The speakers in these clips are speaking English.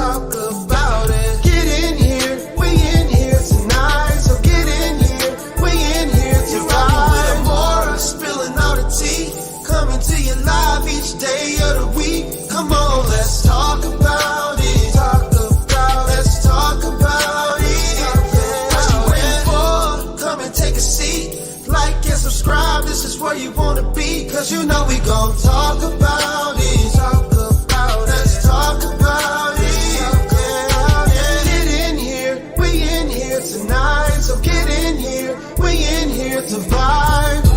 talk about it. Get in here, we in here tonight. So get in here, we in here to ride. With Amora, spilling all the tea. Coming to you live each day of the week. Come on, let's talk about it. Let's talk about it. What you waiting for? Come and take a seat. Like and subscribe, this is where you wanna be. Cause you know we gon' talk about it. Let's talk about it. Get in here, we in here tonight. So get in here, we in here to vibe.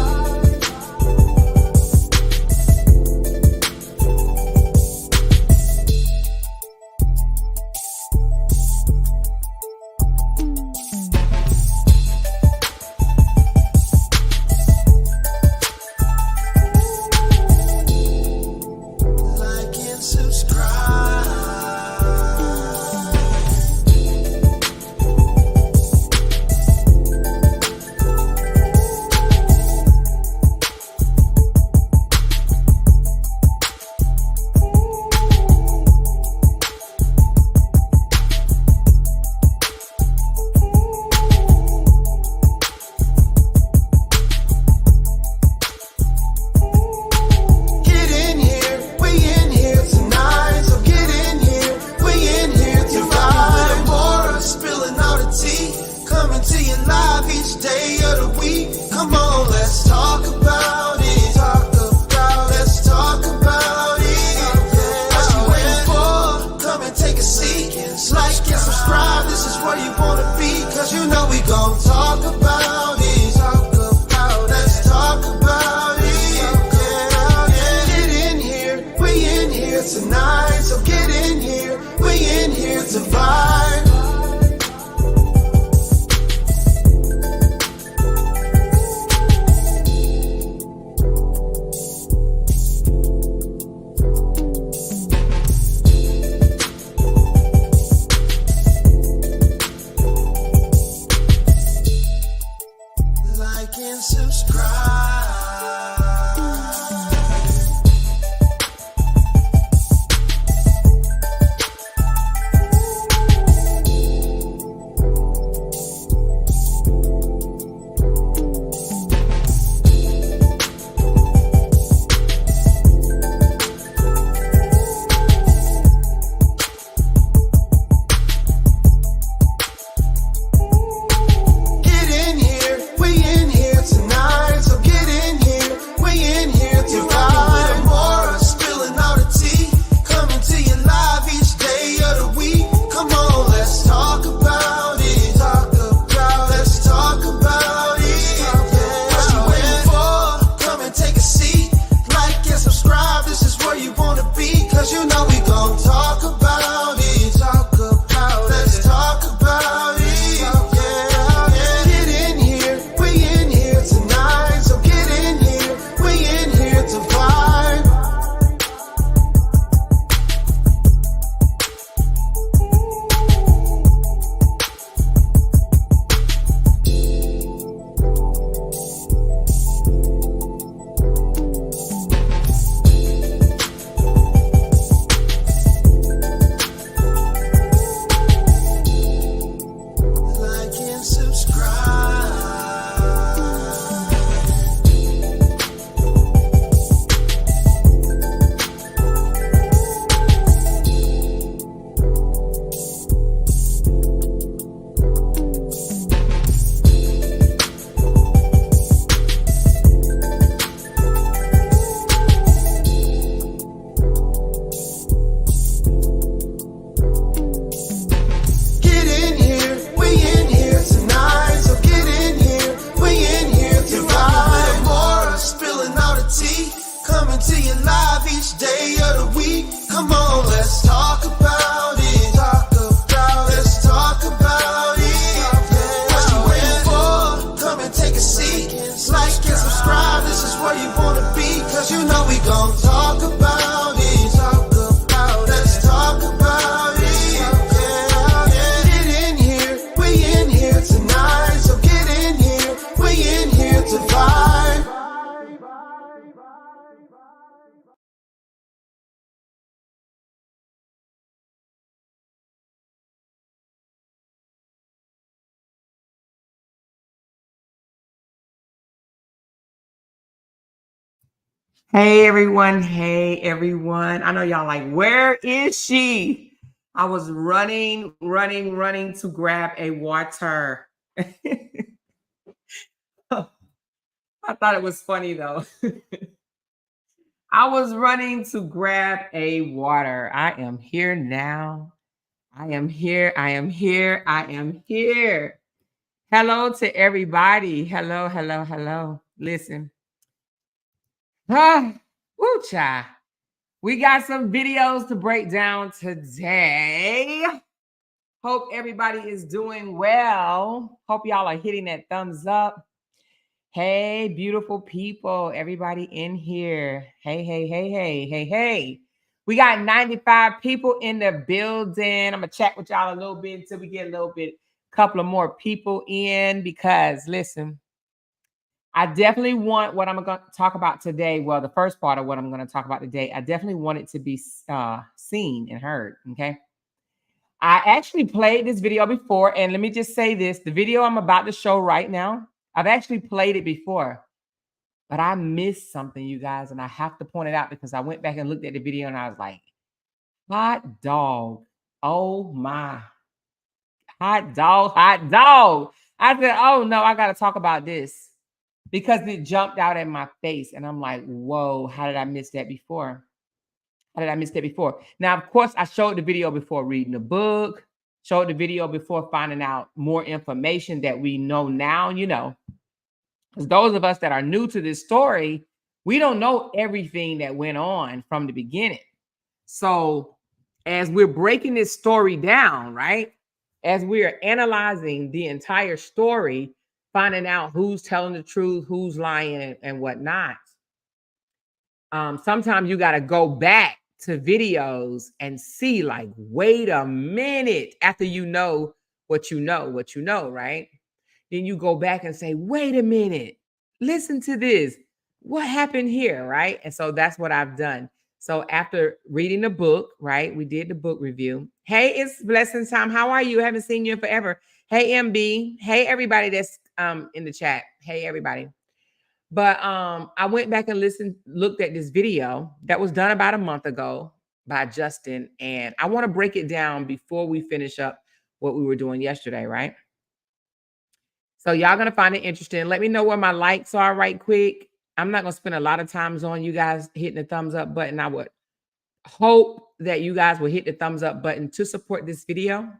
Tonight Hey everyone, hey everyone. I know y'all like, where is she? I was running to grab a water. I thought it was funny though. I was running to grab a water. I am here now. I am here. I am here. I am here. Hello to everybody. Hello, hello, hello. Listen. Ah, woo, child. We got some videos to break down today. Hope everybody is doing well. Hope y'all are hitting that thumbs up. Hey, beautiful people, everybody in here. Hey, hey, hey, hey, hey, hey. We got 95 people in the building. I'm going to chat with y'all a little bit until we get couple of more people in because, listen, I definitely want what I'm going to talk about today. Well, the first part of what I'm going to talk about today, I definitely want it to be seen and heard. Okay. I actually played this video before. And let me just say this, the video I'm about to show right now, I've actually played it before, but I missed something, you guys. And I have to point it out because I went back and looked at the video and I was like, hot dog. Oh my. Hot dog, hot dog. I said, oh no, I got to talk about this. Because it jumped out at my face. And I'm like, whoa, how did I miss that before? How did I miss that before? Now, of course, I showed the video before reading the book, showed the video before finding out more information that we know now, you know. Because those of us that are new to this story, we don't know everything that went on from the beginning. So as we're breaking this story down, right? As we are analyzing the entire story, finding out who's telling the truth, who's lying, and whatnot. Sometimes you got to go back to videos and see, like, wait a minute, after you know, right? Then you go back and say, wait a minute, listen to this. What happened here, right? And so that's what I've done. So after reading the book, right, we did the book review. Hey, it's blessing time. How are you? I haven't seen you in forever. Hey, MB. Hey, everybody that's in the chat. Hey, everybody. But I went back and looked at this video that was done about a month ago by Justin. And I want to break it down before we finish up what we were doing yesterday, right? So y'all going to find it interesting. Let me know where my likes are right quick. I'm not going to spend a lot of times on you guys hitting the thumbs up button. I would hope that you guys will hit the thumbs up button to support this video.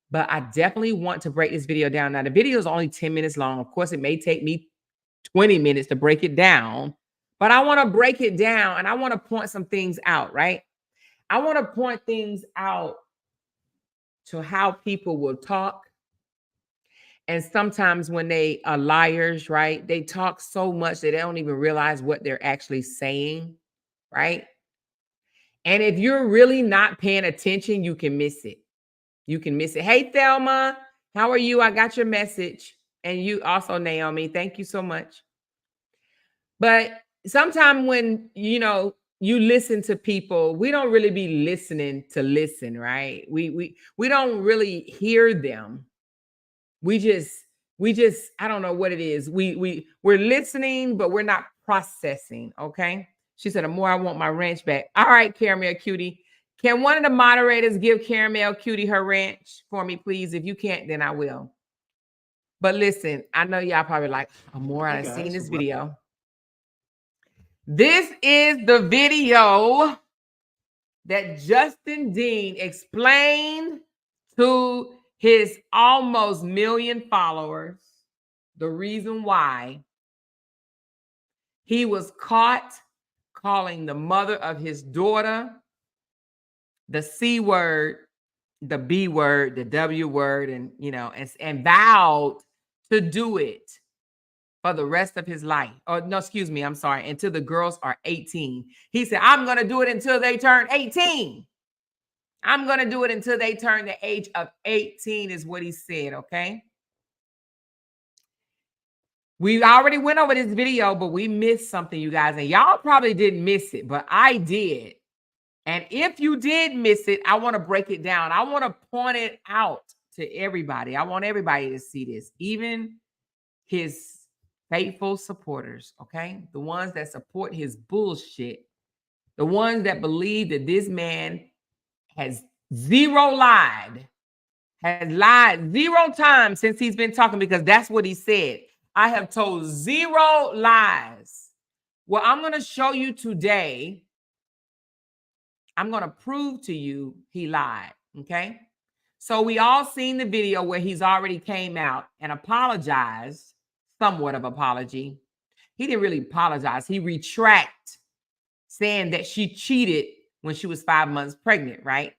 But I definitely want to break this video down. Now, the video is only 10 minutes long. Of course, it may take me 20 minutes to break it down, but I want to break it down and I want to point some things out, right? I want to point things out to how people will talk. And sometimes when they are liars, right, they talk so much that they don't even realize what they're actually saying, right? And if you're really not paying attention, you can miss it. You can miss it. Hey, Thelma, how are you? I got your message. And you also, Naomi, thank you so much. But sometimes when, you know, you listen to people, we don't really be listening to listen, right? We don't really hear them. We just I don't know what it is. We're listening, but we're not processing, okay? She said, the more I want my ranch back. All right, Caramel Cutie. Can one of the moderators give Caramel Cutie her ranch for me, please? If you can't, then I will. But listen, I know y'all probably like, Amore, I've seen this video. This is the video that Justin Dean explained to his almost 1 million followers the reason why he was caught calling the mother of his daughter the C word, the B word, the W word, and, you know, and vowed to do it for the rest of his life. Oh, no, excuse me. I'm sorry. Until the girls are 18. He said, I'm going to do it until they turn 18. I'm going to do it until they turn the age of 18 is what he said, okay? We already went over this video, but we missed something, you guys. And y'all probably didn't miss it, but I did. And if you did miss it, I want to break it down. I want to point it out to everybody. I want everybody to see this, even his faithful supporters, okay? The ones that support his bullshit. The ones that believe that this man has lied 0 times since he's been talking, because that's what he said. I have told 0 lies. Well, I'm going to show you today. I'm going to prove to you he lied, okay? So we all seen the video where he's already came out and apologized, somewhat of apology. He didn't really apologize. He retract saying that she cheated when she was 5 months pregnant, right?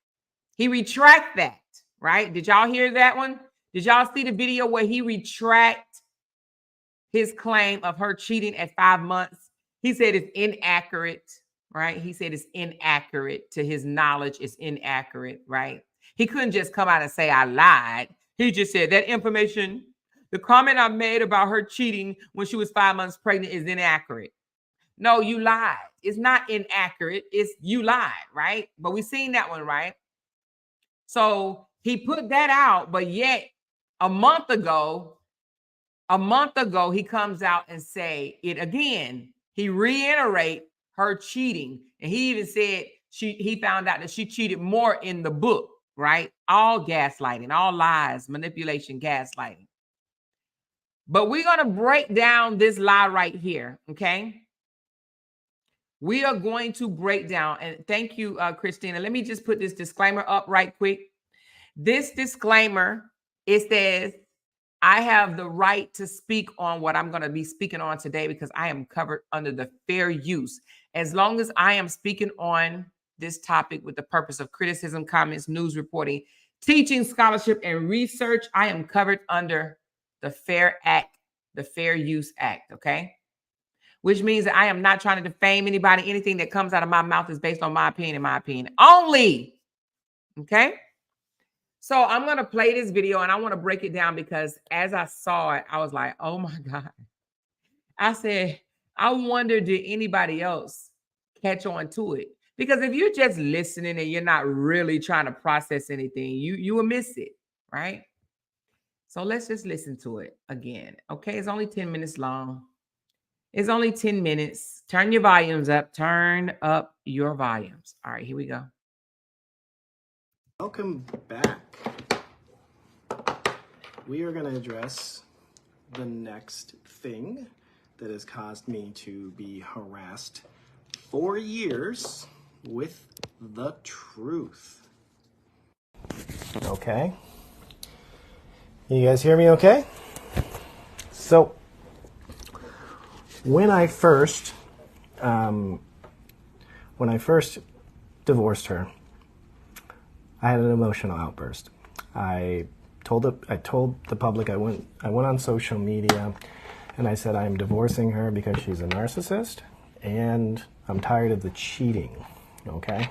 He retract that, right? Did y'all hear that one? Did y'all see the video where he retract his claim of her cheating at 5 months? He said it's inaccurate, right? He said it's inaccurate. To his knowledge, it's inaccurate, right? He couldn't just come out and say, I lied. He just said that information, the comment I made about her cheating when she was 5 months pregnant is inaccurate. No, you lied. It's not inaccurate. It's you lied, right? But we seen that one, right? So he put that out, but yet a month ago, he comes out and say it again. He reiterate her cheating. And he even said he found out that she cheated more in the book, right? All gaslighting, all lies, manipulation, gaslighting. But we're going to break down this lie right here, okay? We are going to break down, and thank you, Christina. Let me just put this disclaimer up right quick. This disclaimer, it says, I have the right to speak on what I'm going to be speaking on today because I am covered under the fair use. As long as I am speaking on this topic with the purpose of criticism, comments, news reporting, teaching, scholarship, and research, I am covered under the Fair Act, the Fair Use Act, okay? Which means that I am not trying to defame anybody. Anything that comes out of my mouth is based on my opinion and my opinion only, okay? So I'm going to play this video and I want to break it down because as I saw it, I was like, oh my God. I said, I wonder, did anybody else catch on to it? Because if you're just listening and you're not really trying to process anything, you will miss it, right? So let's just listen to it again. Okay, it's only 10 minutes long. It's only 10 minutes. Turn your volumes up. Turn up your volumes. All right, here we go. Welcome back. We are going to address the next thing that has caused me to be harassed for years with the truth. Okay. You guys hear me okay? So, when I first divorced her, I had an emotional outburst. I told the public, I went on social media and I said I am divorcing her because she's a narcissist and I'm tired of the cheating, okay?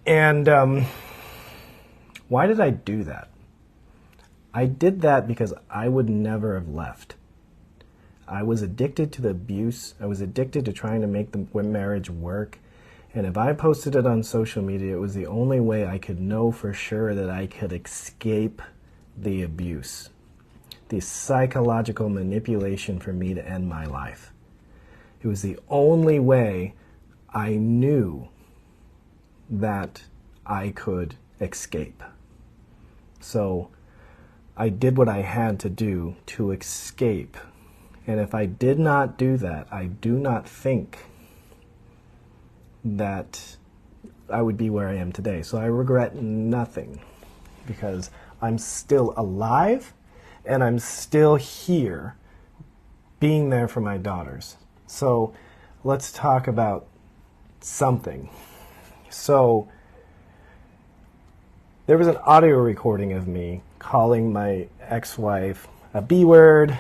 And why did I do that? I did that because I would never have left. I was addicted to the abuse. I was addicted to trying to make the marriage work. And if I posted it on social media, it was the only way I could know for sure that I could escape the abuse, the psychological manipulation for me to end my life. It was the only way I knew that I could escape. So I did what I had to do to escape. And if I did not do that, I do not think that I would be where I am today. So I regret nothing because I'm still alive and I'm still here being there for my daughters. So let's talk about something. So there was an audio recording of me calling my ex-wife a B-word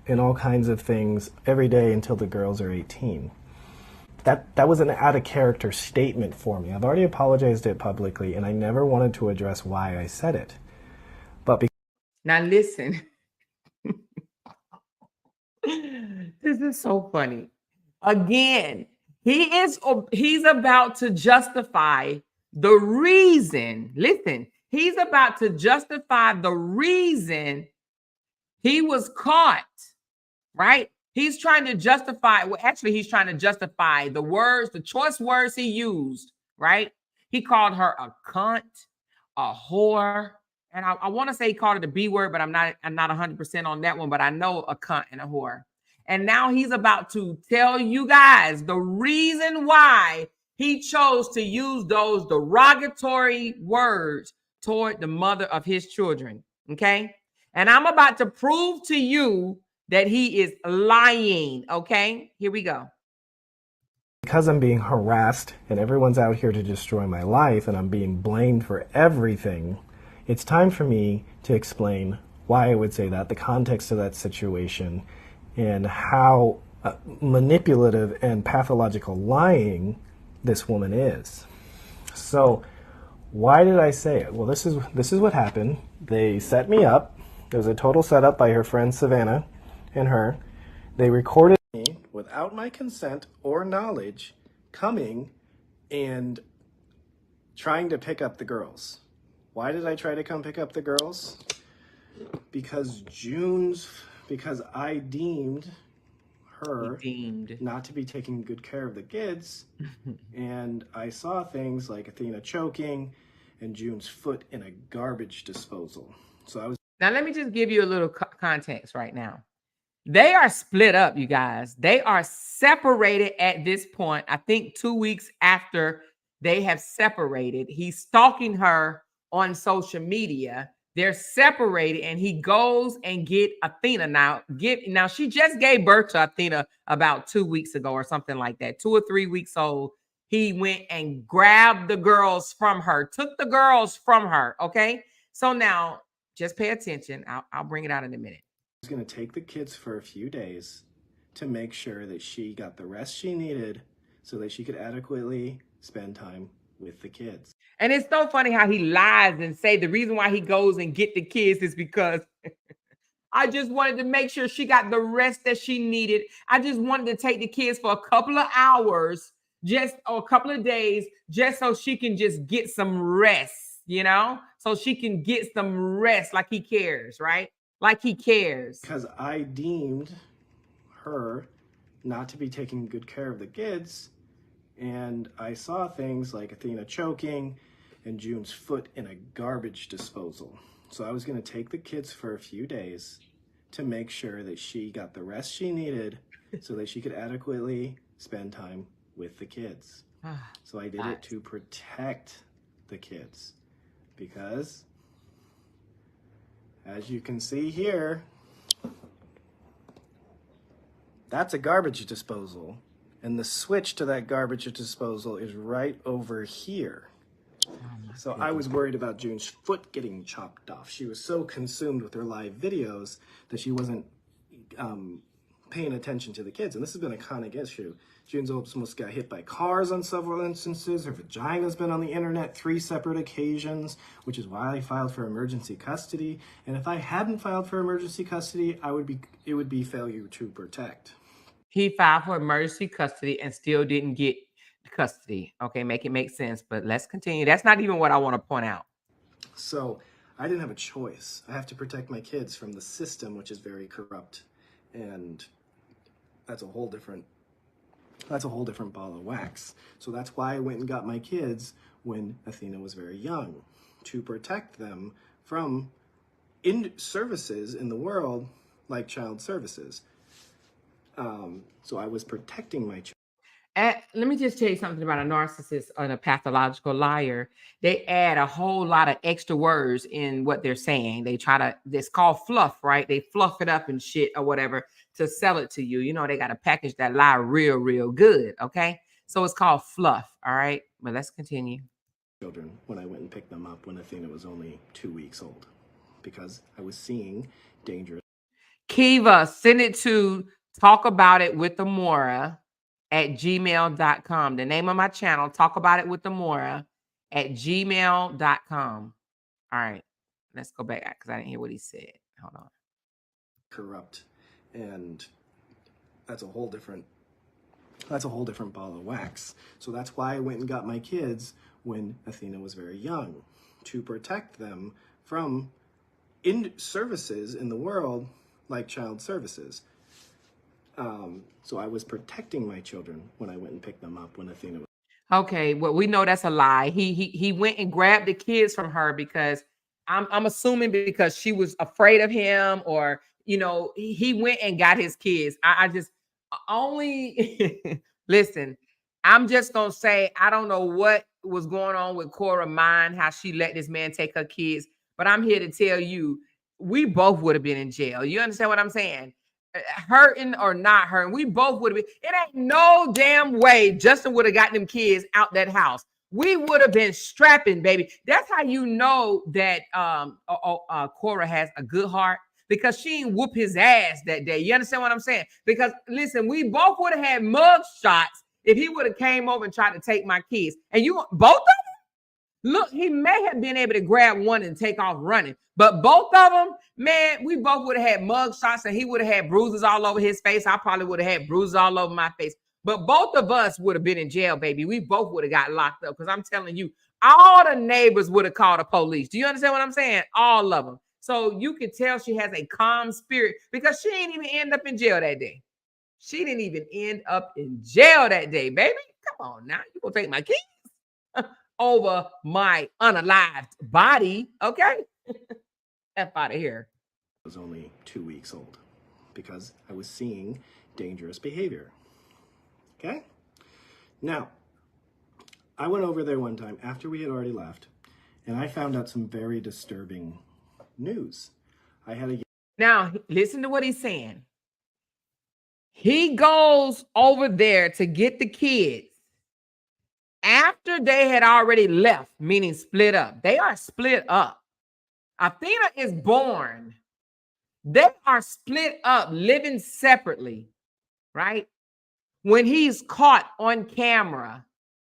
and all kinds of things every day until the girls are 18. That was an out-of-character statement for me. I've already apologized it publicly, and I never wanted to address why I said it. But now listen. This is so funny. Again, he's about to justify the reason. Listen, he's about to justify the reason he was caught right? He's trying to justify, well, actually, he's trying to justify the words, the choice words he used, right? He called her a cunt, a whore. And I want to say he called it a B word, but I'm not 100% on that one, but I know a cunt and a whore. And now he's about to tell you guys the reason why he chose to use those derogatory words toward the mother of his children. Okay. And I'm about to prove to you that he is lying. Okay. Here we go. Because I'm being harassed and everyone's out here to destroy my life and I'm being blamed for everything, it's time for me to explain why I would say that, the context of that situation, and how manipulative and pathological lying this woman is. So why did I say it? Well, this is what happened. They set me up. There was a total setup by her friend Savannah and her. They recorded me without my consent or knowledge coming and trying to pick up the girls. Why did I try to come pick up the girls? Because I deemed her not to be taking good care of the kids. And I saw things like Athena choking and June's foot in a garbage disposal. So I was... Now, let me just give you a little context right now. They are split up, you guys. They are separated at this point. I think 2 weeks after they have separated, he's stalking her on social media. They're separated, and he goes and get Athena. Now she just gave birth to Athena about 2 weeks ago or something like that, 2 or 3 weeks old. He went and grabbed the girls from her, took the girls from her. Okay, so now just pay attention. I'll bring it out in a minute. Was going to take the kids for a few days to make sure that she got the rest she needed so that she could adequately spend time with the kids. And it's so funny how he lies and say the reason why he goes and get the kids is because I just wanted to make sure she got the rest that she needed. I just wanted to take the kids for a couple of hours, or a couple of days, just so she can just get some rest, so she can get some rest, like he cares, right? Like he cares. Because I deemed her not to be taking good care of the kids, and I saw things like Athena choking and June's foot in a garbage disposal. So I was going to take the kids for a few days to make sure that she got the rest she needed so that she could adequately spend time with the kids. So I did it to protect the kids, because as you can see here, that's a garbage disposal. And the switch to that garbage disposal is right over here. So I was worried about June's foot getting chopped off. She was so consumed with her live videos that she wasn't paying attention to the kids. And this has been a chronic issue. June's almost got hit by cars on several instances. Her vagina's been on the internet 3 separate occasions, which is why I filed for emergency custody. And if I hadn't filed for emergency custody, it would be failure to protect. He filed for emergency custody and still didn't get custody. Okay, make it make sense, but let's continue. That's not even what I want to point out. So I didn't have a choice. I have to protect my kids from the system, which is very corrupt. And that's a whole different ball of wax. So that's why I went and got my kids when Athena was very young, to protect them from services in the world like child services. So I was protecting my children. Let me just tell you something about a narcissist and a pathological liar. They add a whole lot of extra words in what they're saying. It's called fluff, right? They fluff it up and shit or whatever to sell it to you. They got to package that lie real, real good. Okay. So it's called fluff. All right. But let's continue. Children, when I went and picked them up when Athena was only 2 weeks old, because I was seeing dangerous. Kiva, send it to talkaboutitwithamora@gmail.com. The name of my channel, talkaboutitwithamora@gmail.com. All right, let's go back because I didn't hear what he said. Hold on. Corrupt, and that's a whole different ball of wax. So that's why I went and got my kids when Athena was very young, to protect them from services in the world like child services. So I was protecting my children when I went and picked them up when Athena was. Okay, well, we know that's a lie. He went and grabbed the kids from her because I'm assuming because she was afraid of him, or he went and got his kids. I just only listen. I'm just gonna say I don't know what was going on with Korra mind, how she let this man take her kids, but I'm here to tell you, we both would have been in jail. You understand what I'm saying? Hurting or not hurting, we both would have been. It ain't no damn way Justin would have got them kids out that house. We would have been strapping, baby. That's how you know that Korra has a good heart, because she ain't whoop his ass that day. You understand what I'm saying? Because listen, we both would have had mug shots if he would have came over and tried to take my kids. And you both of them? Look, he may have been able to grab one and take off running, but both of them, man, we both would have had mug shots, and he would have had bruises all over his face. I probably would have had bruises all over my face. But both of us would have been in jail, baby. We both would have got locked up, because I'm telling you, all the neighbors would have called the police. Do you understand what I'm saying? All of them. So you could tell she has a calm spirit, because she didn't even end up in jail that day. She didn't even end up in jail that day, baby. Come on now. You gonna take my keys over my unalived body, okay? F out of here. I was only 2 weeks old because I was seeing dangerous behavior. Okay? Now, I went over there one time after we had already left, and I found out some very disturbing news. I had a... Now, listen to what he's saying. He goes over there to get the kids after they had already left, meaning split up. They are split up. Athena is born. They are split up, living separately, right? When he's caught on camera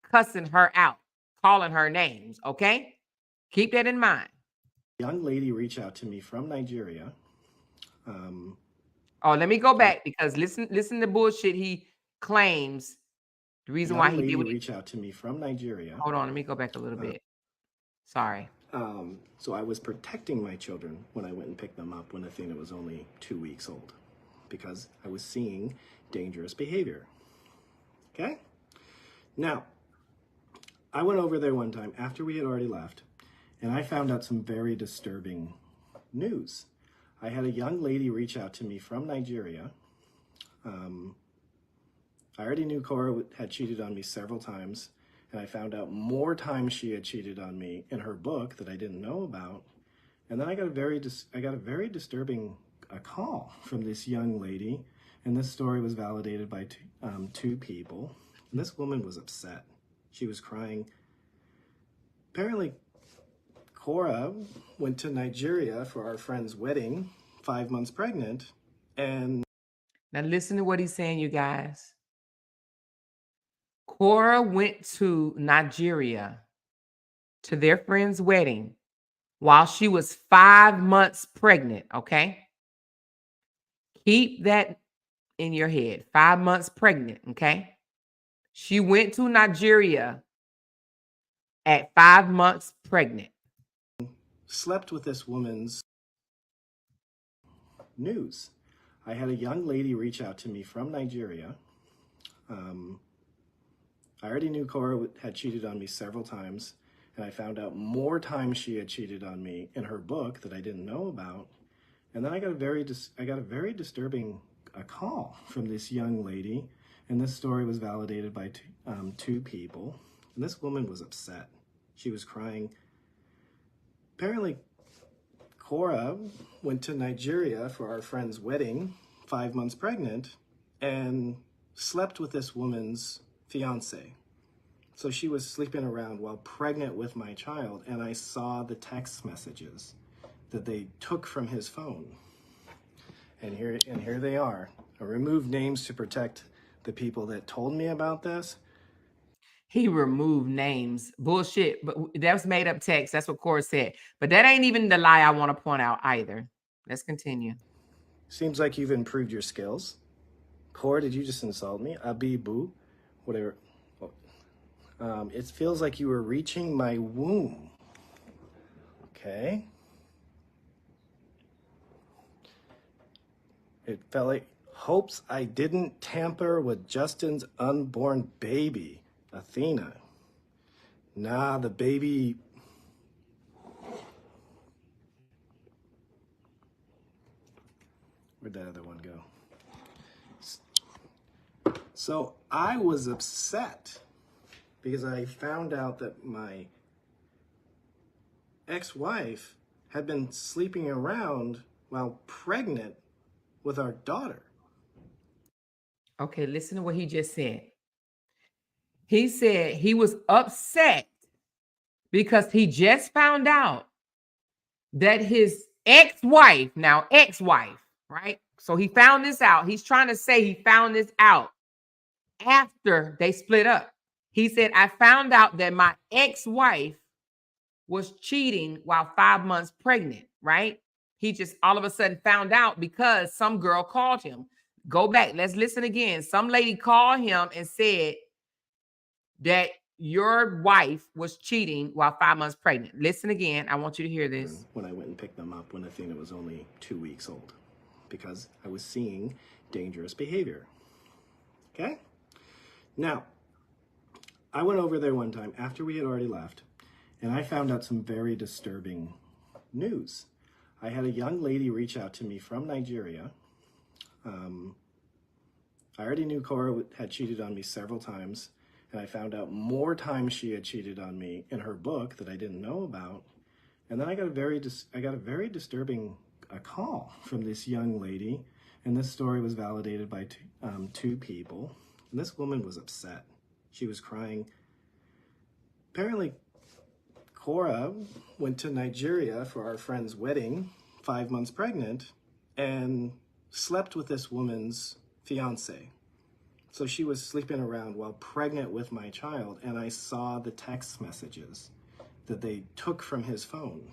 cussing her out, calling her names, okay? Keep that in mind. young lady reached out to me from Nigeria. Let me go back, because listen to bullshit he claims. The reason why he did what he reached out to me from Nigeria. Hold on, let me go back a little bit. Sorry. So I was protecting my children when I went and picked them up when Athena was only 2 weeks old, because I was seeing dangerous behavior. Okay? Now, I went over there one time after we had already left, and I found out some very disturbing news. I had a young lady reach out to me from Nigeria. I already knew Korra had cheated on me several times, and I found out more times she had cheated on me in her book that I didn't know about. And then I got a very disturbing call from this young lady, and this story was validated by two people. And this woman was upset. She was crying. Apparently, Korra went to Nigeria for our friend's wedding, 5 months pregnant, and... Now listen to what he's saying, you guys. Korra went to Nigeria to their friend's wedding while she was 5 months pregnant, okay? Keep that in your head. 5 months pregnant, okay? She went to Nigeria at 5 months pregnant. Slept with this woman's news. I had a young lady reach out to me from Nigeria. I already knew Korra had cheated on me several times, and I found out more times she had cheated on me in her book that I didn't know about. And then I got a very disturbing call from this young lady, and this story was validated by two people. And this woman was upset. She was crying. Apparently, Korra went to Nigeria for our friend's wedding, 5 months pregnant, and slept with this woman's fiance. So she was sleeping around while pregnant with my child, and I saw the text messages that they took from his phone. And here they are. I removed names to protect the people that told me about this. He removed names. Bullshit. But that was made up text. That's what Korra said. But that ain't even the lie I want to point out either. Let's continue. Seems like you've improved your skills. Korra, did you just insult me? Abibu, whatever. It feels like you were reaching my womb. Okay. It felt like hopes I didn't tamper with Justin's unborn baby, Athena. Nah, the baby... Where'd that other one go? So I was upset because I found out that my ex-wife had been sleeping around while pregnant with our daughter. Okay, listen to what he just said. He said he was upset because he just found out that his ex-wife, right? So he found this out. He's trying to say he found this out after they split up. He said, I found out that my ex-wife was cheating while 5 months pregnant, right? He just all of a sudden found out because some girl called him. Go back, let's listen again. Some lady called him and said that your wife was cheating while 5 months pregnant. Listen again. I want you to hear this. When I went and picked them up when Athena was only 2 weeks old, because I was seeing dangerous behavior. Okay? Now, I went over there one time after we had already left, and I found out some very disturbing news. I had a young lady reach out to me from Nigeria. I already knew Korra had cheated on me several times, and I found out more times she had cheated on me in her book that I didn't know about. And then I got a very disturbing call from this young lady, and this story was validated by two people. And this woman was upset. She was crying. Apparently, Korra went to Nigeria for our friend's wedding, 5 months pregnant, and slept with this woman's fiance. So she was sleeping around while pregnant with my child, and I saw the text messages that they took from his phone.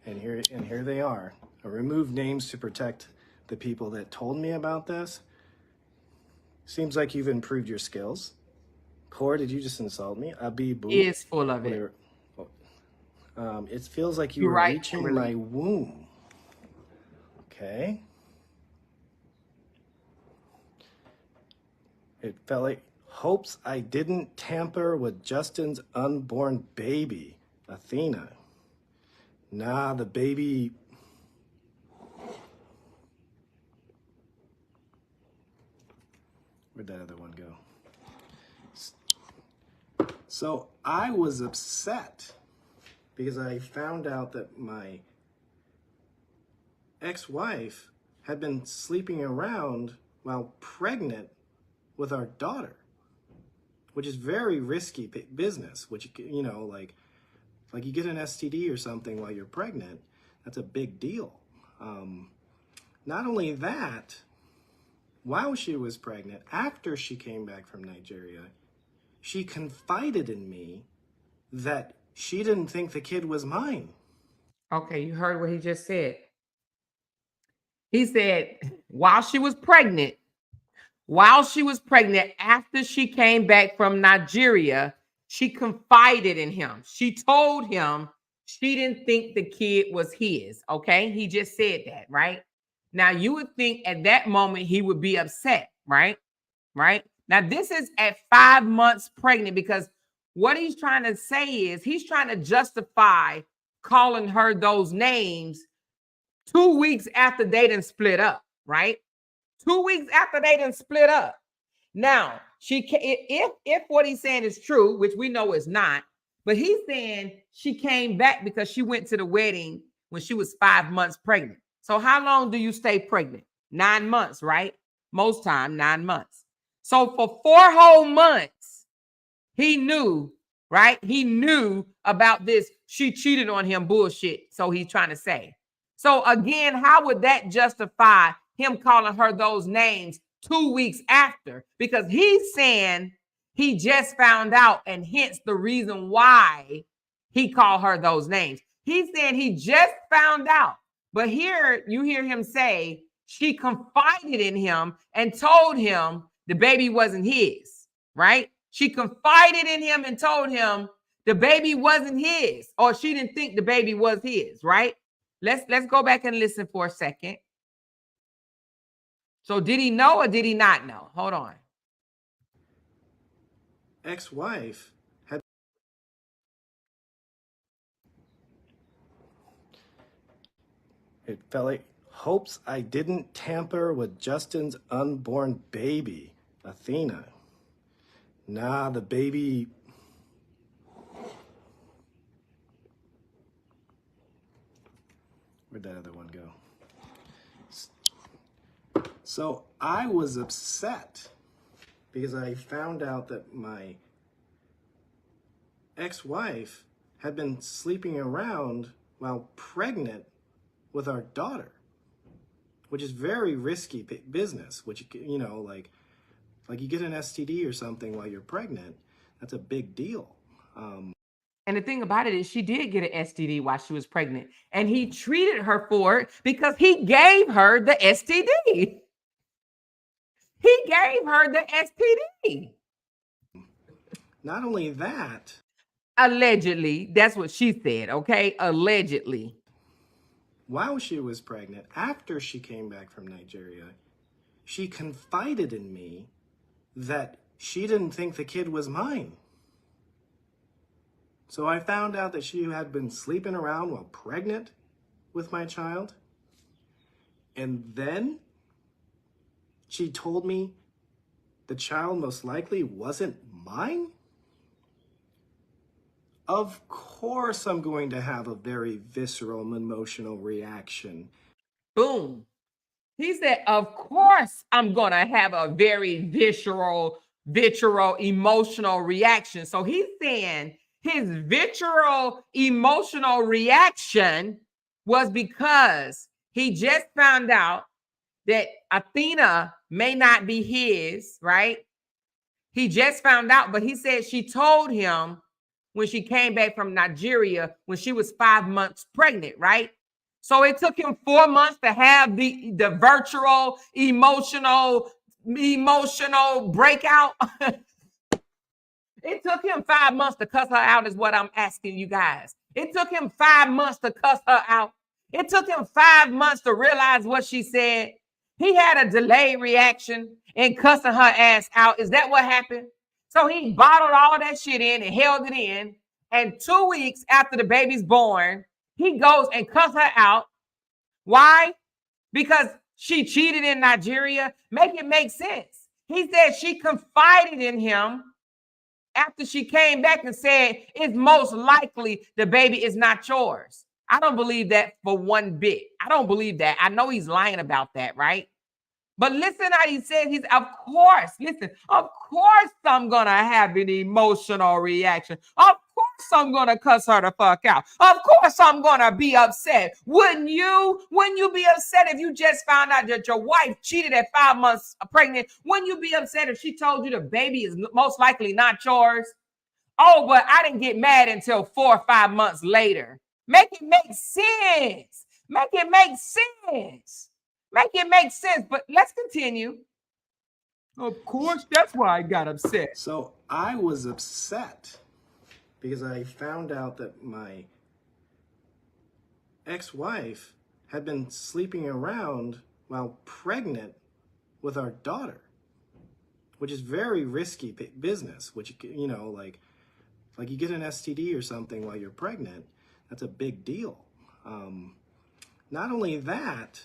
And here they are. I removed names to protect the people that told me about this. Seems like you've improved your skills. Korra, did you just insult me? Abibu. He is full of it. It feels like you You're were right, reaching Kimberly. my womb. Okay. It felt like hopes I didn't tamper with Justin's unborn baby, Athena. Nah, the baby... Where'd that other one go? So I was upset because I found out that my ex-wife had been sleeping around while pregnant with our daughter, which is very risky business, which, you know, like you get an STD or something while you're pregnant, that's a big deal. Not only that, while she was pregnant, after she came back from Nigeria, she confided in me that she didn't think the kid was mine. Okay, you heard what he just said. He said while she was pregnant, after she came back from Nigeria, she confided in him. She told him she didn't think the kid was his. Okay, he just said that, right? Now, you would think at that moment he would be upset, right? Right? Now, this is at 5 months pregnant, because what he's trying to say is he's trying to justify calling her those names 2 weeks after they done split up, right? 2 weeks after they done split up. Now, if what he's saying is true, which we know is not, but he's saying she came back because she went to the wedding when she was 5 months pregnant. So how long do you stay pregnant? 9 months, right? Most time, 9 months. So for 4 whole months, he knew, right? He knew about this. She cheated on him bullshit. So he's trying to say. So again, how would that justify him calling her those names 2 weeks after? Because he's saying he just found out, and hence the reason why he called her those names. He's saying he just found out. But here you hear him say she confided in him and told him the baby wasn't his, right? She confided in him and told him the baby wasn't his, or she didn't think the baby was his, right? Let's go back and listen for a second. So did he know or did he not know? Hold on. Ex-wife had... It felt like hopes I didn't tamper with Justin's unborn baby, Athena. Nah, the baby... Where'd that other one go? So I was upset because I found out that my ex-wife had been sleeping around while pregnant with our daughter, which is very risky business, which, you know, like you get an STD or something while you're pregnant, that's a big deal. And the thing about it is she did get an STD while she was pregnant, and he treated her for it because he gave her the STD. He gave her the STD. Not only that, allegedly, that's what she said, okay? Allegedly. While she was pregnant, after she came back from Nigeria, she confided in me that she didn't think the kid was mine. So I found out that she had been sleeping around while pregnant with my child. And then she told me the child most likely wasn't mine. Of course I'm going to have a very visceral and emotional reaction. Boom. He said, of course I'm going to have a very visceral, emotional reaction. So he's saying his visceral, emotional reaction was because he just found out that Athena may not be his, right? He just found out, but he said she told him when she came back from Nigeria when she was 5 months pregnant, right? So it took him 4 months to have the virtual emotional breakout. It took him 5 months to cuss her out is what I'm asking you guys. It took him 5 months to cuss her out. It took him 5 months to realize what she said. He had a delayed reaction in cussing her ass out. Is that what happened? So he bottled all that shit in and held it in. And 2 weeks after the baby's born, he goes and cuss her out. Why? Because she cheated in Nigeria. Make it make sense. He said she confided in him after she came back and said, it's most likely the baby is not yours. I don't believe that for one bit. I don't believe that. I know he's lying about that, right? But listen how he said of course I'm going to have an emotional reaction. Of course I'm going to cuss her the fuck out. Of course I'm going to be upset. Wouldn't you? Wouldn't you be upset if you just found out that your wife cheated at 5 months pregnant? Wouldn't you be upset if she told you the baby is most likely not yours? Oh, but I didn't get mad until 4 or 5 months later. Make it make sense. Make it make sense. Make it make sense. But let's continue. Of course, that's why I got upset. So I was upset because I found out that my ex-wife had been sleeping around while pregnant with our daughter, which is very risky business, which, you know, like you get an STD or something while you're pregnant, that's a big deal. Not only that,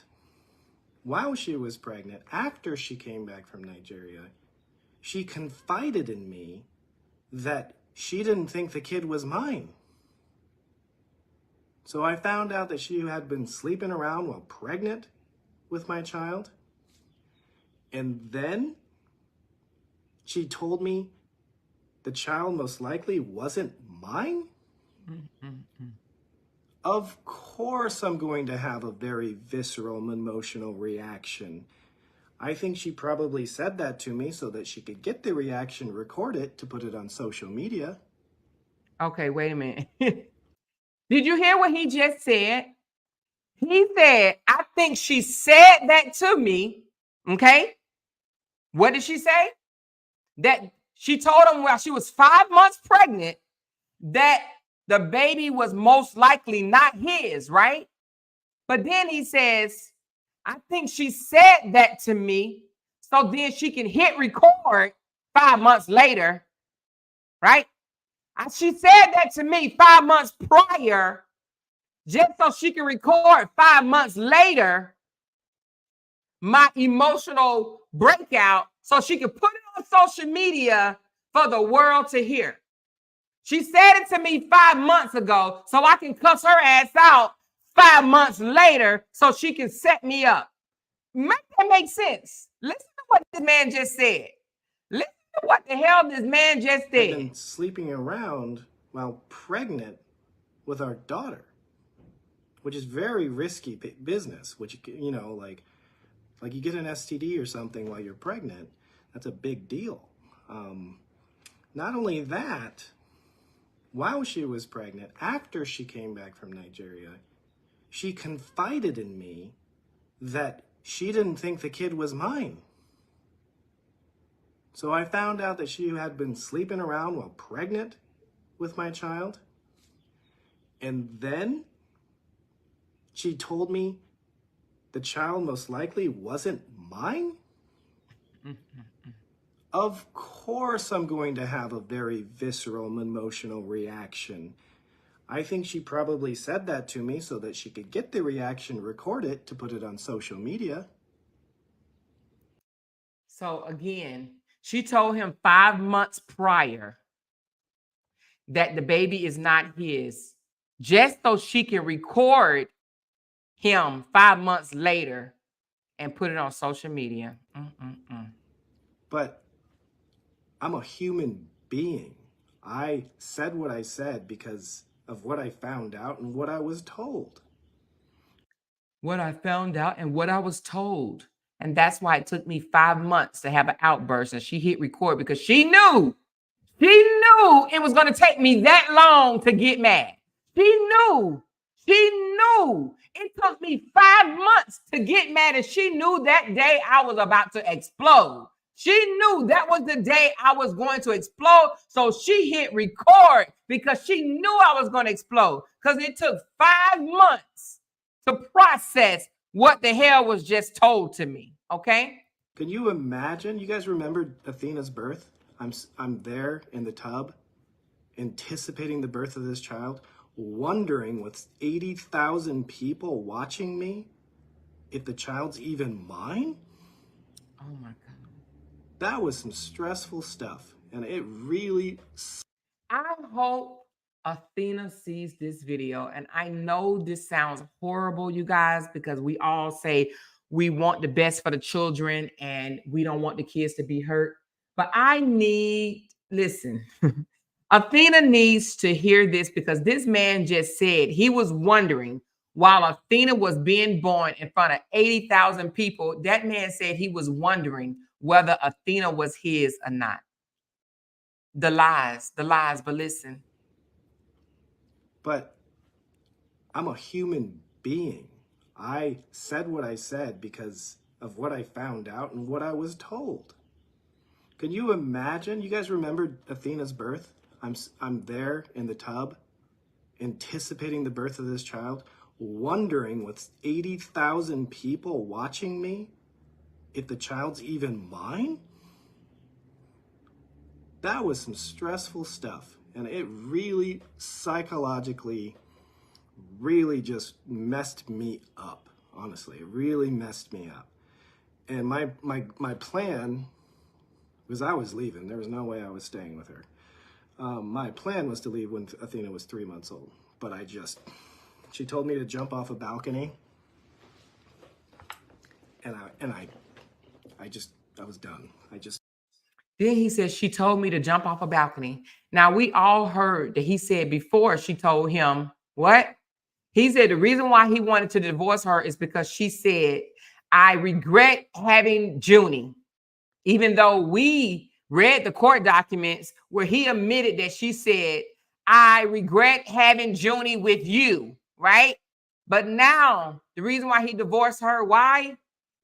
while she was pregnant, after she came back from Nigeria, she confided in me that she didn't think the kid was mine. So I found out that she had been sleeping around while pregnant with my child. And then she told me the child most likely wasn't mine. Of course I'm going to have a very visceral and emotional reaction. I think she probably said that to me so that she could get the reaction, record it to put it on social media. Okay, wait a minute. Did you hear what he just said? He said, I think she said that to me. Okay. What did she say? That she told him while she was 5 months pregnant that the baby was most likely not his, right? But then he says, I think she said that to me so then she can hit record 5 months later, right? She said that to me 5 months prior just so she can record 5 months later my emotional breakout so she can put it on social media for the world to hear. She said it to me 5 months ago so I can cuss her ass out 5 months later so she can set me up. Make that make sense. Listen to what this man just said. Listen to what the hell this man just said. I've been sleeping around while pregnant with our daughter, which is very risky business, which, you know, like you get an STD or something while you're pregnant, that's a big deal. Not only that, while she was pregnant, after she came back from Nigeria, she confided in me that she didn't think the kid was mine. So I found out that she had been sleeping around while pregnant with my child. And then she told me the child most likely wasn't mine. Of course I'm going to have a very visceral and emotional reaction. I think she probably said that to me so that she could get the reaction, record it, to put it on social media. So again, she told him 5 months prior that the baby is not his, just so she can record him 5 months later and put it on social media. But I'm a human being. I said what I said because of what I found out and what I was told. What I found out and what I was told. And that's why it took me 5 months to have an outburst. And she hit record because she knew it was going to take me that long to get mad. She knew. It took me 5 months to get mad. And she knew that day I was about to explode. She knew that was the day I was going to explode. So she hit record because she knew I was going to explode. Because it took 5 months to process what the hell was just told to me. Okay? Can you imagine? You guys remember Athena's birth? I'm there in the tub, anticipating the birth of this child, wondering with 80,000 people watching me if the child's even mine. Oh my God. That was some stressful stuff, and it really. I hope Athena sees this video, and I know this sounds horrible, you guys, because we all say we want the best for the children and we don't want the kids to be hurt. But listen, Athena needs to hear this because this man just said he was wondering while Athena was being born in front of 80,000 people. That man said he was wondering whether Athena was his or not. The lies, but listen. But I'm a human being. I said what I said because of what I found out and what I was told. Can you imagine? You guys remember Athena's birth? I'm there in the tub, anticipating the birth of this child, wondering with 80,000 people watching me if the child's even mine. That was some stressful stuff, and it really psychologically really just messed me up. Honestly, it really messed me up. And my plan was I was leaving. There was no way I was staying with her. My plan was to leave when Athena was 3 months old, but she told me to jump off a balcony, and I was done. Then he said, she told me to jump off a balcony. Now, we all heard that he said before she told him what? He said the reason why he wanted to divorce her is because she said, I regret having Junie. Even though we read the court documents where he admitted that she said, I regret having Junie with you, right? But now the reason why he divorced her, why?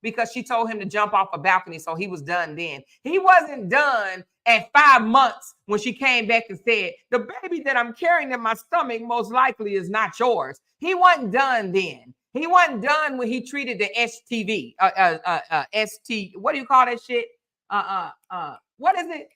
Because she told him to jump off a balcony, so he was done then. He wasn't done at 5 months when she came back and said, the baby that I'm carrying in my stomach most likely is not yours. He wasn't done then. He wasn't done when he treated the STV, what do you call that shit? What is it?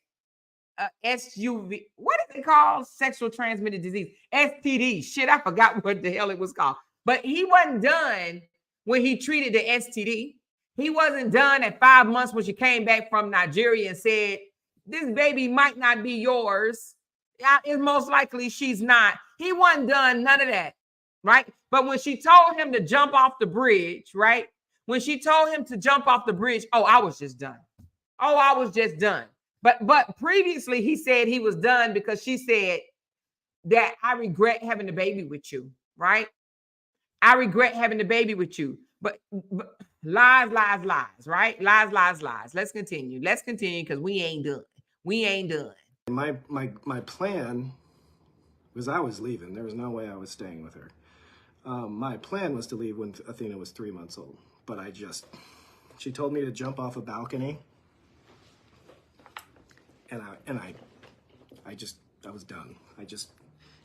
SUV. What is it called? Sexual transmitted disease. STD. Shit, I forgot what the hell it was called. But he wasn't done when he treated the STD. He wasn't done at 5 months when she came back from Nigeria and said, this baby might not be yours. It's most likely she's not. He wasn't done none of that. Right? But when she told him to jump off the bridge, right? When she told him to jump off the bridge, oh, I was just done. Oh, I was just done. But previously he said he was done because she said that I regret having the baby with you, right? I regret having the baby with you. But lies, right? Lies. Let's continue because we ain't done. We ain't done. My plan was I was leaving. There was no way I was staying with her. My plan was to leave when Athena was 3 months old, but she told me to jump off a balcony, and I was done.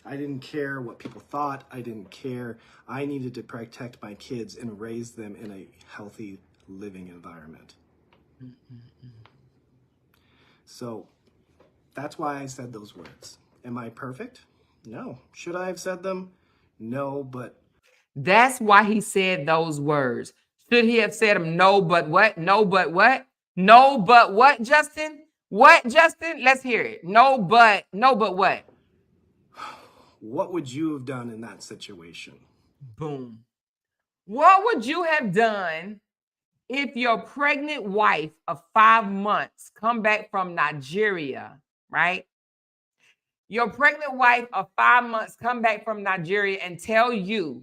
I didn't care what people thought. I didn't care. I needed to protect my kids and raise them in a healthy living environment. So that's why I said those words. Am I perfect? No. Should I have said them? No, but that's why he said those words. Should he have said them? No, but what? No, but what? No, but what, Justin? What, Justin? Let's hear it. No, but what? What would you have done in that situation? Boom. What would you have done if your pregnant wife of 5 months come back from Nigeria, right? Your pregnant wife of 5 months come back from Nigeria and tell you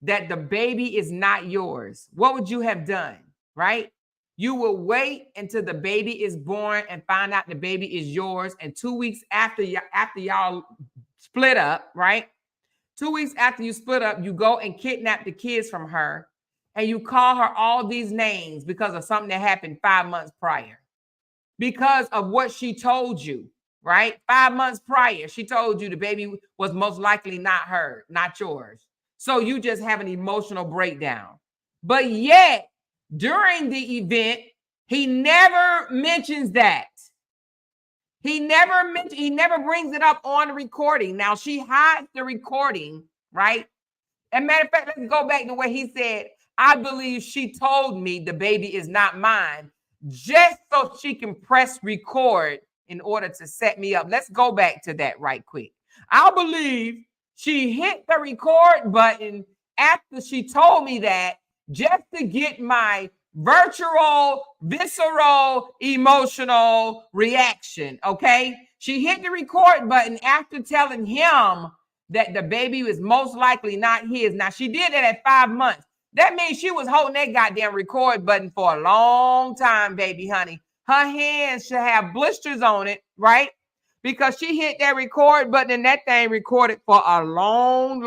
that the baby is not yours. What would you have done, right? You will wait until the baby is born and find out the baby is yours. And 2 weeks after y'all split up, right? 2 weeks after you split up, you go and kidnap the kids from her and you call her all these names because of something that happened 5 months prior. Because of what she told you, right? 5 months prior, she told you the baby was most likely not her, not yours. So you just have an emotional breakdown. But yet, during the event, he never mentions that. He never brings it up on the recording. Now she hides the recording, right? And matter of fact, let's go back to what he said. I believe she told me the baby is not mine, just so she can press record in order to set me up. Let's go back to that right quick. I believe she hit the record button after she told me that just to get my virtual, visceral, emotional reaction, okay? She hit the record button after telling him that the baby was most likely not his. Now, she did that at 5 months. That means she was holding that goddamn record button for a long time, baby, honey. Her hands should have blisters on it, right? Because she hit that record button and that thing recorded for a long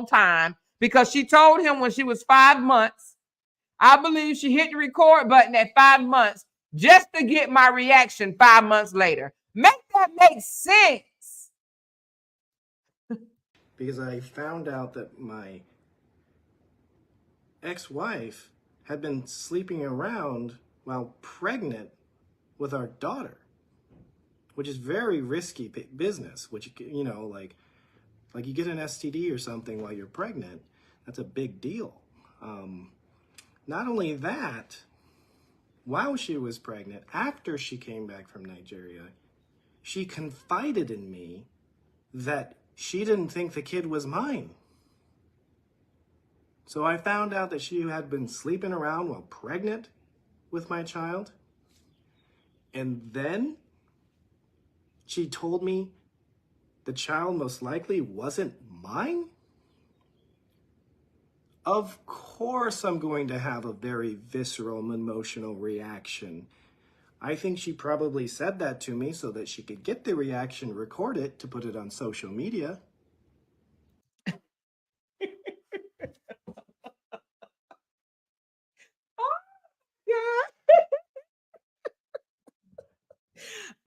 time. Because she told him when she was 5 months, I believe she hit the record button at 5 months just to get my reaction 5 months later. Make that make sense. Because I found out that my ex-wife had been sleeping around while pregnant with our daughter, which is very risky business, which, you know, like you get an STD or something while you're pregnant, that's a big deal. Not only that, while she was pregnant, after she came back from Nigeria, she confided in me that she didn't think the kid was mine. So I found out that she had been sleeping around while pregnant with my child. And then she told me the child most likely wasn't mine. Of course I'm going to have a very visceral and emotional reaction. I think she probably said that to me so that she could get the reaction, record it, to put it on social media.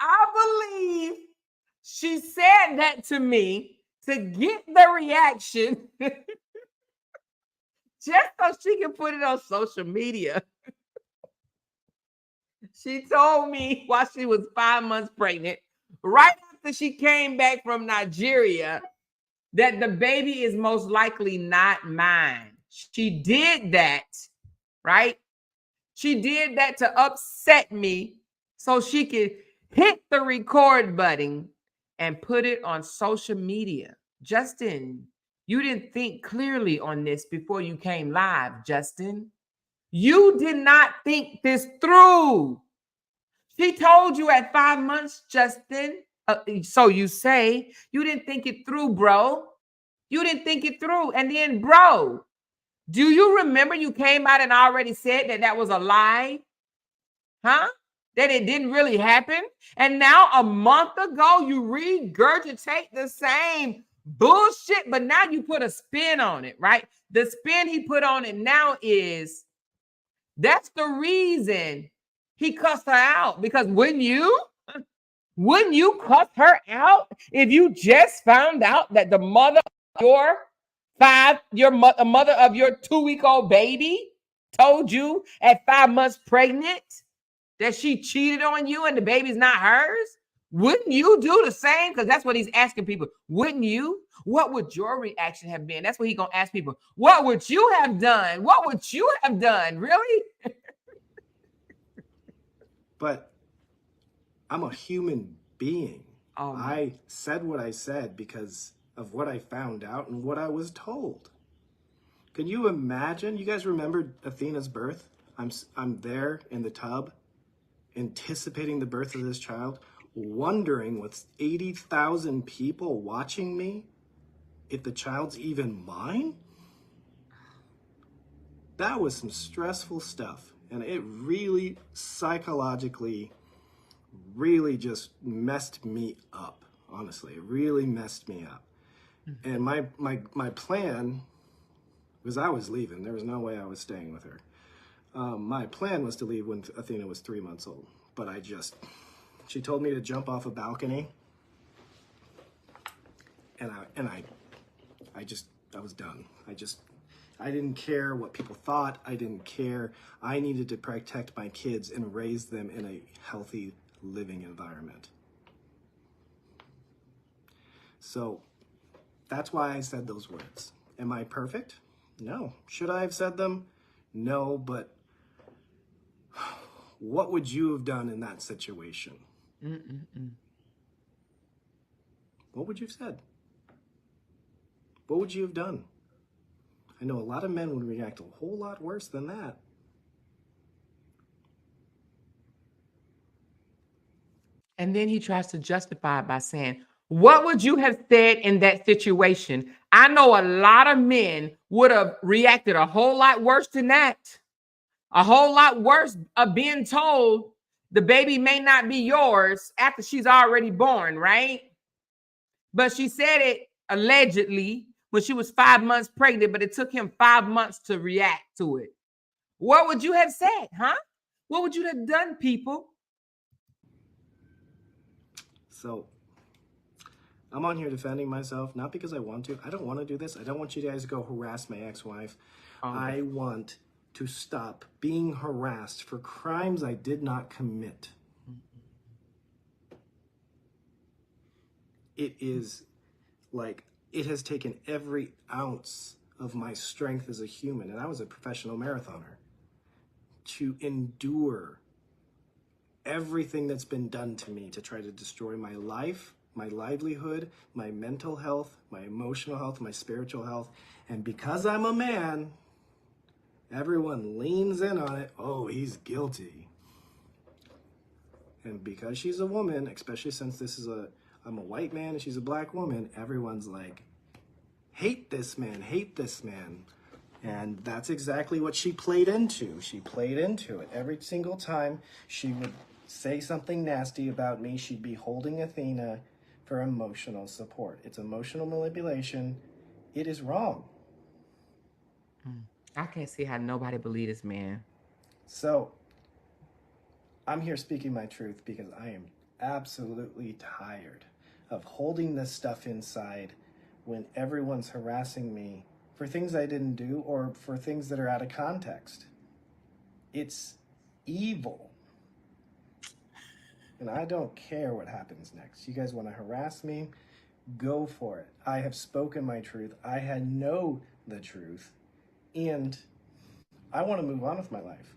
I believe she said that to me to get the reaction just so she can put it on social media. She told me while she was 5 months pregnant, right after she came back from Nigeria, that the baby is most likely not mine. She did that, right? She did that to upset me so she could hit the record button and put it on social media. Justin, you didn't think clearly on this before you came live, Justin. You did not think this through. She told you at 5 months, Justin. So you say you didn't think it through, bro. You didn't think it through. And then, bro, do you remember you came out and already said that that was a lie? Huh? That it didn't really happen? And now a month ago, you regurgitate the same bullshit, but now you put a spin on it, right? The spin he put on it now is that's the reason he cussed her out. Because wouldn't you cuss her out if you just found out that the mother of your mother of your 2-week-old baby told you at 5 months pregnant that she cheated on you and the baby's not hers? Wouldn't you do the same? Because that's what he's asking people. Wouldn't you? What would your reaction have been? That's what he's going to ask people. What would you have done? What would you have done? Really? But I'm a human being. Oh, I said what I said because of what I found out and what I was told. Can you imagine? You guys remember Athena's birth? I'm there in the tub, anticipating the birth of this child, wondering with 80,000 people watching me if the child's even mine? That was some stressful stuff, and it really psychologically really just messed me up. Honestly, it really messed me up. And my plan was I was leaving. There was no way I was staying with her. My plan was to leave when Athena was 3 months old, but she told me to jump off a balcony, and I was done. I didn't care what people thought. I didn't care. I needed to protect my kids and raise them in a healthy living environment. So that's why I said those words. Am I perfect? No. Should I have said them? No, but what would you have done in that situation? What would you have said? What would you have done? I know a lot of men would react a whole lot worse than that. And then he tries to justify it by saying, what would you have said in that situation? I know a lot of men would have reacted a whole lot worse than that. A whole lot worse of being told the baby may not be yours after she's already born, right? But she said it allegedly when she was 5 months pregnant, but it took him 5 months to react to it. What would you have said, huh? What would you have done, people? So I'm on here defending myself, not because I want to. I don't want to do this. I don't want you guys to go harass my ex-wife. I want to stop being harassed for crimes I did not commit. It is like, it has taken every ounce of my strength as a human, and I was a professional marathoner, to endure everything that's been done to me to try to destroy my life, my livelihood, my mental health, my emotional health, my spiritual health. And because I'm a man, everyone leans in on it. Oh, he's guilty. And because she's a woman, especially since I'm a white man and she's a black woman, everyone's like, hate this man, hate this man. And that's exactly what she played into. She played into it. Every single time she would say something nasty about me, she'd be holding Athena for emotional support. It's emotional manipulation. It is wrong. I can't see how nobody believe this man. So I'm here speaking my truth because I am absolutely tired of holding this stuff inside when everyone's harassing me for things I didn't do or for things that are out of context. It's evil. And I don't care what happens next. You guys want to harass me? Go for it. I have spoken my truth. I know the truth. And I want to move on with my life.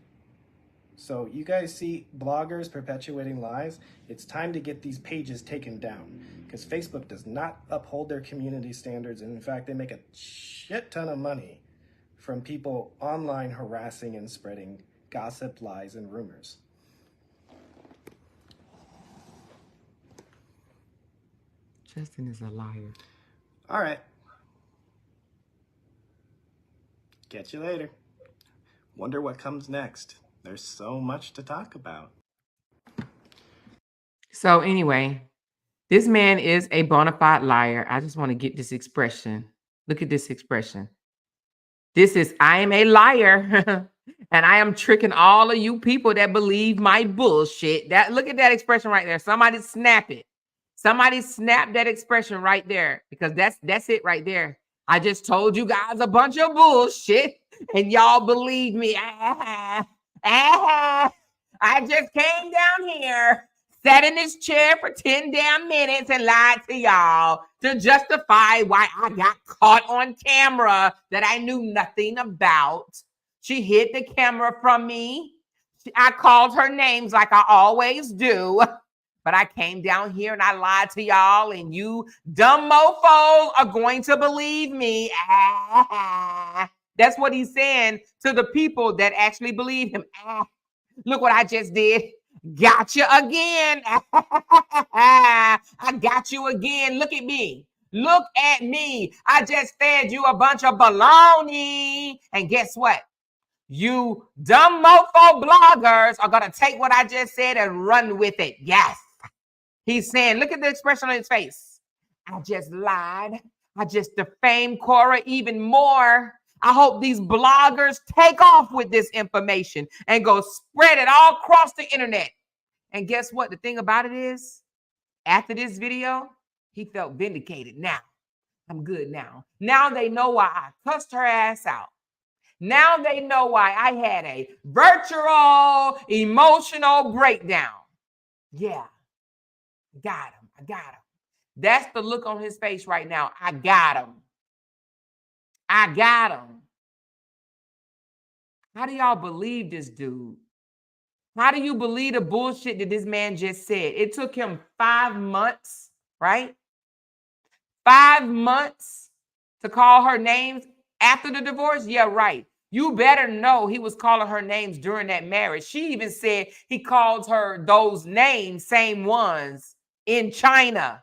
So you guys see bloggers perpetuating lies, it's time to get these pages taken down because Facebook does not uphold their community standards. And in fact, they make a shit ton of money from people online harassing and spreading gossip, lies, and rumors. Justin is a liar. All right. Catch you later. Wonder what comes next. There's so much to talk about. So anyway, this man is a bona fide liar. I just want to get this expression. Look at this expression. This is, I am a liar. And I am tricking all of you people that believe my bullshit. That, look at that expression right there. Somebody snap it. Somebody snap that expression right there, because that's it right there. I just told you guys a bunch of bullshit and y'all believe me. I just came down here, sat in this chair for 10 damn minutes and lied to y'all to justify why I got caught on camera that I knew nothing about. She hid the camera from me. I called her names like I always do. But I came down here and I lied to y'all, and you dumb mofos are going to believe me. That's what he's saying to the people that actually believe him. Look what I just did. Got you again. I got you again. Look at me. Look at me. I just fed you a bunch of baloney. And guess what? You dumb mofo bloggers are going to take what I just said and run with it. Yes. He's saying, look at the expression on his face. I just lied. I just defamed Korra even more. I hope these bloggers take off with this information and go spread it all across the internet. And guess what? The thing about it is, after this video, he felt vindicated. Now, I'm good now. Now they know why I cussed her ass out. Now they know why I had a virtual emotional breakdown. Yeah. Got him. I got him. That's the look on his face right now. I got him. I got him. How do y'all believe this dude? How do you believe the bullshit that this man just said? It took him 5 months, right? 5 months to call her names after the divorce? Yeah, right. You better know he was calling her names during that marriage. She even said he called her those names, same ones, in China.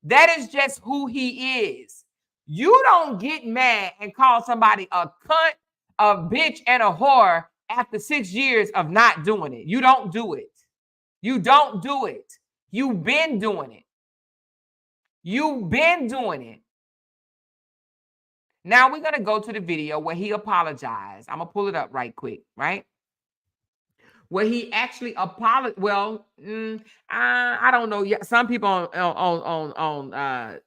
That is just who he is. You don't get mad and call somebody a cunt, a bitch, and a whore after 6 years of not doing it. You don't do it. You don't do it. You've been doing it. You've been doing it. Now we're going to go to the video where he apologized. I'm going to pull it up right quick, right? Where he actually apologized. Well, I don't know. Yeah, some people on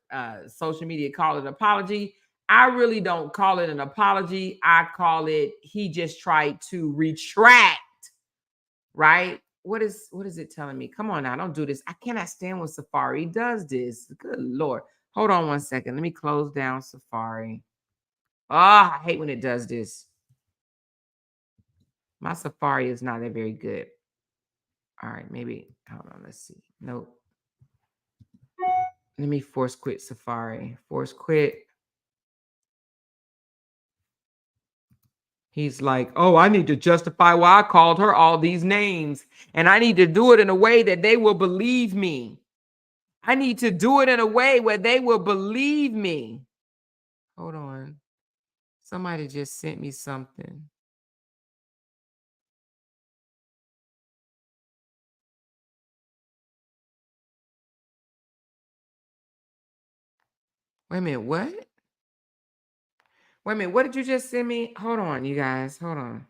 social media call it an apology. I really don't call it an apology. I call it he just tried to retract. Right? What is it telling me? Come on now, don't do this. I cannot stand when Safari does this. Good Lord. Hold on one second. Let me close down Safari. Oh, I hate when it does this. My Safari is not that very good. All right, maybe. Hold on, let's see. Nope. Let me force quit Safari. Force quit. He's like, oh, I need to justify why I called her all these names. And I need to do it in a way that they will believe me. I need to do it in a way where they will believe me. Hold on. Somebody just sent me something. Wait a minute, what? Wait a minute, what did you just send me? Hold on, you guys. Hold on.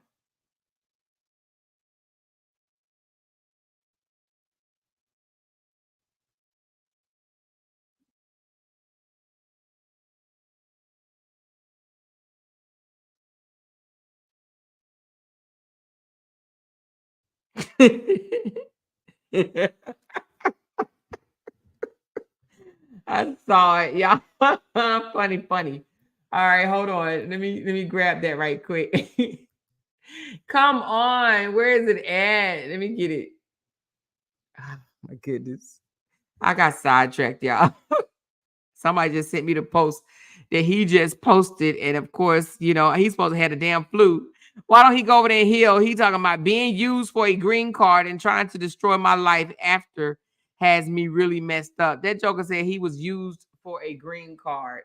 I saw it, y'all. Funny. All right, hold on. Let me grab that right quick. Come on, where is it at? Let me get it. Oh, my goodness. I got sidetracked, y'all. Somebody just sent me the post that he just posted. And of course, he's supposed to have the damn flu. Why don't he go over there and heal? He talking about being used for a green card and trying to destroy my life after has me really messed up. That joker said he was used for a green card.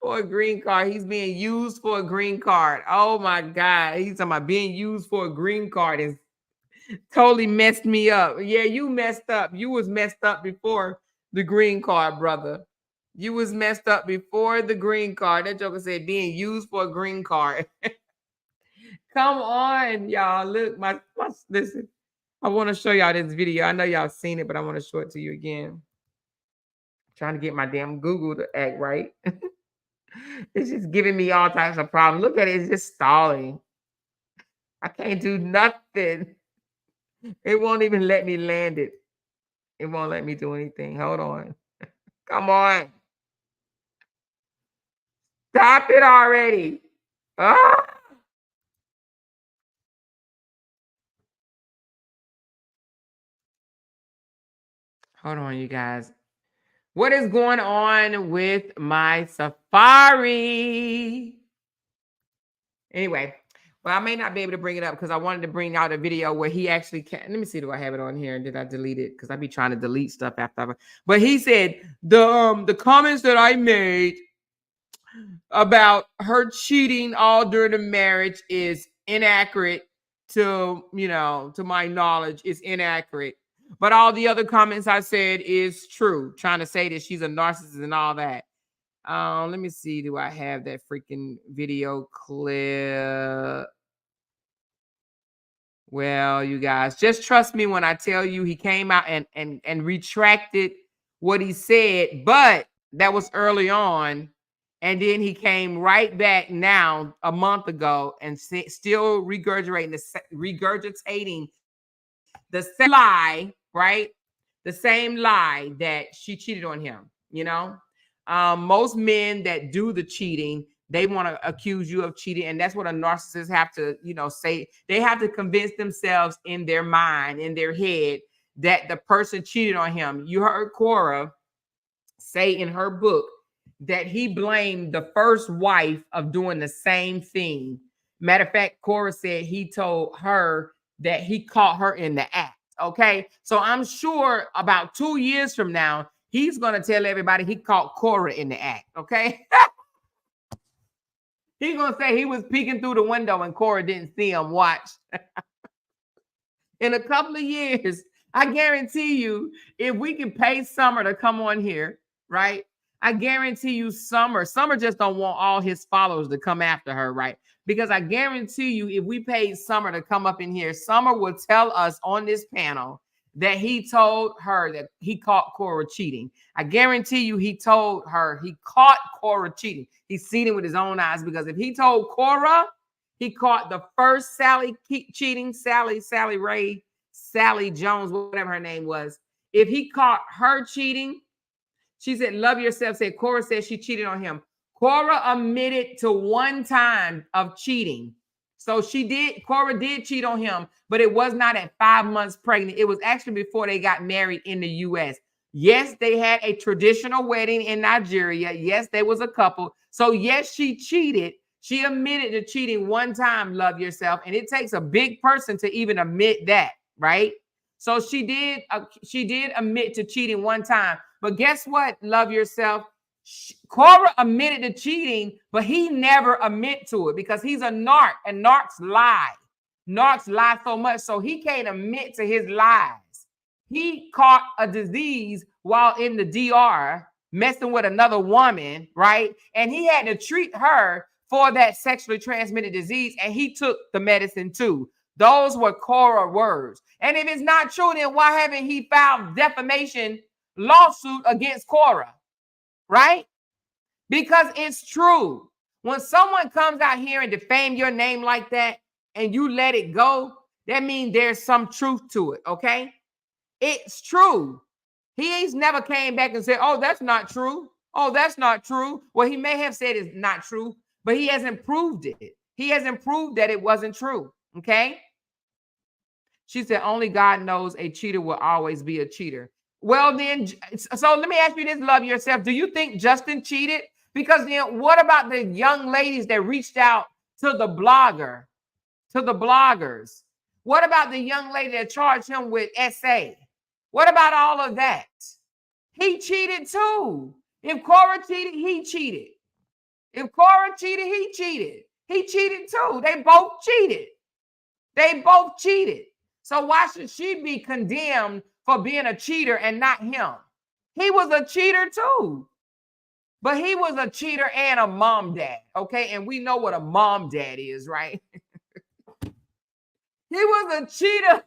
For a green card. He's being used for a green card. Oh my God. He's talking about being used for a green card is totally messed me up. Yeah, you messed up. You was messed up before the green card, brother. You was messed up before the green card. That joker said being used for a green card. Come on, y'all. Look, listen. I want to show y'all this video. I know y'all seen it, but I want to show it to you again. Trying to get my damn Google to act right. It's just giving me all types of problems. Look at it. It's just stalling. I can't do nothing. It won't even let me land it. It won't let me do anything. Hold on. Come on. Stop it already. Ah! Hold on, you guys. What is going on with my Safari? Anyway, well, I may not be able to bring it up because I wanted to bring out a video where he actually can. Let me see, do I have it on here? And did I delete it? Because I be trying to delete stuff after. But he said the comments that I made about her cheating all during the marriage is inaccurate to my knowledge is inaccurate. But all the other comments I said is true, trying to say that she's a narcissist and all that. Let me see. Do I have that freaking video clip? Well, you guys, just trust me when I tell you he came out and retracted what he said, but that was early on. And then he came right back now a month ago and still regurgitating the same lie, right? The same lie that she cheated on him, most men that do the cheating, they want to accuse you of cheating. And that's what a narcissist have to, say. They have to convince themselves in their mind, in their head, that the person cheated on him. You heard Korra say in her book that he blamed the first wife of doing the same thing. Matter of fact, Korra said he told her that he caught her in the act. Okay. So I'm sure about 2 years from now, he's going to tell everybody he caught Korra in the act. Okay. He's going to say he was peeking through the window and Korra didn't see him. Watch. In a couple of years, I guarantee you, if we can pay Summer to come on here, right? I guarantee you Summer just don't want all his followers to come after her, right? Because I guarantee you, if we paid Summer to come up in here, Summer will tell us on this panel that he told her that he caught Korra cheating. I guarantee you he told her he caught Korra cheating. He's seen it with his own eyes, because if he told Korra he caught the first Sally cheating, Sally Ray, Sally Jones, whatever her name was, if he caught her cheating, she said, love yourself, said Korra said she cheated on him. Korra admitted to one time of cheating. So Korra did cheat on him, but it was not at 5 months pregnant. It was actually before they got married in the U.S. Yes, they had a traditional wedding in Nigeria. Yes, there was a couple. So yes, she cheated. She admitted to cheating one time, love yourself. And it takes a big person to even admit that, right? So she did admit to cheating one time. But guess what, love yourself? Korra admitted to cheating, but he never admit to it because he's a narc, and narcs lie. Narcs lie so much, so he can't admit to his lies. He caught a disease while in the DR, messing with another woman, right? And he had to treat her for that sexually transmitted disease, and he took the medicine too. Those were Korra words. And if it's not true, then why haven't he filed defamation lawsuit against Korra? Right? Because it's true. When someone comes out here and defame your name like that, and you let it go, that means there's some truth to it, okay? It's true. He's never came back and said, oh, that's not true. Oh, that's not true. Well, he may have said it's not true, but he hasn't proved it. He hasn't proved that it wasn't true, okay? She said, only God knows a cheater will always be a cheater. Well, then, so let me ask you this, love yourself. Do you think Justin cheated? Because then what about the young ladies that reached out to the blogger, to the bloggers? What about the young lady that charged him with SA? What about all of that? He cheated too. If Korra cheated, he cheated. If Korra cheated, he cheated. He cheated too. They both cheated. They both cheated. So why should she be condemned for being a cheater and not him? He was a cheater too. But he was a cheater and a mom dad, okay? And we know what a mom dad is, right? He was a cheater.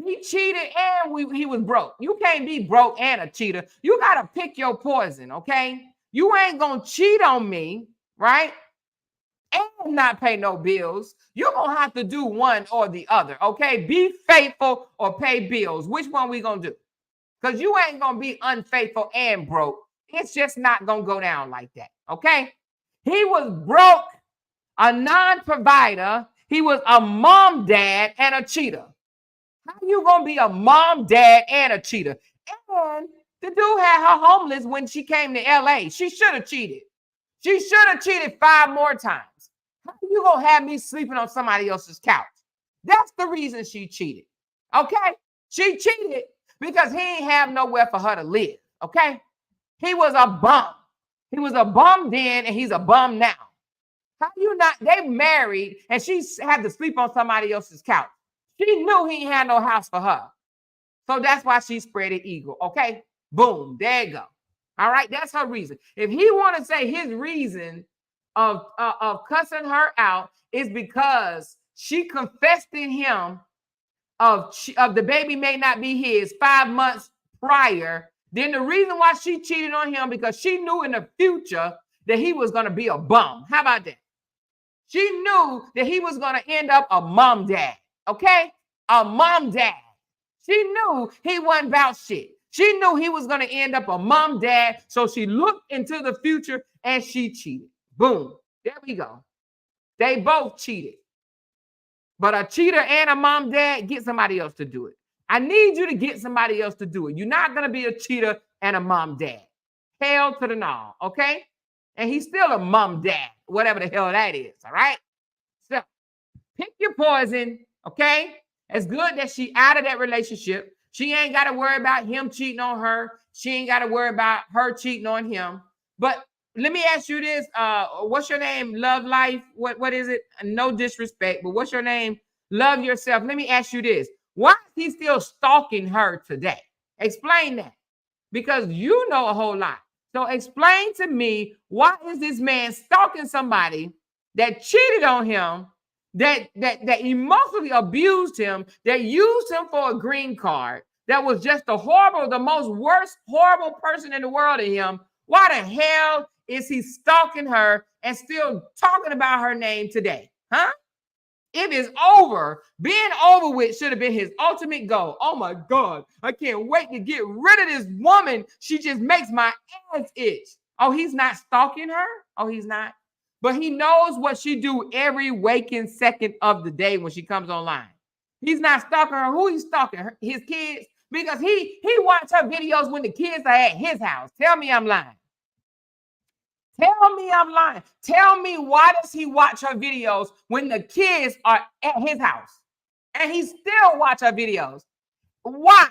He cheated and he was broke. You can't be broke and a cheater. You got to pick your poison, okay? You ain't going to cheat on me, right? And not pay no bills. You're going to have to do one or the other, okay? Be faithful or pay bills. Which one we going to do? Because you ain't going to be unfaithful and broke. It's just not going to go down like that, okay? He was broke, a non-provider. He was a mom, dad, and a cheater. How you going to be a mom, dad, and a cheater? And the dude had her homeless when she came to LA. She should have cheated. She should have cheated 5 more times. How you going to have me sleeping on somebody else's couch? That's the reason she cheated, okay? She cheated because he ain't have nowhere for her to live, okay? He was a bum. He was a bum then, and he's a bum now. How you not? They married, and she had to sleep on somebody else's couch. She knew he ain't had no house for her. So that's why she spread it eagle, okay? Boom, there you go. All right, that's her reason. If he want to say his reason of cussing her out is because she confessed in him of the baby may not be his 5 months prior, then the reason why she cheated on him because she knew in the future that he was going to be a bum. How about that? She knew that he was going to end up a mom dad, okay? A mom dad. She knew he wasn't about shit. She knew he was going to end up a mom dad, so she looked into the future and she cheated. Boom. There we go. They both cheated. But a cheater and a mom dad, get somebody else to do it. I need you to get somebody else to do it. You're not going to be a cheater and a mom dad. Hell to the no, okay? And he's still a mom dad, whatever the hell that is, all right? So pick your poison, okay? It's good that she out of that relationship. She ain't got to worry about him cheating on her. She ain't got to worry about her cheating on him. But let me ask you this. What's your name? Love Life? What is it? No disrespect, but what's your name? Love Yourself. Let me ask you this. Why is he still stalking her today? Explain that. Because you know a whole lot. So explain to me, why is this man stalking somebody that cheated on him, that emotionally abused him, that used him for a green card, that was just the most worst, horrible person in the world to him? Why the hell is he stalking her and still talking about her name today? Huh? It is over. Being over with should have been his ultimate goal. Oh my God, I can't wait to get rid of this woman. She just makes my ass itch. Oh, he's not stalking her? Oh, he's not. But he knows what she do every waking second of the day when she comes online. He's not stalking her. Who he's stalking? His kids? Because he watched her videos when the kids are at his house. Tell me I'm lying. Tell me I'm lying. Tell me, why does he watch her videos when the kids are at his house? And he still watch her videos. Why?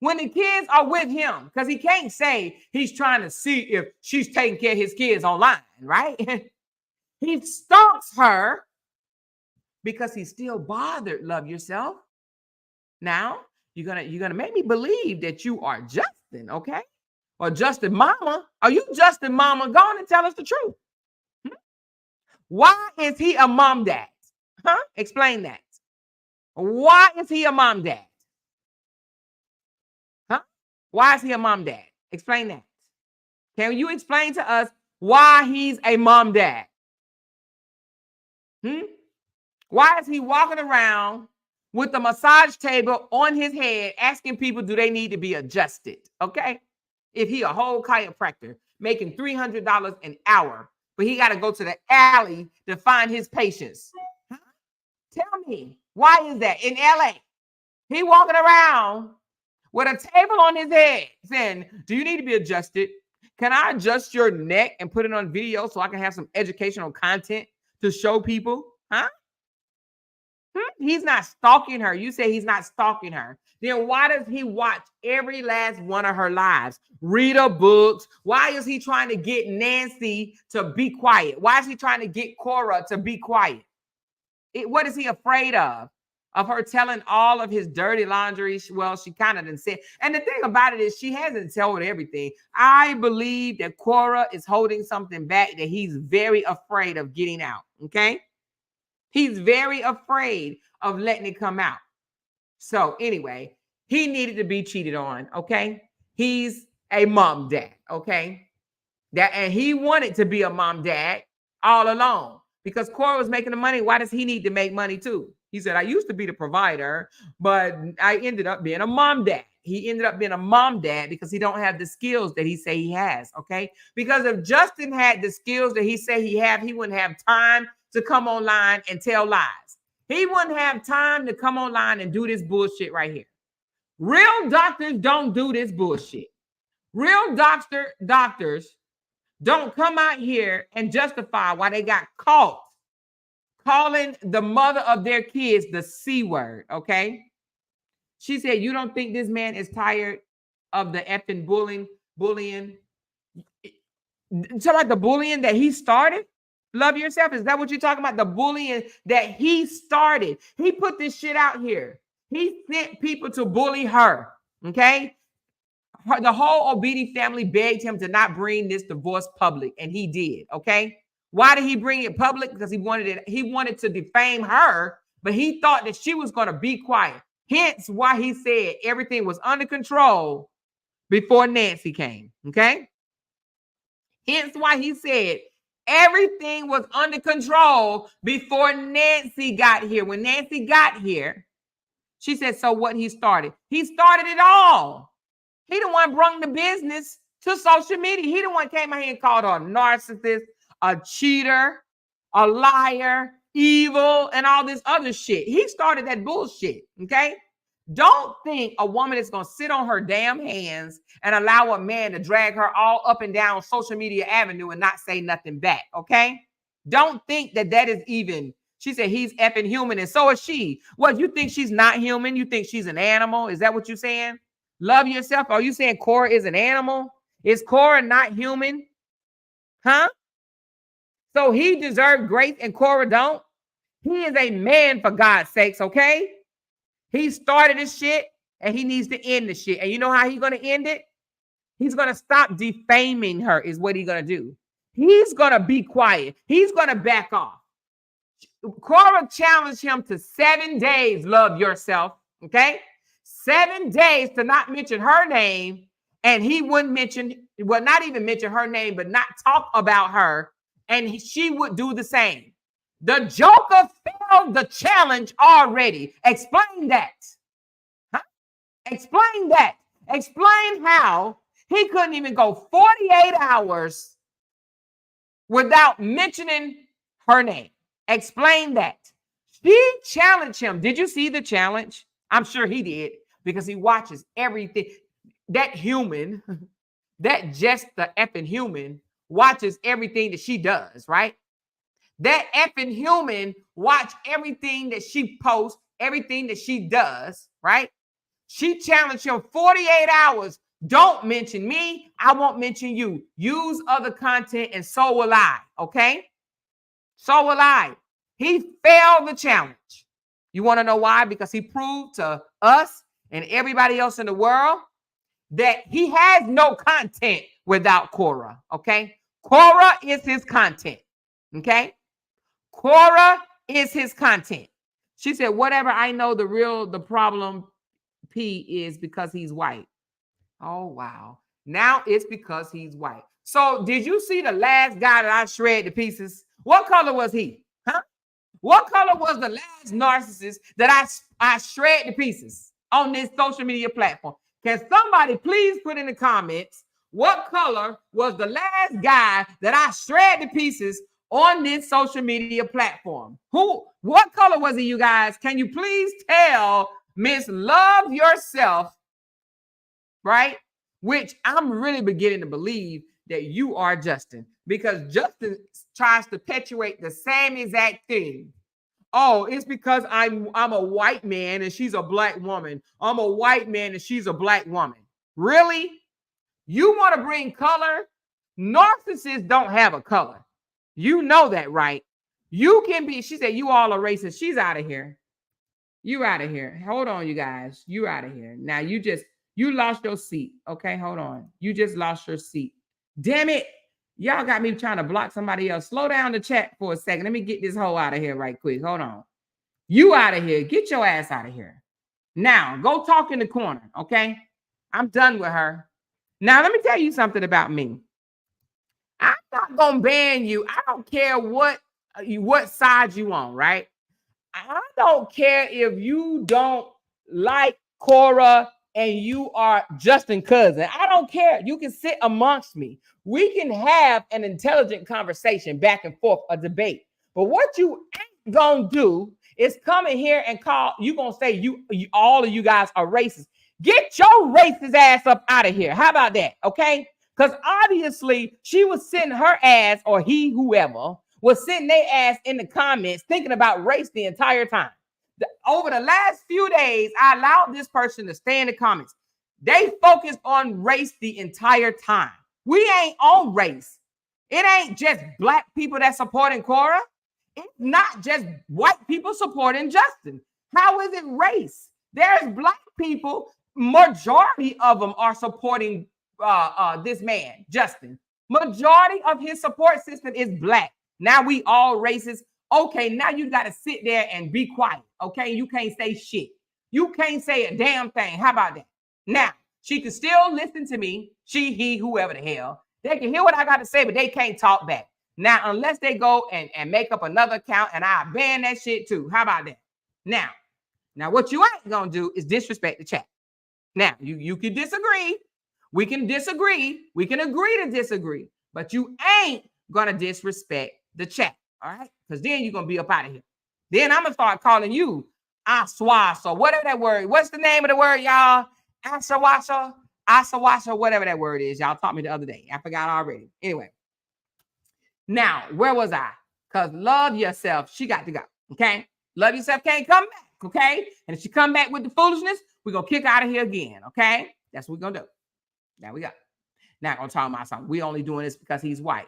When the kids are with him. Because he can't say he's trying to see if she's taking care of his kids online, right? He stalks her because he's still bothered. Love yourself. Now, you're gonna make me believe that you are Justin, okay? Or Justin Mama. Are you Justin Mama? Go on and tell us the truth. Why is he a mom dad? Huh? Explain that. Why is he a mom dad? Huh? Why is he a mom dad? Explain that. Can you explain to us why he's a mom dad? Why is he walking around with the massage table on his head asking people, do they need to be adjusted? Okay. If he a whole chiropractor making $300 an hour, but he got to go to the alley to find his patients. Huh? Tell me, why is that in LA? He walking around with a table on his head saying, do you need to be adjusted? Can I adjust your neck and put it on video so I can have some educational content to show people? Huh? He's not stalking her. You say he's not stalking her. Then why does he watch every last one of her lives? Read her books. Why is he trying to get Nancy to be quiet? Why is he trying to get Korra to be quiet? What is he afraid of? Of her telling all of his dirty laundry? Well, she kind of didn't say. And the thing about it is she hasn't told everything. I believe that Korra is holding something back that he's very afraid of getting out. Okay? He's very afraid of letting it come out. So anyway, he needed to be cheated on. Okay? He's a mom dad. Okay? And he wanted to be a mom dad all along because Korra was making the money. Why does he need to make money too? He said, I used to be the provider, but I ended up being a mom dad. He ended up being a mom dad because he don't have the skills that he say he has. Okay? Because if Justin had the skills that he say he have, he wouldn't have time to come online and tell lies. He wouldn't have time to come online and do this bullshit right here. Real doctors don't do this bullshit. Real doctors don't come out here and justify why they got caught calling the mother of their kids the C word, okay? She said, you don't think this man is tired of the effing bullying? Talk about the bullying that he started? Love yourself. Is that what you're talking about? The bullying that he started. He put this shit out here. He sent people to bully her, okay? The whole Obidi family begged him to not bring this divorce public, and he did, okay? Why did he bring it public? Because he wanted to defame her, but he thought that she was going to be quiet. Hence why he said everything was under control before Nancy came, okay? Hence why he said everything was under control before Nancy got here. When Nancy got here, she said, so what he started? He started it all. He the one brought the business to social media. He the one came out here and called her a narcissist, a cheater, a liar, evil, and all this other shit. He started that bullshit, okay? Don't think a woman is going to sit on her damn hands and allow a man to drag her all up and down social media avenue and not say nothing back, okay? Don't think that is even. She said he's effing human, and so is she. What, you think she's not human? You think she's an animal? Is that what you're saying? Love yourself. Are you saying Korra is an animal? Is Korra not human? Huh? So he deserved grace and Korra don't? He is a man, for God's sakes, okay? He started this shit and he needs to end the shit. And you know how he's going to end it? He's going to stop defaming her is what he's going to do. He's going to be quiet. He's going to back off. Korra challenged him to 7 days, love yourself, okay? 7 days to not mention her name, and he wouldn't mention, well, not even mention her name, but not talk about her, and she would do the same. The Joker failed the challenge already. Explain that. Huh? Explain that. Explain how he couldn't even go 48 hours without mentioning her name. Explain that. She challenged him. Did you see the challenge? I'm sure he did because he watches everything. That human, that just the effing human, watches everything that she does, right? That effing human watch everything that she posts, everything that she does, right? She challenged him 48 hours. Don't mention me. I won't mention you. Use other content and so will I, okay? So will I. He failed the challenge. You want to know why? Because he proved to us and everybody else in the world that he has no content without Korra, okay? Korra is his content, okay? Korra is his content. She said, whatever, I know the problem P is because he's white. Oh, wow. Now it's because he's white. So did you see the last guy that I shred to pieces? What color was he? Huh? What color was the last narcissist that I shred to pieces on this social media platform? Can somebody please put in the comments what color was the last guy that I shred to pieces on this social media platform? What color was he, you guys? Can you please tell Miss Love Yourself, right? Which I'm really beginning to believe that you are Justin, because Justin tries to perpetuate the same exact thing. Oh, it's because I'm a white man and she's a black woman. I'm a white man and she's a black woman. Really? You want to bring color? Narcissists don't have a color. You know that, right? You can be, she said, you all are racist. She's out of here. You out of here. Hold on, you guys. You out of here. Now you lost your seat. Okay, hold on. You just lost your seat. Damn it. Y'all got me trying to block somebody else. Slow down the chat for a second. Let me get this hoe out of here right quick. Hold on. You out of here. Get your ass out of here. Now, go talk in the corner, okay? I'm done with her. Now, let me tell you something about me. I'm not going to ban you. I don't care what side you on, right? I don't care if you don't like Korra and you are Justin cousin. I don't care. You can sit amongst me. We can have an intelligent conversation back and forth, a debate. But what you ain't gonna do is come in here and you gonna say you all of you guys are racist. Get your racist ass up out of here. How about that? Okay? Because obviously she was sitting her ass, or he, whoever, was sitting their ass in the comments thinking about race the entire time. Over the last few days, I allowed this person to stay in the comments. They focused on race the entire time. We ain't on race. It ain't just black people that supporting Korra. It's not just white people supporting Justin. How is it race? There's black people. Majority of them are supporting this man, Justin. Majority of his support system is black. Now we all racist. Okay, now you got to sit there and be quiet. Okay, you can't say shit. You can't say a damn thing. How about that? Now, she can still listen to me. She, he, whoever the hell. They can hear what I got to say, but they can't talk back. Now, unless they go and make up another account, and I ban that shit too. How about that? Now what you ain't going to do is disrespect the chat. Now, you can disagree. We can disagree. We can agree to disagree. But you ain't going to disrespect the chat. All right? Because then you're going to be up out of here. Then I'm going to start calling you Aswasa, whatever that word. What's the name of the word, y'all? Asawasa, whatever that word is. Y'all taught me the other day. I forgot already. Anyway. Now, where was I? Because love yourself, she got to go. Okay? Love yourself can't come back. Okay? And if she come back with the foolishness, we're going to kick out of here again. Okay? That's what we're going to do. There we go. Not going to talk about something. We only doing this because he's white.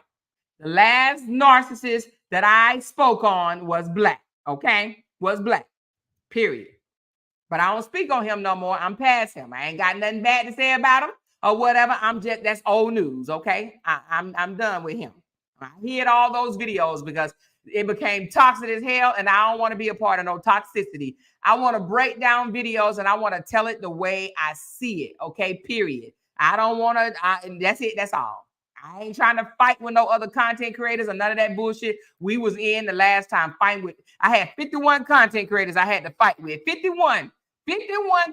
The last narcissist that I spoke on was black, okay? Was black, period. But I don't speak on him no more. I'm past him. I ain't got nothing bad to say about him or whatever. That's old news, okay? I'm done with him. I hid all those videos because it became toxic as hell, and I don't want to be a part of no toxicity. I want to break down videos, and I want to tell it the way I see it, okay? Period. I don't want to, that's it, that's all. I ain't trying to fight with no other content creators or none of that bullshit. We was in the last time fighting with, I had 51 content creators I had to fight with. 51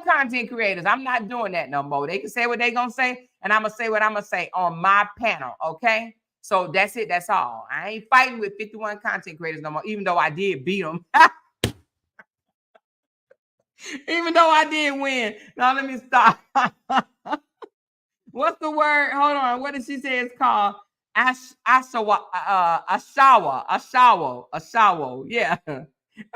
content creators. I'm not doing that no more. They can say what they gonna say, and I'm gonna say what I'm gonna say on my panel, okay? So that's it, that's all. I ain't fighting with 51 content creators no more, even though I did beat them. Even though I did win. Now let me stop. What's the word? Hold on. What did she say it's called? Ashawo. Yeah.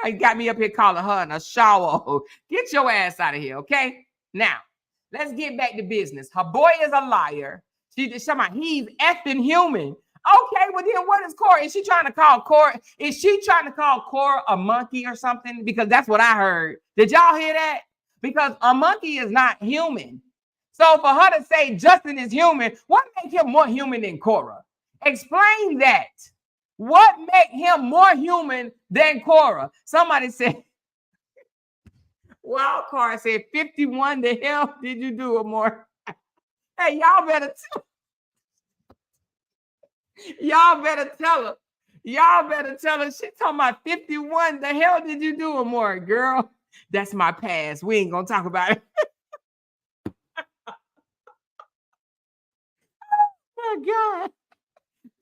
I got me up here calling her an ashawo. Get your ass out of here, okay? Now, let's get back to business. Her boy is a liar. He's effing human. Okay, well then what is Korra? Is she trying to call Korra a monkey or something? Because that's what I heard. Did y'all hear that? Because a monkey is not human. So for her to say Justin is human, what makes him more human than Korra? Explain that. What makes him more human than Korra? Somebody said, well, Korra said 51. The hell did you do it more? Hey, y'all better tell her. Y'all better tell her. She talking about 51. The hell did you do, Amore? Girl, that's my past. We ain't gonna talk about it. Oh God.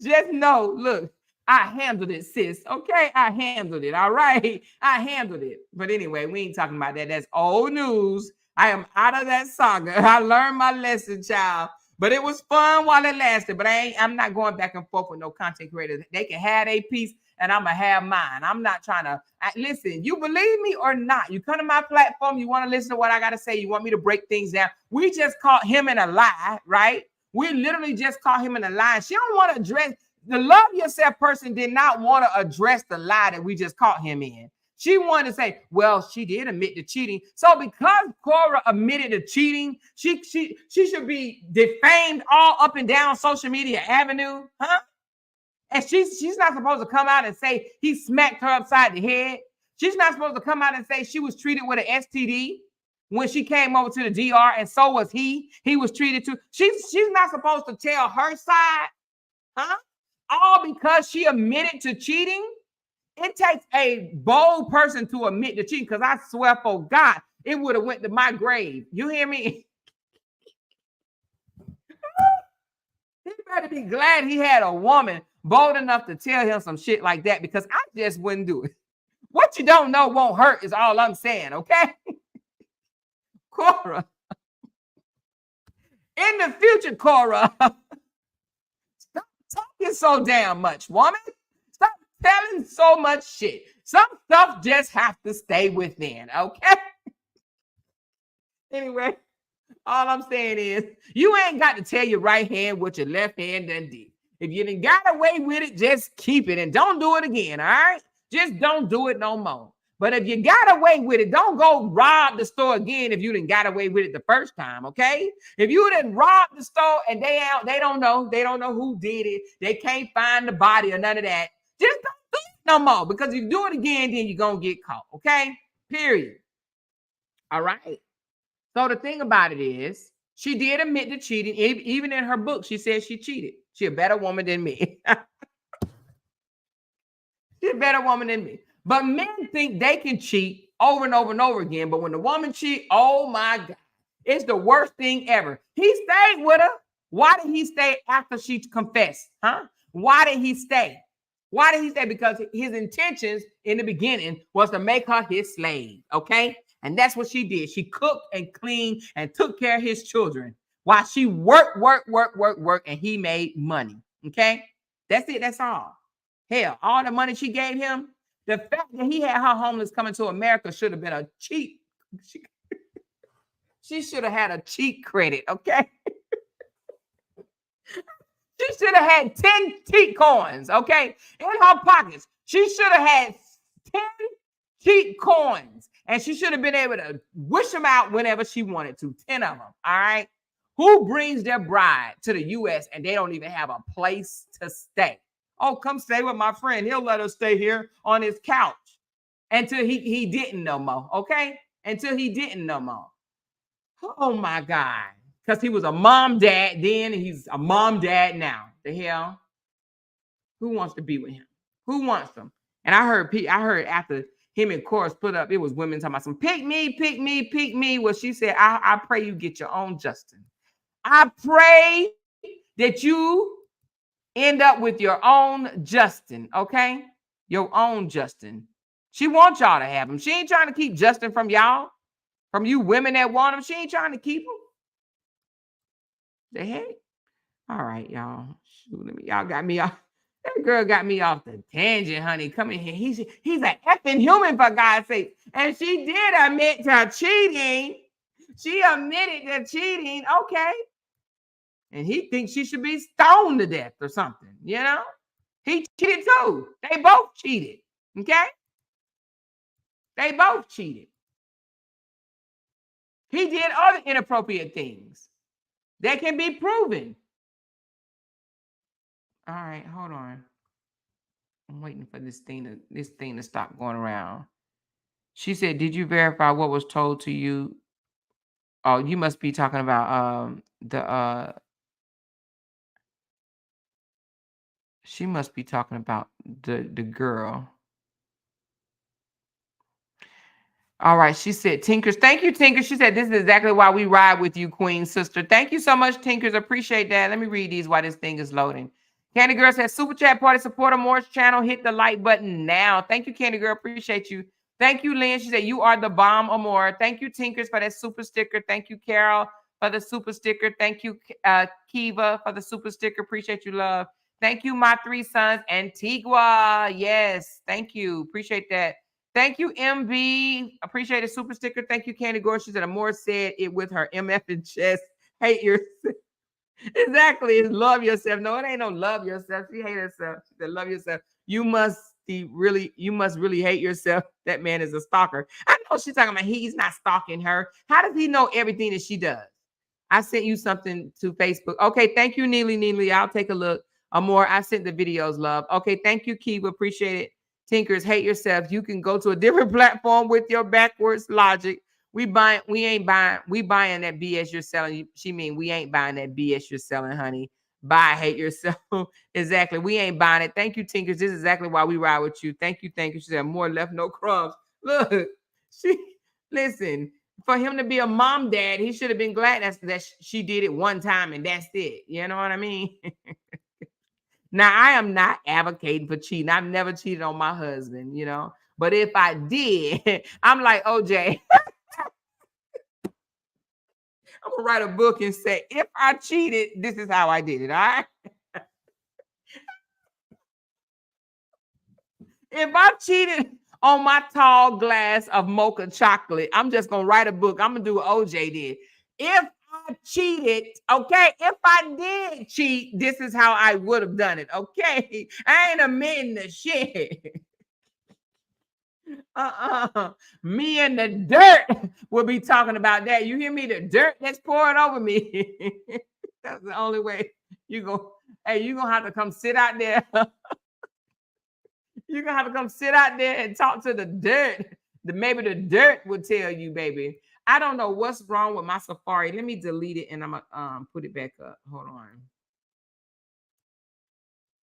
Just know, look, I handled it, sis. Okay, I handled it. All right, I handled it. But anyway, we ain't talking about that. That's old news. I am out of that saga. I learned my lesson, child. But it was fun while it lasted. But I'm not going back and forth with no content creators. They can have a piece, and I'm gonna have mine. I'm not trying to listen. You believe me or not? You come to my platform. You want to listen to what I gotta say. You want me to break things down. We just caught him in a lie, right? We literally just caught him in a lie. She don't want to address the love yourself person. Did not want to address the lie that we just caught him in. She wanted to say, well, she did admit to cheating. So because Korra admitted to cheating, she should be defamed all up and down social media avenue, huh? And she's not supposed to come out and say he smacked her upside the head. She's not supposed to come out and say she was treated with an STD when she came over to the DR, and so was he. He was treated too. She's not supposed to tell her side, huh? All because she admitted to cheating. It takes a bold person to admit to cheating, because I swear for God, it would have went to my grave. You hear me? He better be glad he had a woman bold enough to tell him some shit like that, because I just wouldn't do it. What you don't know won't hurt is all I'm saying, okay? Korra. In the future, Korra, stop talking so damn much, woman. Stop telling so much shit. Some stuff just have to stay within, okay? Anyway, all I'm saying is you ain't got to tell your right hand what your left hand done did. If you done got away with it, just keep it and don't do it again, all right? Just don't do it no more. But if you got away with it, don't go rob the store again if you didn't got away with it the first time, okay? If you didn't rob the store and they don't know who did it, they can't find the body or none of that, just don't do it no more, because if you do it again, then you're going to get caught, okay? Period. All right? So the thing about it is, she did admit to cheating. Even in her book, she said she cheated. She's a better woman than me. She's a better woman than me. But men think they can cheat over and over and over again. But when the woman cheats, oh my God, it's the worst thing ever. He stayed with her. Why did he stay after she confessed? Huh? Why did he stay? Why did he stay? Because his intentions in the beginning was to make her his slave. Okay. And that's what she did. She cooked and cleaned and took care of his children while she worked, and he made money. Okay. That's it. That's all. Hell, all the money she gave him, the fact that he had her homeless coming to America should have been a cheat. She should have had a cheat credit, okay? She should have had 10 cheat coins, okay? In her pockets. She should have had 10 cheat coins. And she should have been able to wish them out whenever she wanted to. 10 of them, all right? Who brings their bride to the U.S. and they don't even have a place to stay? Oh, come stay with my friend. He'll let us stay here on his couch until he didn't no more, okay? Until he didn't no more. Oh, my God. Because he was a mom dad then, and he's a mom dad now. The hell? Who wants to be with him? Who wants them? And I heard after him and Korra split up, it was women talking about some pick me, pick me, pick me. Well, she said, I pray you get your own Justin. I pray that you end up with your own Justin, okay? Your own Justin. She wants y'all to have him. She ain't trying to keep Justin from y'all, from you women that want him. She ain't trying to keep him. The heck? All right, y'all. Shoot, y'all got me off. That girl got me off the tangent, honey. Come in here. He's an effing human, for God's sake. And she did admit to cheating. She admitted to cheating. Okay. And he thinks she should be stoned to death or something, you know? He cheated too. They both cheated, okay? They both cheated. He did other inappropriate things that can be proven. All right, hold on. I'm waiting for this thing to stop going around. She said, did you verify what was told to you? Oh, you must be talking about She must be talking about the girl. All right, she said, Tinkers. Thank you, Tinkers. She said, this is exactly why we ride with you, Queen Sister. Thank you so much, Tinkers. Appreciate that. Let me read these while this thing is loading. Candy Girl says, Super Chat Party, support on Moore's channel. Hit the like button now. Thank you, Candy Girl. Appreciate you. Thank you, Lynn. She said, you are the bomb, Amore. Thank you, Tinkers, for that super sticker. Thank you, Carol, for the super sticker. Thank you, Kiva, for the super sticker. Appreciate you, love. Thank you, my three sons. Antigua. Yes, thank you. Appreciate that. Thank you, MB. Appreciate a super sticker. Thank you, Candy Gore. She said, Amore said it with her MF in chest. Hate yourself. Exactly. It's love yourself. No, it ain't no love yourself. She hate herself. She said, love yourself. You must really hate yourself. That man is a stalker. I know she's talking about he's not stalking her. How does he know everything that she does? I sent you something to Facebook. Okay, thank you, Neely. I'll take a look. Amore, I sent the videos, love. Okay, thank you, Kiva. Appreciate it. Tinkers, hate yourself. You can go to a different platform with your backwards logic. We buying that BS you're selling. She mean we ain't buying that BS you're selling, honey. Buy, hate yourself. Exactly. We ain't buying it. Thank you, Tinkers. This is exactly why we ride with you. Thank you. She said, more left, no crumbs. Look, listen, for him to be a mom dad, he should have been glad that she did it one time and that's it. You know what I mean? Now, I am not advocating for cheating. I've never cheated on my husband, you know. But if I did, I'm like, OJ, I'm going to write a book and say, if I cheated, this is how I did it, all right? If I cheated on my tall glass of mocha chocolate, I'm just going to write a book. I'm going to do what OJ did. If I cheated, okay, if I did cheat, this is how I would have done it, okay? I ain't admitting the shit. Me and the dirt will be talking about that. You hear me? The dirt that's pouring over me. That's the only way you go. Hey, you're going to have to come sit out there. You're going to have to come sit out there and talk to the dirt. Maybe the dirt will tell you, baby. I don't know what's wrong with my Safari. Let me delete it and I'm going to put it back up. Hold on.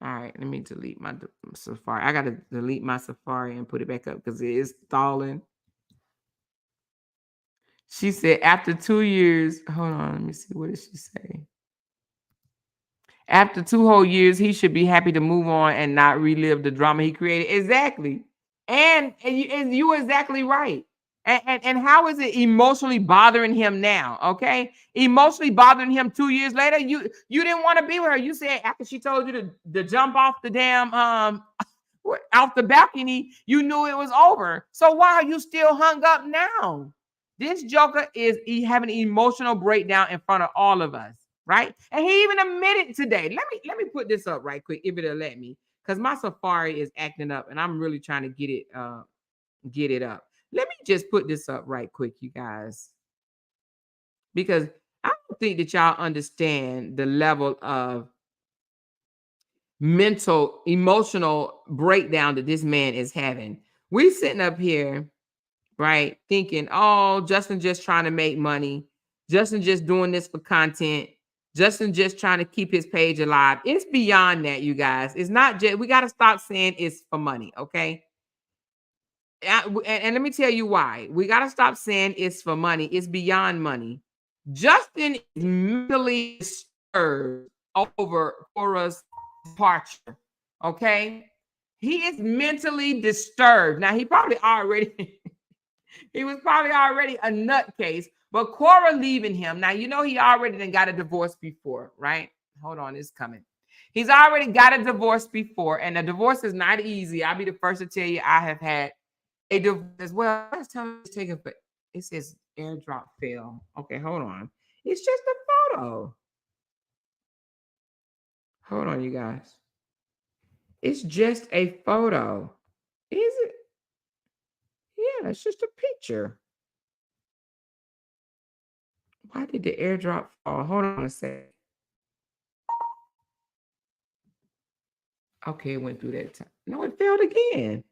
All right, let me delete my Safari. I got to delete my Safari and put it back up because it is stalling. She said, after 2 years, hold on, let me see. What did she say? After 2 whole years, he should be happy to move on and not relive the drama he created. Exactly. And you were exactly right. And how is it emotionally bothering him now? Okay. Emotionally bothering him 2 years later. You didn't want to be with her. You said after she told you to jump off the damn off the balcony, you knew it was over. So why are you still hung up now? This joker is having an emotional breakdown in front of all of us, right? And he even admitted today. Let me put this up right quick if it'll let me, because my Safari is acting up, and I'm really trying to get it up. Let me just put this up right quick, you guys, because I don't think that y'all understand the level of mental, emotional breakdown that this man is having. We sitting up here, right, thinking, oh, Justin just trying to make money. Justin just doing this for content. Justin just trying to keep his page alive. It's beyond that, you guys. It's not just, we got to stop saying it's for money, okay? And let me tell you why. We got to stop saying it's for money. It's beyond money. Justin is mentally disturbed over Korra's departure, okay? He is mentally disturbed. Now, he probably already... He was probably already a nutcase, but Korra leaving him. Now, you know he already done got a divorce before, right? Hold on, it's coming. He's already got a divorce before, and a divorce is not easy. I'll be the first to tell you I have had a divorce as well. Let's tell me it's taking, but it says airdrop fail. Okay, hold on. It's just a photo. Hold on, you guys. It's just a photo. Is it? Yeah, it's just a picture. Why did the airdrop fall? Hold on a second. Okay, it went through that time. No, it failed again.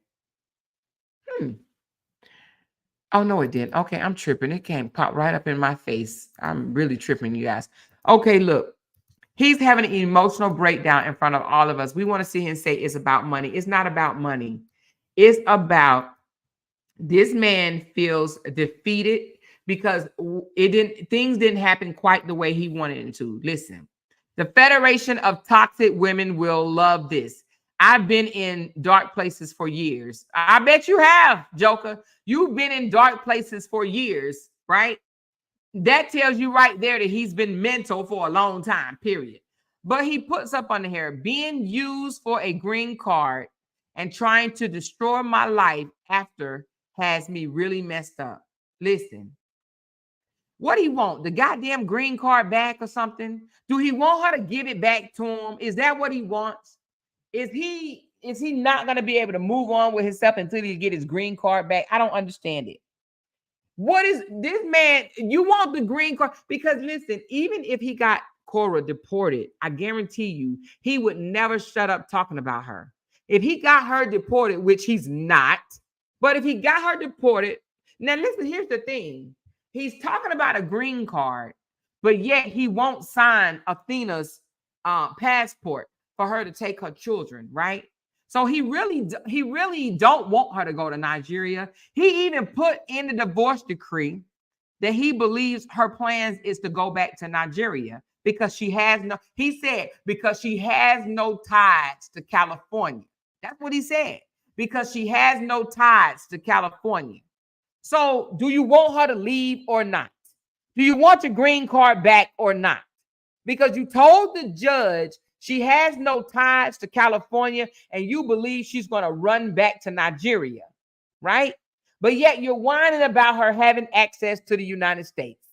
Oh, no, it didn't. Okay, I'm tripping. It can't pop right up in my face. I'm really tripping, you guys. Okay, look. He's having an emotional breakdown in front of all of us. We want to see him say it's about money. It's not about money. It's about this man feels defeated because things didn't happen quite the way he wanted it to. Listen, the Federation of Toxic Women will love this. I've been in dark places for years. I bet you have, Joker. You've been in dark places for years, right? That tells you right there that he's been mental for a long time, period. But he puts up on the hair, being used for a green card and trying to destroy my life after has me really messed up. Listen, what do he want? The goddamn green card back or something? Do he want her to give it back to him? Is that what he wants? Is he not going to be able to move on with himself until he get his green card back? I don't understand it. What is this man? You want the green card? Because listen, even if he got Korra deported, I guarantee you he would never shut up talking about her. If he got her deported, which he's not, but if he got her deported, now listen, here's the thing. He's talking about a green card, but yet he won't sign Athena's passport for her to take her children, right? So he really don't want her to go to Nigeria. He even put in the divorce decree that he believes her plans is to go back to Nigeria because she has no ties to California. That's what he said, because she has no ties to California. So do you want her to leave or not? Do you want your green card back or not? Because you told the judge she has no ties to California and you believe she's going to run back to Nigeria, right? But yet you're whining about her having access to the United States.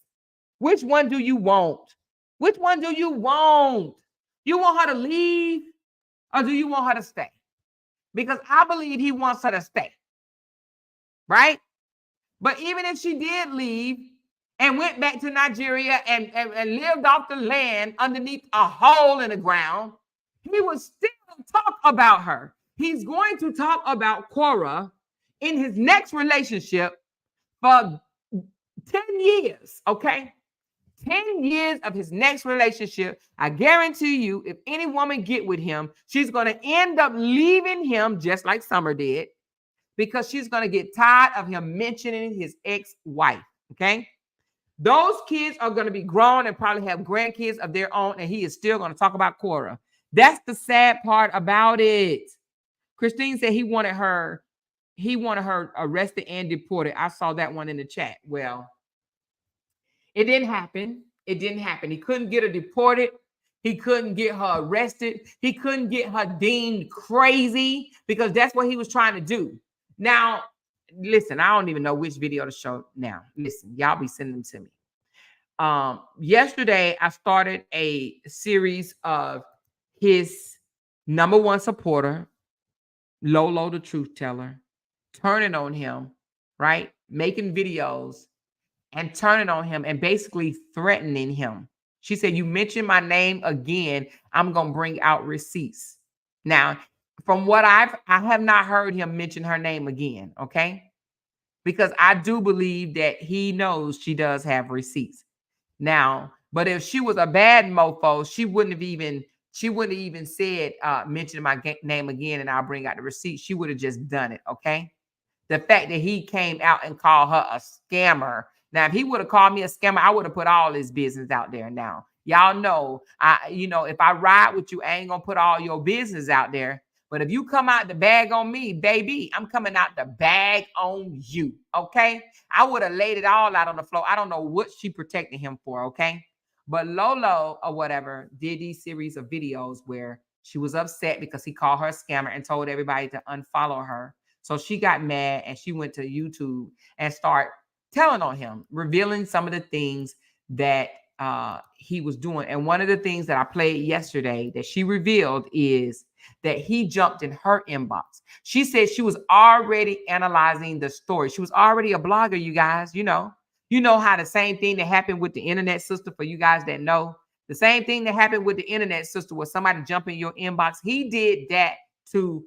Which one do you want? Which one do you want? You want her to leave or do you want her to stay? Because I believe he wants her to stay, right? But even if she did leave and went back to Nigeria and lived off the land underneath a hole in the ground, he would still talk about her. He's going to talk about Korra in his next relationship for 10 years, okay? 10 years of his next relationship. I guarantee you, if any woman get with him, she's going to end up leaving him just like Summer did, because she's going to get tired of him mentioning his ex-wife, okay? Those kids are going to be grown and probably have grandkids of their own, and he is still going to talk about Korra. That's the sad part about it. Christine said he wanted her arrested and deported. I saw that one in the chat. Well, it didn't happen. It didn't happen. He couldn't get her deported. He couldn't get her arrested. He couldn't get her deemed crazy, because that's what he was trying to do. Now, listen, I don't even know which video to show now. Listen, y'all be sending them to me. Yesterday, I started a series of his number one supporter, Lolo the Truth Teller, turning on him, right? Making videos and turning on him and basically threatening him. She said, you mention my name again, I'm going to bring out receipts. Now, from what I have not heard him mention her name again, okay? Because I do believe that he knows she does have receipts. Now, but if she was a bad mofo, she wouldn't have even said, mention my name again and I'll bring out the receipts. She would have just done it, okay? The fact that he came out and called her a scammer. Now, if he would have called me a scammer, I would have put all his business out there now. Y'all know, if I ride with you, I ain't going to put all your business out there. But if you come out the bag on me, baby, I'm coming out the bag on you, okay? I would have laid it all out on the floor. I don't know what she protected him for, okay? But Lolo or whatever did these series of videos where she was upset because he called her a scammer and told everybody to unfollow her. So she got mad and she went to YouTube and started telling on him, revealing some of the things that he was doing. And one of the things that I played yesterday that she revealed is that he jumped in her inbox. She said she was already analyzing the story. She was already a blogger, you guys. You know how the same thing that happened with the internet sister, for you guys that know, the same thing that happened with the internet sister was somebody jumping your inbox. He did that to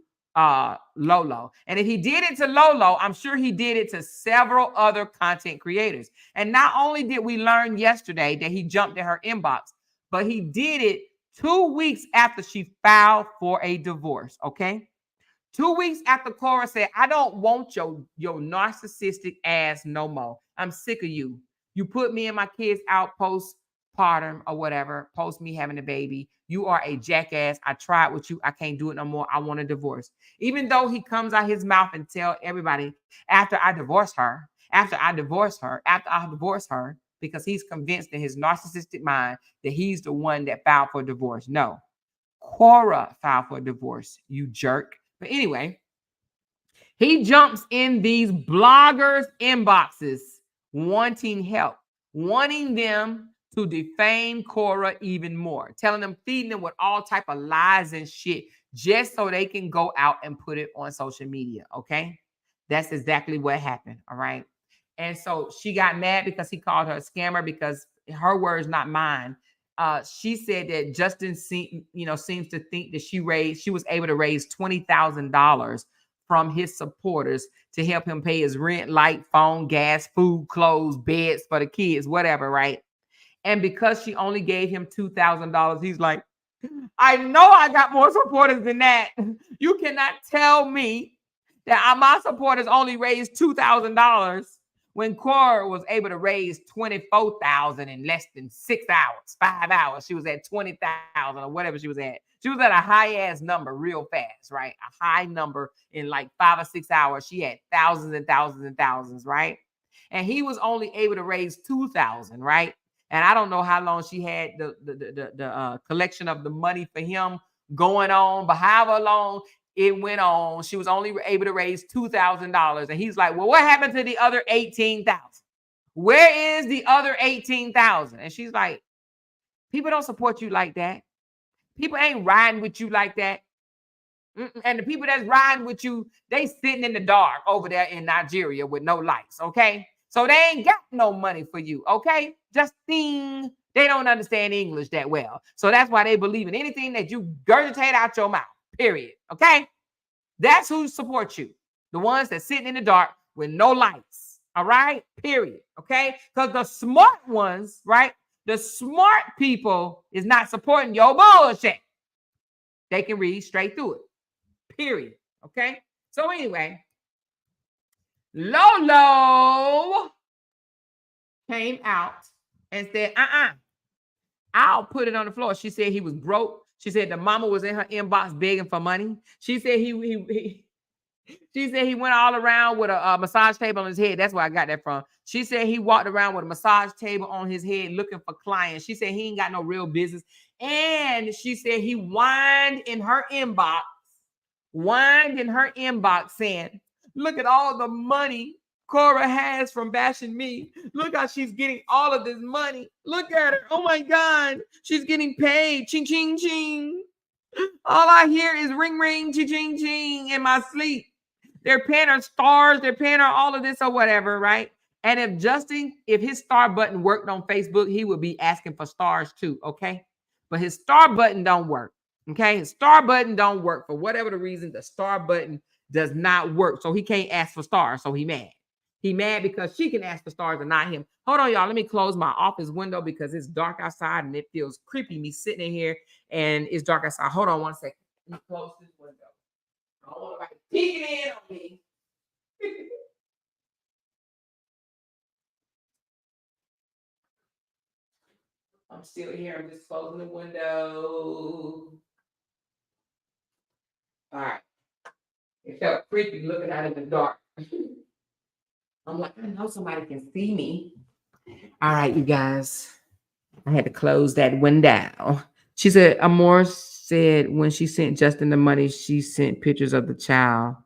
Lolo. And if he did it to Lolo, I'm sure he did it to several other content creators. And not only did we learn yesterday that he jumped in her inbox, but he did it 2 weeks after she filed for a divorce, okay? 2 weeks after Korra said, I don't want your narcissistic ass no more. I'm sick of you. You put me and my kids out postpartum or whatever, post me having a baby. You are a jackass. I tried with you. I can't do it no more. I want a divorce. Even though he comes out his mouth and tell everybody after I divorce her, because he's convinced in his narcissistic mind that he's the one that filed for divorce. No, Korra filed for divorce, you jerk. But anyway, he jumps in these bloggers' inboxes wanting help, wanting them to defame Korra even more, telling them, feeding them with all type of lies and shit just so they can go out and put it on social media, okay? That's exactly what happened, all right? And so she got mad because he called her a scammer, because her words, not mine. She said that Justin seems to think that she was able to raise $20,000 from his supporters to help him pay his rent, light, phone, gas, food, clothes, beds for the kids, whatever, right? And because she only gave him $2,000, he's like, I know I got more supporters than that. You cannot tell me that my supporters only raised $2,000 when Korra was able to raise $24,000 in less than 6 hours, 5 hours. She was at 20,000 or whatever she was at. She was at a high ass number real fast, right? A high number in like 5 or 6 hours. She had thousands and thousands and thousands, right? And he was only able to raise 2,000, right? And I don't know how long she had the collection of the money for him going on, but however long it went on, she was only able to raise $2,000. And he's like, well, what happened to the other 18,000? Where is the other 18,000? And she's like, people don't support you like that. People ain't riding with you like that. And the people that's riding with you, they sitting in the dark over there in Nigeria with no lights, okay? So they ain't got no money for you, okay? Just ding. They don't understand English that well. So that's why they believe in anything that you regurgitate out your mouth, period, okay? That's who supports you. The ones that sitting in the dark with no lights, all right? Period, okay? Because the smart ones, right? The smart people is not supporting your bullshit. They can read straight through it, period, okay? So anyway, Lolo came out and said, I'll put it on the floor. She said he was broke. She said the mama was in her inbox begging for money. She said she said he went all around with a massage table on his head. That's where I got that from. She said he walked around with a massage table on his head looking for clients. She said he ain't got no real business. And she said he whined in her inbox saying, look at all the money Korra has from bashing me. Look how she's getting all of this money. Look at her. Oh my God. She's getting paid. Ching, ching, ching. All I hear is ring, ring, ching, ching, ching in my sleep. They're paying her stars. They're paying her all of this or whatever, right? And if his star button worked on Facebook, he would be asking for stars too, okay? But his star button don't work, okay? His star button don't work. For whatever the reason, the star button does not work. So he can't ask for stars, so he mad. He mad because she can ask for stars and not him. Hold on, y'all. Let me close my office window because it's dark outside and it feels creepy me sitting in here and it's dark outside. Hold on one second. Let me close this window. I don't want nobody peeking in on me. I'm still here. I'm just closing the window. All right. It felt creepy looking out in the dark. I'm like, I know somebody can see me. All right, you guys. I had to close that window. She said, Amor said when she sent Justin the money, she sent pictures of the child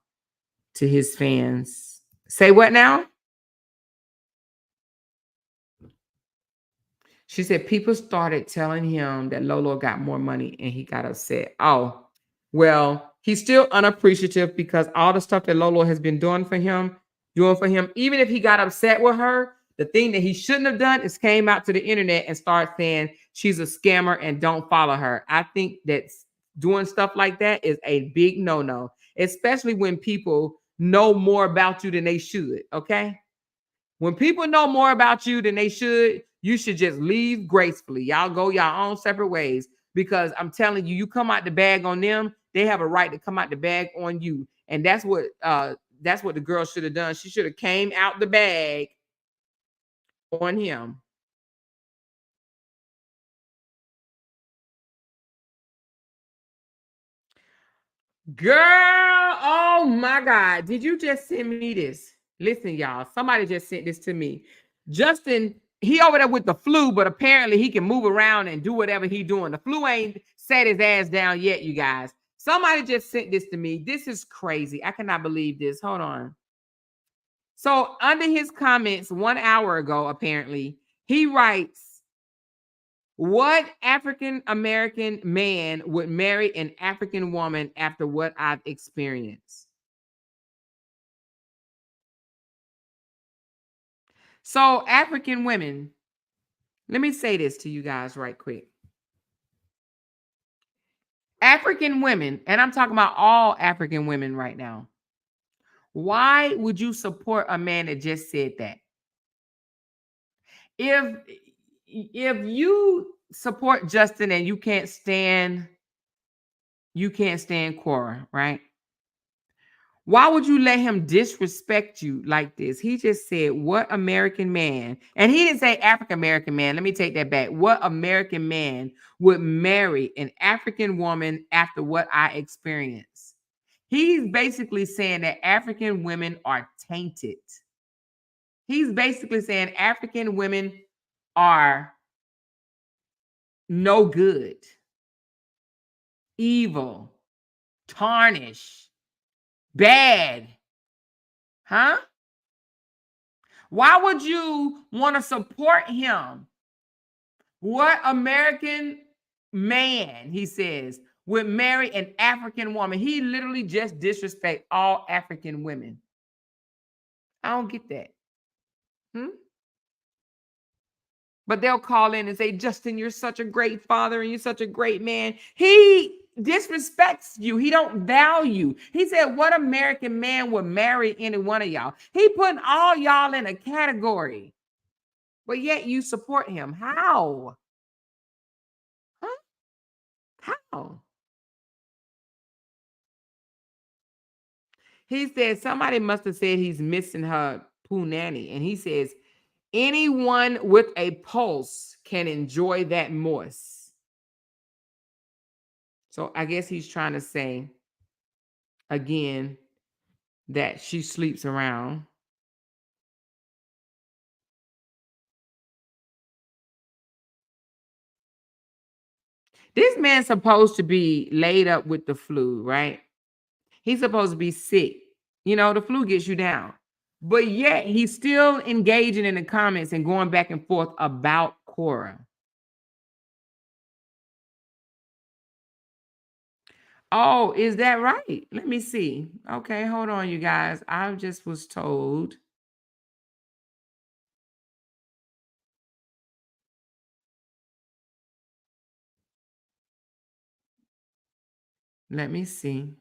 to his fans. Say what now? She said people started telling him that Lolo got more money and he got upset. Oh, well, he's still unappreciative because all the stuff that Lolo has been doing for him, even if he got upset with her, the thing that he shouldn't have done is came out to the internet and start saying she's a scammer and don't follow her. I think that doing stuff like that is a big no-no, especially when people know more about you than they should, okay? When people know more about you than they should, you should just leave gracefully. Y'all go your own separate ways. because I'm telling you, you come out the bag on them, they have a right to come out the bag on you. And that's what the girl should have done. She should have came out the bag on him. Girl, oh my God. Did you just send me this? Listen, y'all, somebody just sent this to me. Justin, he over there with the flu, but apparently he can move around and do whatever he doing. The flu ain't set his ass down yet, you guys. Somebody just sent this to me. This is crazy. I cannot believe this. Hold on. So under his comments 1 hour ago, apparently, he writes, what African American man would marry an African woman after what I've experienced? So African women, let me say this to you guys right quick. African women, and I'm talking about all African women right now. Why would you support a man that just said that? If you support Justin and you can't stand Korra, right? Why would you let him disrespect you like this? He just said, what American man, and he didn't say African American man. Let me take that back. What American man would marry an African woman after what I experienced? He's basically saying that African women are tainted. He's basically saying African women are no good, evil, tarnished, bad. Huh? Why would you want to support him? What American man, he says, would marry an African woman? He literally just disrespect all African women. I don't get that. But they'll call in and say, Justin, you're such a great father and you're such a great man. He disrespects you. He don't value. He said, what American man would marry any one of y'all? He putting all y'all in a category, but yet you support him. How? Huh? How? He said somebody must have said he's missing her poo nanny. And he says, anyone with a pulse can enjoy that moist. So I guess he's trying to say, again, that she sleeps around. This man's supposed to be laid up with the flu, right? He's supposed to be sick. You know, the flu gets you down. But yet he's still engaging in the comments and going back and forth about Korra. Oh, is that right? Let me see. Okay, hold on, you guys. I just was told. Let me see.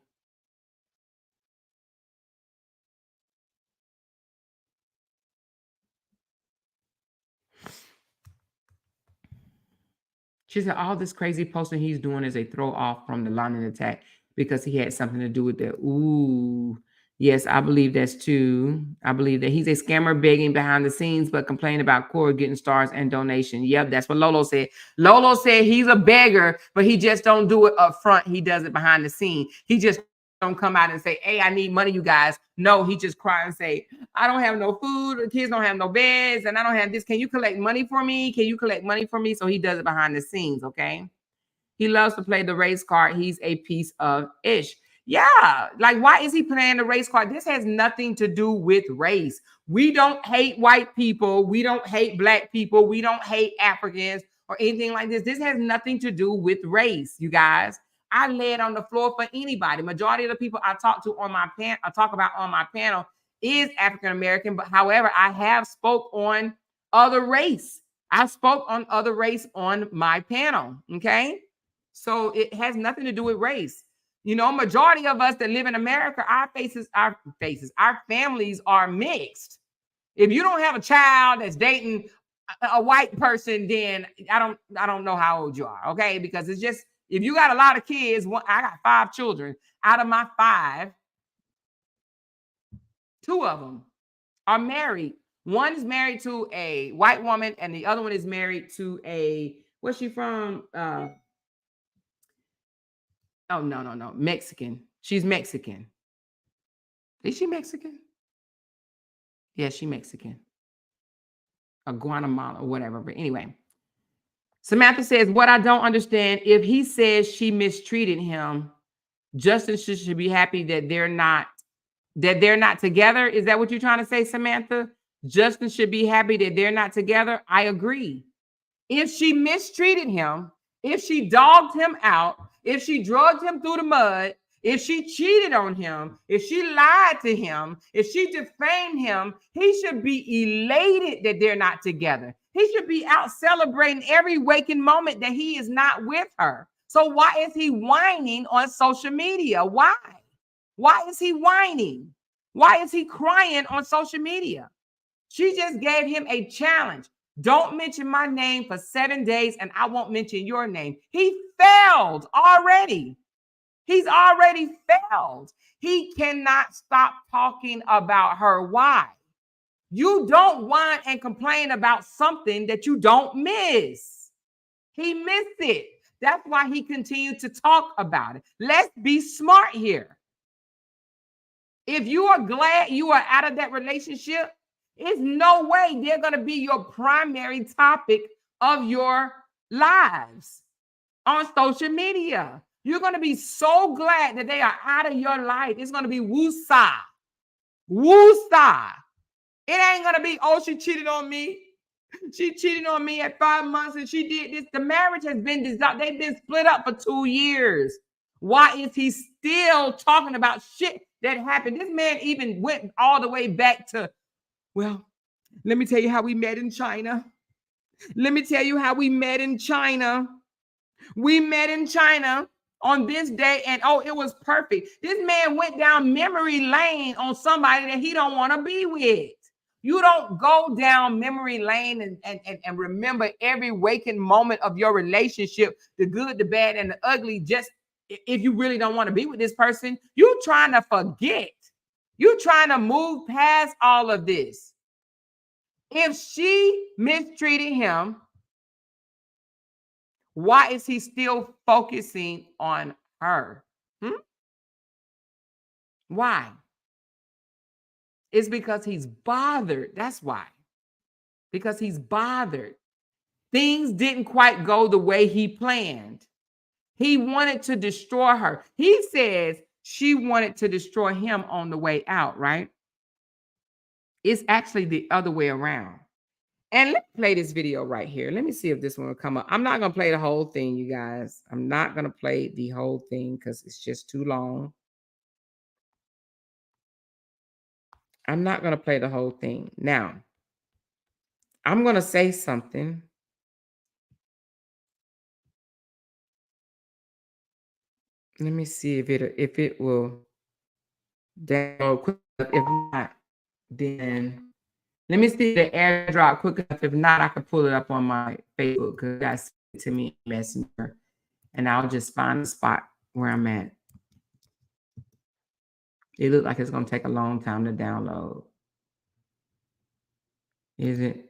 She said all this crazy posting he's doing is a throw off from the London attack because he had something to do with that. Ooh, yes, I believe that's too. I believe that he's a scammer begging behind the scenes, but complaining about Korra getting stars and donation. Yep, that's what Lolo said. Lolo said he's a beggar, but he just don't do it up front. He does it behind the scene. He just don't come out and say, hey, I need money, you guys. No, he just cry and say, I don't have no food, the kids don't have no beds, and I don't have this. Can you collect money for me? Can you collect money for me? So he does it behind the scenes, okay? He loves to play the race card. He's a piece of ish. Yeah, like why is he playing the race card? This has nothing to do with race. We don't hate white people. We don't hate black people. We don't hate Africans or anything like this. This has nothing to do with race, you guys. I lay it on the floor for anybody. Majority of the people I talk to on my I talk about on my panel is African American, but however, I have spoke on other race. I spoke on other race on my panel. Okay, so it has nothing to do with race. You know, majority of us that live in America, our families are mixed. If you don't have a child that's dating a white person, then I don't know how old you are, okay? Because it's just, if you got a lot of kids, I got 5 children. Out of my 5, 2 of them are married. One is married to a white woman, and the other one is married to a, where's she from? Oh, no, Mexican. She's Mexican. Is she Mexican? Yeah, she Mexican. Or Guatemala or whatever. But anyway, Samantha says, what I don't understand, if he says she mistreated him, Justin should be happy that they're not together. Is that what you're trying to say, Samantha? Justin should be happy that they're not together. I agree. If she mistreated him, if she dogged him out, if she drugged him through the mud, if she cheated on him, if she lied to him, if she defamed him, he should be elated that they're not together. He should be out celebrating every waking moment that he is not with her. So why is he whining on social media? Why? Why is he whining? Why is he crying on social media? She just gave him a challenge. Don't mention my name for 7 days and I won't mention your name. He failed already. He's already failed. He cannot stop talking about her. Why? You don't whine and complain about something that you don't miss. He missed it. That's why he continued to talk about it. Let's be smart here. If you are glad you are out of that relationship, it's no way they're going to be your primary topic of your lives on social media. You're going to be so glad that they are out of your life. It's going to be woo-sa. Woo-sa. It ain't going to be, oh, she cheated on me. She cheated on me at 5 months and she did this. The marriage has been dissolved. They've been split up for 2 years. Why is he still talking about shit that happened? This man even went all the way back to, well, let me tell you how we met in China. Let me tell you how we met in China. We met in China on this day, and oh, it was perfect. This man went down memory lane on somebody that he don't want to be with. You don't go down memory lane and remember every waking moment of your relationship, the good, the bad, and the ugly, just if you really don't want to be with this person. You're trying to forget. You're trying to move past all of this. If she mistreated him, why is he still focusing on her? Why? It's because he's bothered. That's why. Because he's bothered. Things didn't quite go the way he planned. He wanted to destroy her. He says she wanted to destroy him on the way out, right? It's actually the other way around. And let's play this video right here. Let me see if this one will come up. I'm not going to play the whole thing, you guys. I'm not going to play the whole thing because it's just too long. I'm not going to play the whole thing. Now, I'm going to say something. Let me see if it will download quick. If not, then let me see the airdrop quick enough. If not, I can pull it up on my Facebook because that's sent it to me in Messenger, and I'll just find a spot where I'm at. It looks like it's going to take a long time to download. Is it?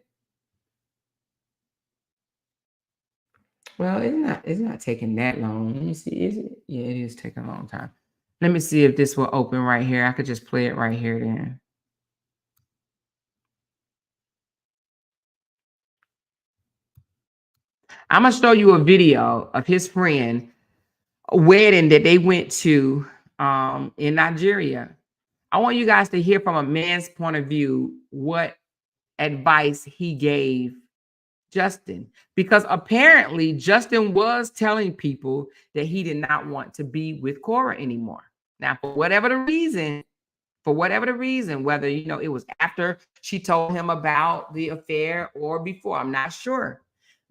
Well, it's not taking that long. Let me see. Is it? Yeah, it is taking a long time. Let me see if this will open right here. I could just play it right here then. I'm going to show you a video of his friend, a wedding that they went to in Nigeria. I want you guys to hear from a man's point of view what advice he gave Justin, because apparently Justin was telling people that he did not want to be with Korra anymore. Now, for whatever the reason, whether, it was after she told him about the affair or before, I'm not sure.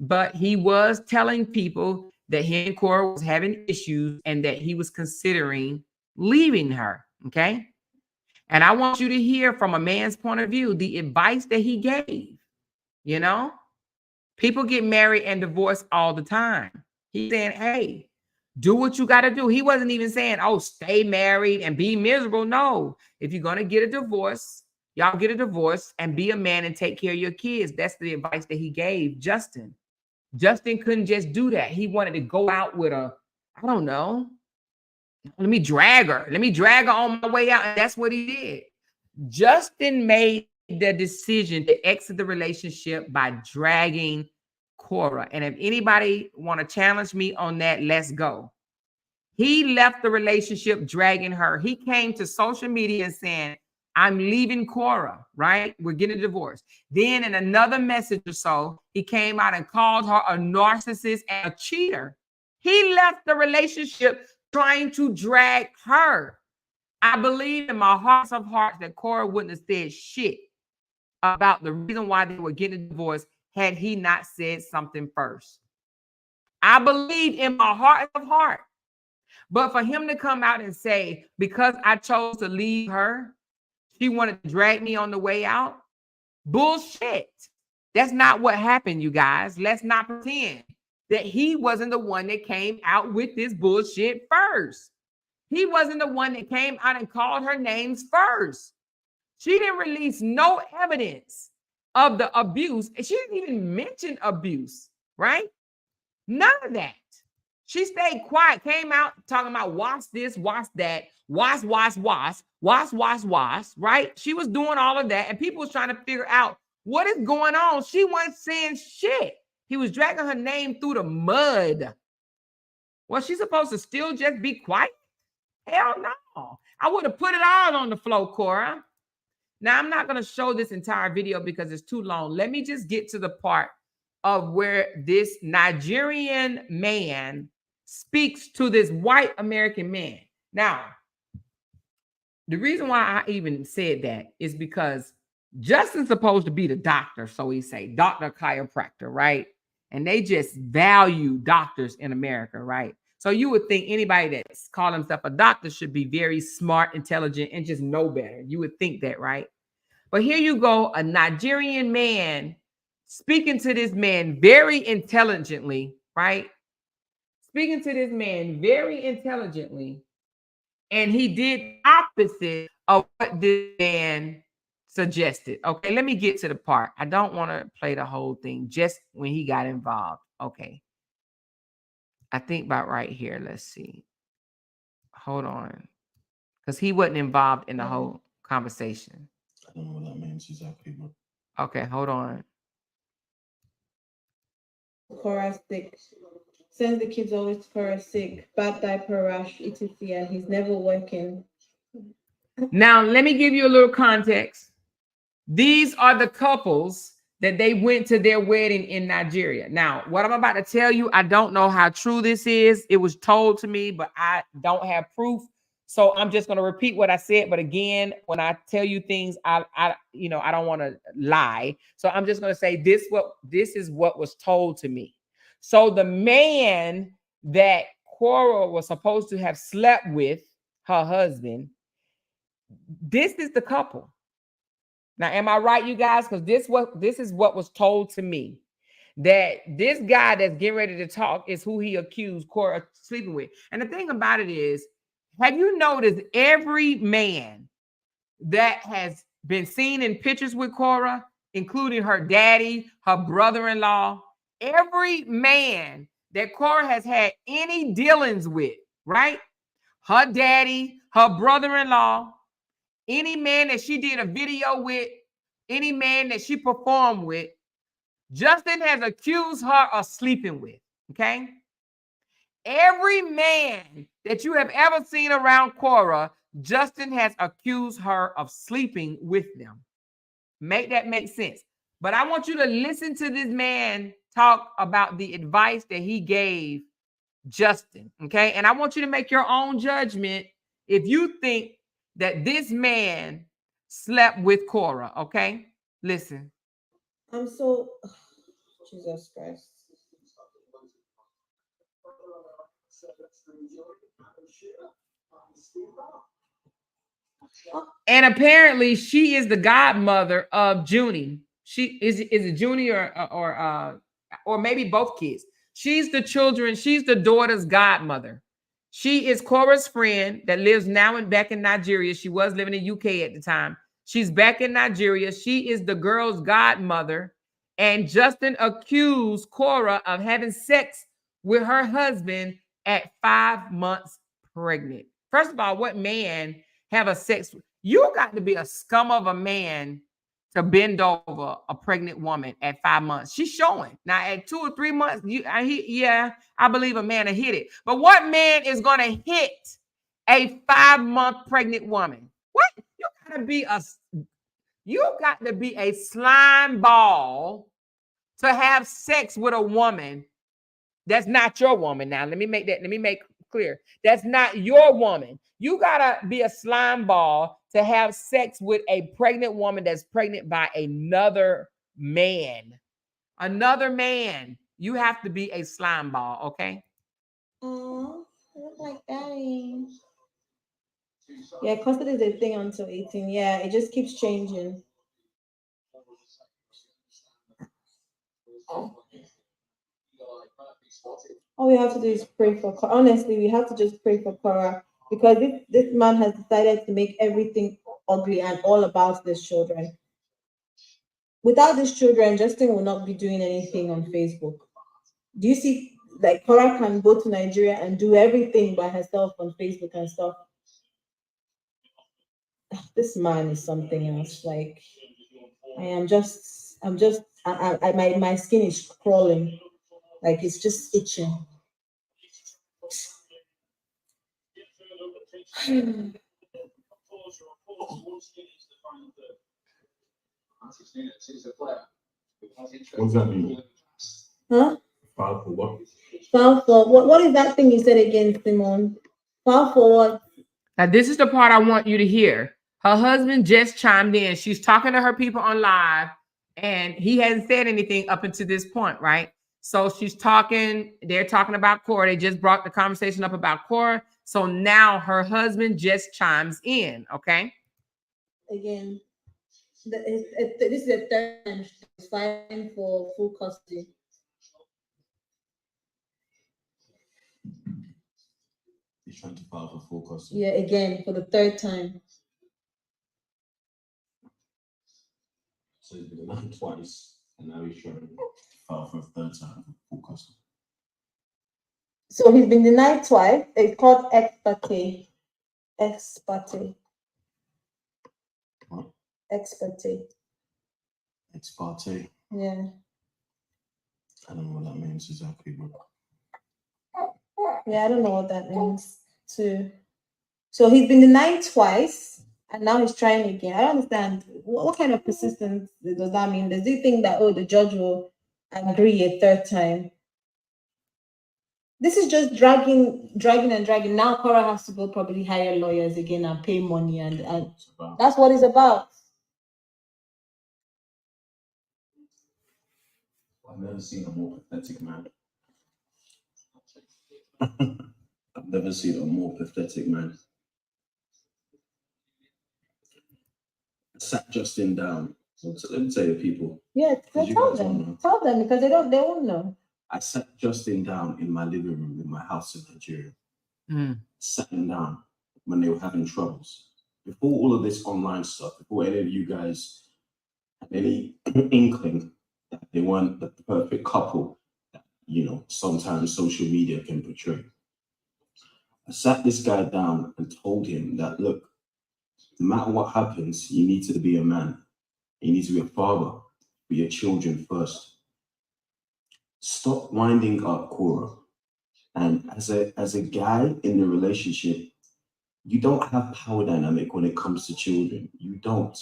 But he was telling people that he and Korra was having issues and that he was considering leaving her, okay? And I want you to hear from a man's point of view the advice that he gave, People get married and divorced all the time. He's saying, hey, do what you got to do. He wasn't even saying, oh, stay married and be miserable. No, if you're going to get a divorce, y'all get a divorce and be a man and take care of your kids. That's the advice that he gave Justin. Justin couldn't just do that. He wanted to go out with a, I don't know, let me drag her on my way out. And that's what he did. Justin made the decision to exit the relationship by dragging Korra. And if anybody want to challenge me on that, let's go. He left the relationship dragging her. He came to social media and saying, I'm leaving Korra, right? We're getting a divorce. Then in another message or so, he came out and called her a narcissist and a cheater. He left the relationship trying to drag her. I believe in my heart of hearts that Korra wouldn't have said shit about the reason why they were getting a divorce had he not said something first. I believe in my heart of heart. But for him to come out and say, because I chose to leave her, she wanted to drag me on the way out. Bullshit. That's not what happened, you guys. Let's not pretend that he wasn't the one that came out with this bullshit first. He wasn't the one that came out and called her names first. She didn't release no evidence of the abuse. She didn't even mention abuse, right? None of that. She stayed quiet, came out talking about watch this, watch that, watch, right? She was doing all of that, and people was trying to figure out what is going on. She wasn't saying shit. He was dragging her name through the mud. Was she supposed to still just be quiet? Hell no. I would have put it all on the floor, Korra. Now, I'm not going to show this entire video because it's too long. Let me just get to the part of where this Nigerian man speaks to this white American man. Now, the reason why I even said that is because Justin's supposed to be the doctor, so we say, doctor chiropractor, right? And they just value doctors in America, right? So you would think anybody that's called himself a doctor should be very smart, intelligent, and just know better. You would think that, right? But here you go, a Nigerian man speaking to this man very intelligently, right? Speaking to this man very intelligently, and he did opposite of what this man suggested. Okay, let me get to the part. I don't want to play the whole thing just when he got involved. Okay. I think about right here. Let's see. Hold on. Because he wasn't involved in the whole conversation. I don't know what that means exactly, but okay, hold on. Korra sick. Sends the kids always to Korra sick, bad diaper rash, etc. And he's never working. Now, let me give you a little context. These are the couples that they went to their wedding in Nigeria. Now, what I'm about to tell you, I don't know how true this is. It was told to me, but I don't have proof. So I'm just going to repeat what I said. But again, when I tell you things, I don't want to lie. So I'm just going to say this is what was told to me. So the man that Korra was supposed to have slept with, her husband, this is the couple. Now, am I right, you guys? Because this is what was told to me. That this guy that's getting ready to talk is who he accused Korra of sleeping with. And the thing about it is, have you noticed every man that has been seen in pictures with Korra, including her daddy, her brother-in-law, every man that Korra has had any dealings with, right? Her daddy, her brother-in-law, any man that she did a video with, any man that she performed with, Justin has accused her of sleeping with, okay? Every man that you have ever seen around Korra, Justin has accused her of sleeping with them. Make that make sense. But I want you to listen to this man talk about the advice that he gave Justin, okay? And I want you to make your own judgment if you think that this man slept with Korra, okay? Listen. I'm so... Jesus Christ. And apparently she is the godmother of Junie. She is it Junie or or maybe both kids. She's the daughter's godmother. She is Korra's friend that lives now and back in Nigeria. She was living in UK at the time. She's back in Nigeria. She is the girl's godmother. And Justin accused Korra of having sex with her husband at 5 months pregnant. First of all, what man have a sex? You got to be a scum of a man to bend over a pregnant woman at 5 months. She's showing. Now at 2 or 3 months, I believe a man will hit it. But what man is going to hit a 5-month pregnant woman? What? You got to be a slime ball to have sex with a woman that's not your woman. Now, let me make clear. That's not your woman. You gotta be a slime ball to have sex with a pregnant woman that's pregnant by another man. Another man. You have to be a slime ball, okay? Oh, I look like daddy. Yeah, custody is a thing until 18. Yeah, it just keeps changing. All we have to do is pray for Korra. Honestly, we have to just pray for Korra because this man has decided to make everything ugly and all about these children. Without these children, Justin will not be doing anything on Facebook. Do you see, like, Korra can go to Nigeria and do everything by herself on Facebook and stuff. This man is something else. Like, my skin is crawling. Like, it's just itching. What's that mean? Huh? File for what? File for what is that thing you said again, Simone? File for what? Now, this is the part I want you to hear. Her husband just chimed in. She's talking to her people on live, and he hasn't said anything up until this point, right? So she's talking. They're talking about Korra. They just brought the conversation up about Korra. So now her husband just chimes in, okay? Again, this is the third time she's fighting for full custody. He's trying to file for full custody. Yeah, again, for the third time. So he's been denied twice, and now he's trying to file for a third time for full custody. So he's been denied twice. It's called ex parte. Ex parte. What? Ex parte. Ex parte. Yeah. I don't know what that means exactly, but Yeah, I don't know what that means too. So he's been denied twice, and now he's trying again. I don't understand. What kind of persistence does that mean? Does he think that, oh, the judge will agree a third time? This is just dragging. Now Korra has to go probably hire lawyers again and pay money, and that's what it's about. I've never seen a more pathetic man. I've never seen a more pathetic man. Sat Justin down. So let me tell you, people. Yeah, Because you tell guys won't know. them. Tell them because they won't know. I sat Justin down in my living room in my house in Nigeria. Sat him down when they were having troubles. Before all of this online stuff, before any of you guys had any inkling that they weren't the perfect couple that, you know, sometimes social media can portray. I sat this guy down and told him that, look, no matter what happens, you need to be a man. You need to be a father for your children first. Stop winding up Korra. And as a guy in the relationship, you don't have power dynamic when it comes to children. You don't.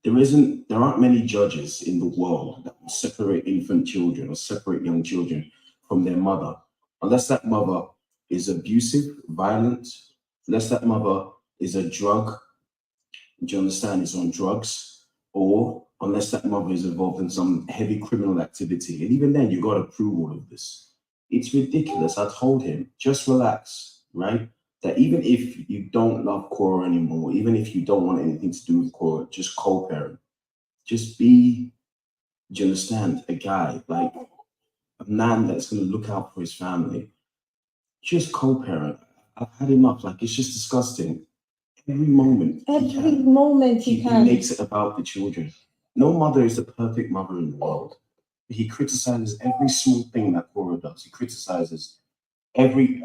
There aren't many judges in the world that will separate infant children or separate young children from their mother, unless that mother is abusive, violent, unless that mother is a drug, do you understand, is on drugs, or unless that mother is involved in some heavy criminal activity. And even then, you got to prove all of this. It's ridiculous. I told him, just relax, right? That even if you don't love Korra anymore, even if you don't want anything to do with Korra, just co-parent. Just be Do you understand? A guy, like a man that's going to look out for his family, just co-parent. I've had enough. Like, it's just disgusting. Every moment he he makes it about the children. No mother is the perfect mother in the world. He criticizes every small thing that Korra does. He criticizes every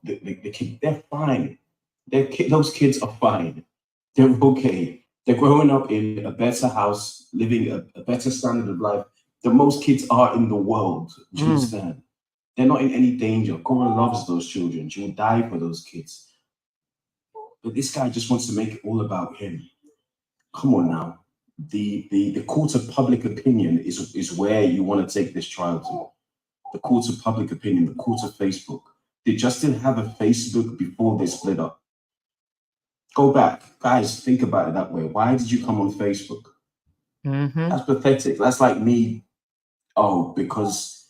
the kid. They're fine. Those kids are fine. They're okay. They're growing up in a better house, living a better standard of life than most kids are in the world. Do you understand? They're not in any danger. Korra loves those children. She will die for those kids. But this guy just wants to make it all about him. Come on now. The court of public opinion is where you want to take this trial to. The court of public opinion, the court of Facebook. Did Justin have a Facebook before they split up? Go back. Guys, think about it that way. Why did you come on Facebook? That's pathetic. That's like me, because,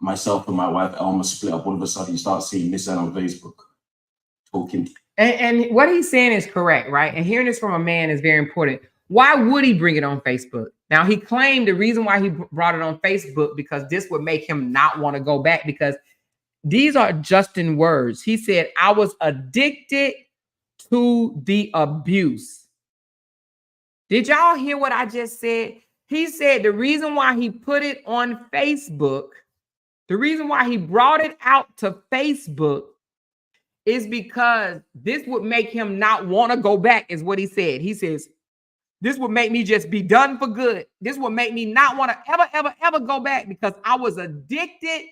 myself and my wife almost split up. All of a sudden, you start seeing Miss Ann on Facebook talking. And what he's saying is correct, right? And hearing this from a man is very important. Why would he bring it on Facebook? Now, he claimed the reason why he brought it on Facebook because this would make him not want to go back, because these are Justin words. He said, I was addicted to the abuse. Did y'all hear what I just said? He said the reason why he put it on Facebook, the reason why he brought it out to Facebook is because this would make him not want to go back, is what he said. He says, this would make me just be done for good. This would make me not want to ever go back because I was addicted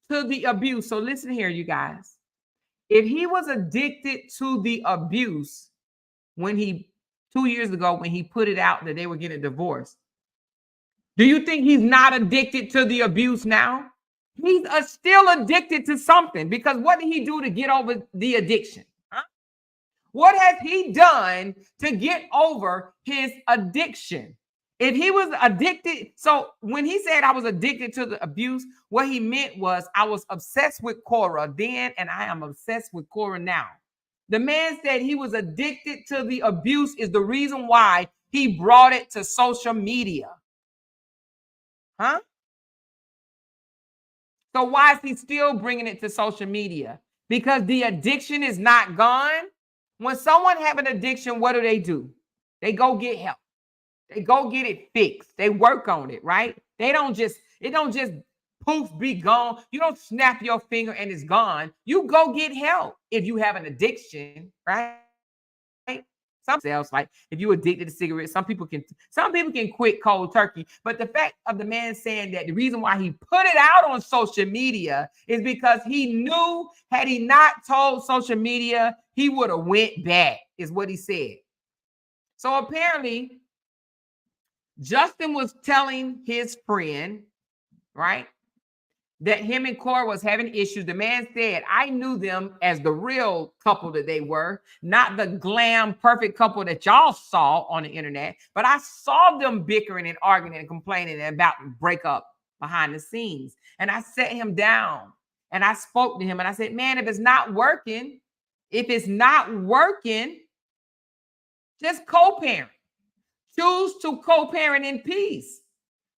to the abuse. So listen here, you guys. If he was addicted to the abuse 2 years ago, when he put it out that they were getting divorced, do you think he's not addicted to the abuse now? He's still addicted to something, because what did he do to get over the addiction? Huh? What has he done to get over his addiction? If he was addicted, so when he said I was addicted to the abuse, what he meant was I was obsessed with Korra then, and I am obsessed with Korra now. The man said he was addicted to the abuse is the reason why he brought it to social media. Huh? So why is he still bringing it to social media? Because the addiction is not gone. When someone have an addiction, what do? They go get help. They go get it fixed. They work on it, right? It don't just poof, be gone. You don't snap your finger and it's gone. You go get help if you have an addiction, right? Some else, like if you're addicted to cigarettes, some people can quit cold turkey. But the fact of the man saying that the reason why he put it out on social media is because he knew had he not told social media, he would have went back, is what he said. So apparently, Justin was telling his friend, right, that him and Korra was having issues. The man said, I knew them as the real couple that they were, not the glam, perfect couple that y'all saw on the internet. But I saw them bickering and arguing and complaining and about to break up behind the scenes. And I sat him down and I spoke to him and I said, man, if it's not working, just co-parent. Choose to co-parent in peace.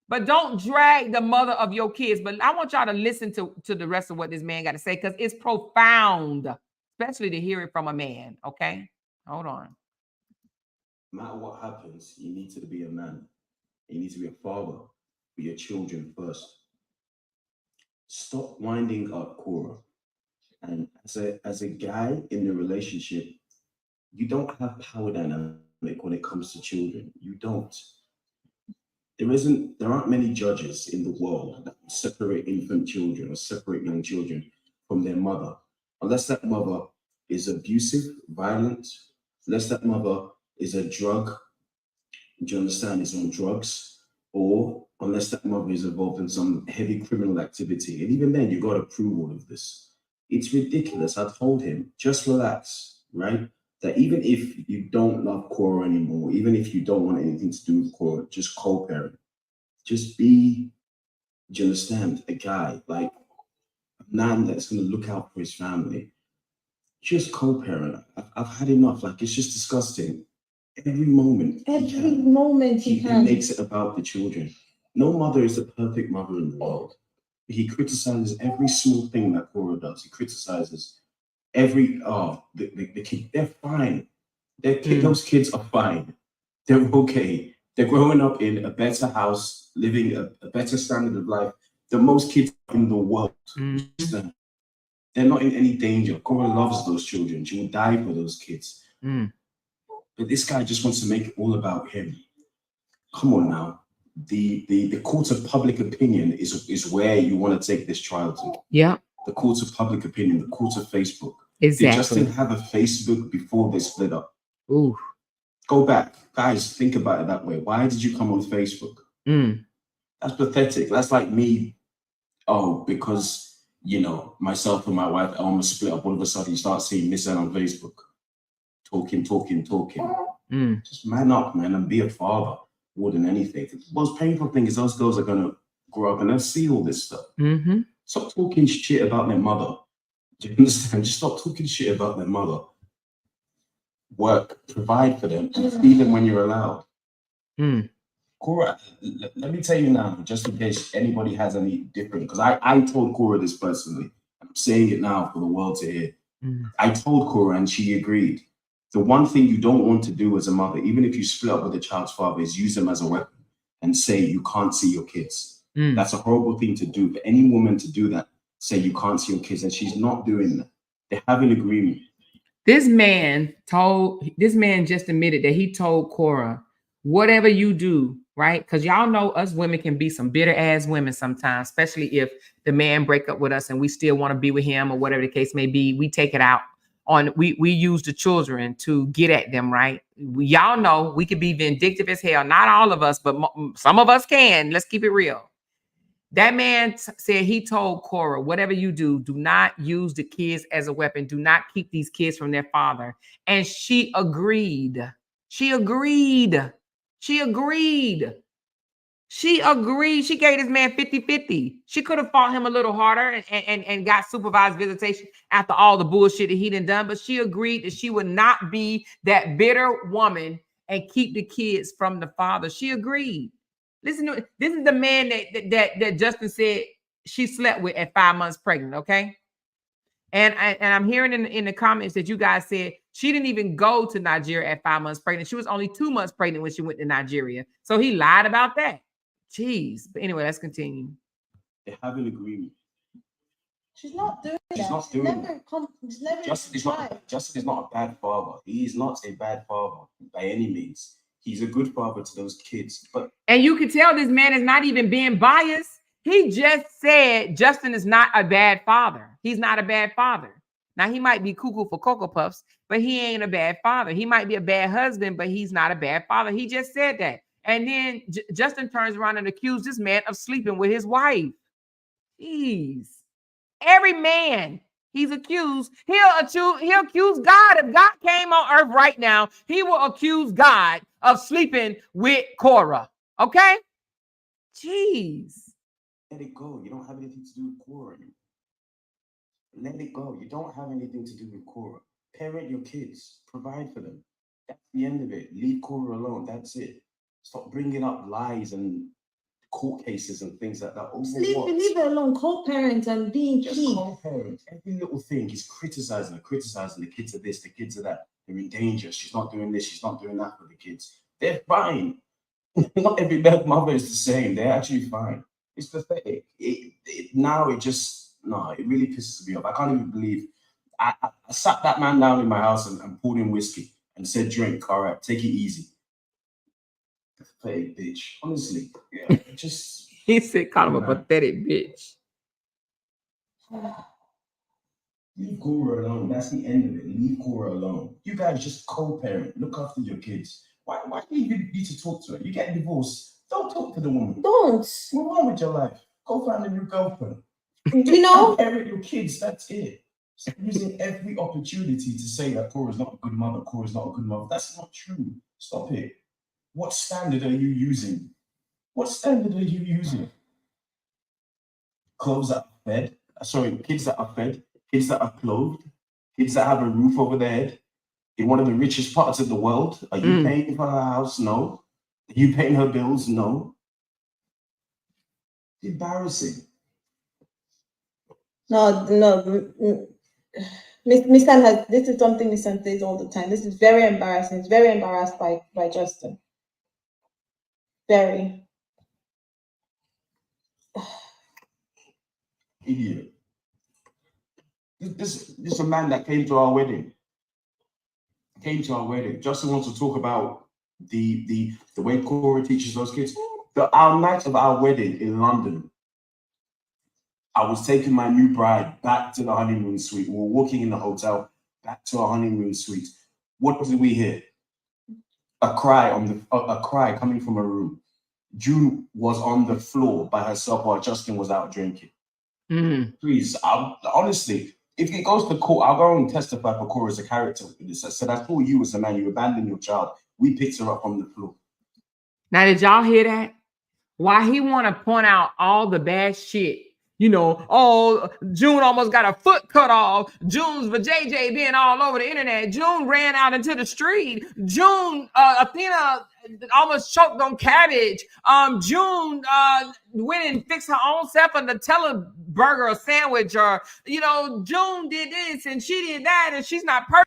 But don't drag the mother of your kids. But I want y'all to listen to the rest of what this man got to say, because it's profound, especially to hear it from a man. Okay? Hold on. No matter what happens, you need to be a man. You need to be a father for your children first. Stop winding up Korra. And as a guy in the relationship, you don't have power dynamic when it comes to children. You don't. There aren't many judges in the world that separate infant children or separate young children from their mother, unless that mother is abusive, violent, unless that mother is a drug, do you understand, is on drugs, or unless that mother is involved in some heavy criminal activity. And even then, you got to prove all of this. It's ridiculous. I told him, just relax, right? That even if you don't love Korra anymore, even if you don't want anything to do with Korra, just co-parent. Just be, do you understand, a guy, like a man that's going to look out for his family. Just co-parent. I've had enough. Like, it's just disgusting. Every moment he makes it about the children. No mother is a perfect mother in the world. He criticizes every small thing that Korra does. He criticizes every the kid. They're fine. Those kids are fine. They're okay. They're growing up in a better house, living a better standard of life than most kids in the world. Mm-hmm. They're not in any danger. Korra loves those children. She will die for those kids. But this guy just wants to make it all about him. Come on now. The court of public opinion is where you want to take this trial to. Yeah. The court of public opinion, the court of Facebook. Exactly. Did Justin have a Facebook before they split up? Ooh. Go back. Guys, think about it that way. Why did you come on Facebook? That's pathetic. That's like me, because, you know, myself and my wife, I almost split up. All of a sudden, you start seeing Miss N on Facebook. Talking. Just man up, man, and be a father more than anything. The most painful thing is those girls are going to grow up and they'll see all this stuff. Stop talking shit about their mother. Do you understand? Just stop talking shit about their mother. Work, provide for them, and feed them when you're allowed. Korra, let me tell you now, just in case anybody has any different, because I told Korra this personally. I'm saying it now for the world to hear. I told Korra and she agreed. The one thing you don't want to do as a mother, even if you split up with a child's father, is use them as a weapon and say you can't see your kids. That's a horrible thing to do. For any woman to do that, say you can't see your kids, and she's not doing that. They have an agreement. This man just admitted that he told Korra, whatever you do, right? Because y'all know us women can be some bitter ass women sometimes, especially if the man break up with us and we still want to be with him or whatever the case may be. We take it out on, we use the children to get at them, right? Y'all know we could be vindictive as hell. Not all of us, but some of us can. Let's keep it real. That man said he told Korra, whatever you do, do not use the kids as a weapon. Do not keep these kids from their father. And she agreed. She agreed. She agreed. She agreed. She gave this man 50-50. She could have fought him a little harder and got supervised visitation after all the bullshit that he done, but she agreed that she would not be that bitter woman and keep the kids from the father. She agreed. Listen to it. This is the man that Justin said she slept with at 5 months pregnant, okay? And I'm hearing in the comments that you guys said she didn't even go to Nigeria at 5 months pregnant. She was only 2 months pregnant when she went to Nigeria. So he lied about that. Jeez. But anyway, let's continue. They have an agreement. She's not doing that. She's not doing that. Justin is not a bad father. He is not a bad father by any means. He's a good father to those kids. And you can tell this man is not even being biased. He just said Justin is not a bad father. He's not a bad father. Now, he might be cuckoo for Cocoa Puffs, but he ain't a bad father. He might be a bad husband, but he's not a bad father. He just said that. And then Justin turns around and accuses this man of sleeping with his wife. Jeez. Every man he's accused, he'll accuse God. If God came on earth right now, he will accuse God of sleeping with Korra. Okay? Jeez. Let it go. You don't have anything to do with Korra anymore. Let it go. You don't have anything to do with Korra. Parent your kids. Provide for them. That's the end of it. Leave Korra alone. That's it. Stop bringing up lies and court cases and things like that. Leave it alone. Co-parent and being just key. Co-parent. Every little thing he's criticizing the kids are this, the kids are that. They're in danger. She's not doing this. She's not doing that for the kids. They're fine. Not every mother is the same. They're actually fine. It's pathetic. It really pisses me off. I can't even believe I sat that man down in my house and poured him whiskey and said, drink, all right, take it easy. Pathetic bitch. Honestly. Yeah, just he said call him a pathetic bitch. Leave Korra alone. That's the end of it. Leave Korra alone. You guys just co-parent. Look after your kids. Why do you even need to talk to her? You get divorced. Don't talk to the woman. Don't. Move on with your life. Go find a new girlfriend. You know? Parent your kids. That's it. Stop using every opportunity to say that Korra's not a good mother. Korra's not a good mother. That's not true. Stop it. What standard are you using? What standard are you using? Clothes that are fed. Sorry, kids that are fed. Kids that are clothed. Kids that have a roof over their head. In one of the richest parts of the world. Are you paying for her house? No. Are you paying her bills? No. Embarrassing. No. Miss Tan has, this is something Miss Tan says all the time. This is very embarrassing. It's very embarrassed by Justin. Very. Idiot. This is a man that came to our wedding. Justin wants to talk about the way Korra teaches those kids. Our night of our wedding in London, I was taking my new bride back to the honeymoon suite. We were walking in the hotel back to our honeymoon suite. What did we hear? A cry coming from a room. June was on the floor by herself while Justin was out drinking. Please, honestly, if it goes to court, I'll go and testify for Korra as a character. So that's all you as a man. You abandoned your child. We picked her up from the floor. Now, did y'all hear that? Why he want to point out all the bad shit? You know, oh, June almost got a foot cut off. June's vajayjay being all over the internet. June ran out into the street. June, Athena almost choked on cabbage. June went and fixed her own self a Nutella burger or sandwich, or, you know, June did this and she did that, and she's not perfect.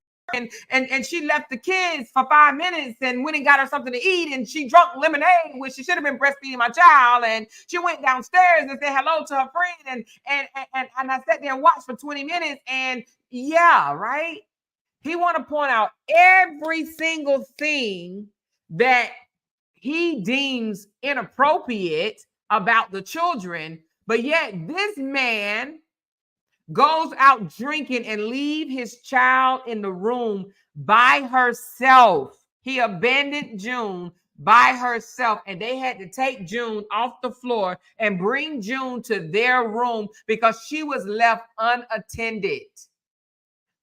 And she left the kids for 5 minutes and went and got her something to eat, and she drunk lemonade, which she should have been breastfeeding my child, and she went downstairs and said hello to her friend, and I sat there and watched for 20 minutes, and yeah, right? He want to point out every single thing that he deems inappropriate about the children, but yet this man goes out drinking and leave his child in the room by herself. He abandoned June by herself, and they had to take June off the floor and bring June to their room because she was left unattended.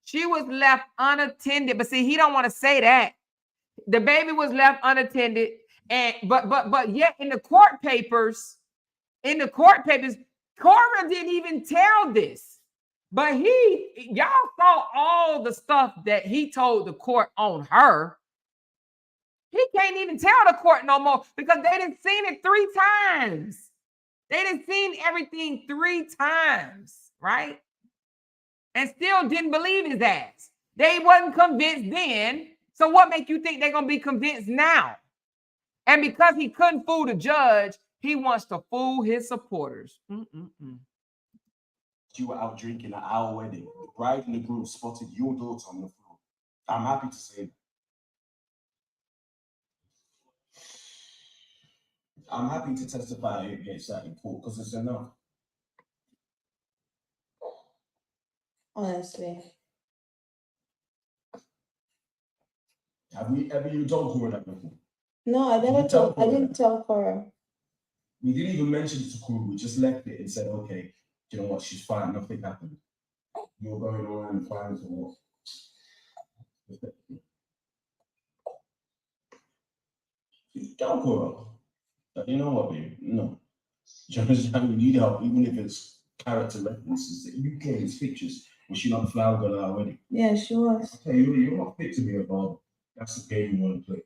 She was left unattended. But see, he don't want to say that. The baby was left unattended, and but yet in the court papers, Korra didn't even tell this. But y'all saw all the stuff that he told the court on her. He can't even tell the court no more because they done seen it 3 times. They done seen everything 3 times, right? And still didn't believe his ass. They wasn't convinced then. So what make you think they're going to be convinced now? And because he couldn't fool the judge, he wants to fool his supporters. You were out drinking at our wedding. The bride and the groom spotted your daughter on the floor. I'm happy to say that. I'm happy to testify against that in court because it's enough. Honestly. Have we ever you told Korra that before? No, I didn't tell Korra. We didn't even mention it to Korra. We just left it and said, okay, you know what, she's fine, nothing happened. You're going around fine for what? Don't Korra. You know what, babe? No. Just, I mean, you need help, even if it's character references. The UK's pictures. Was she not the flower girl at our wedding? Yeah, she was. Okay, you're not fit to be a barber. That's the game you want to play.